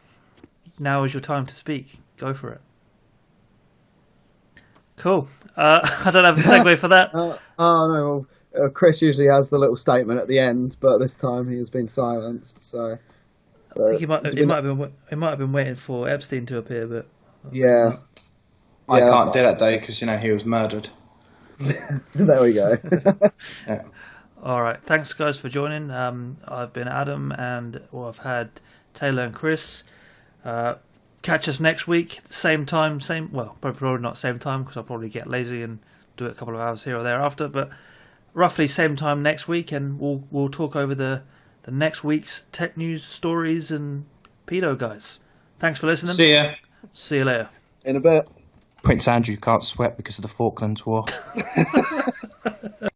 Now is your time to speak. Go for it. Cool. I don't have a segue for that. No. Chris usually has the little statement at the end, but this time he has been silenced. So I think he might have been waiting for Epstein to appear, but yeah, I can't do that day because he was murdered. There we go. Yeah. All right. Thanks, guys, for joining. I've been Adam, and I've had Taylor and Chris. Catch us next week, same time, probably not same time because I'll probably get lazy and do it a couple of hours here or there after, but roughly same time next week, and we'll talk over the next week's tech news, stories, and pedo guys. Thanks for listening. See ya. See you later. In a bit. Prince Andrew can't sweat because of the Falklands War.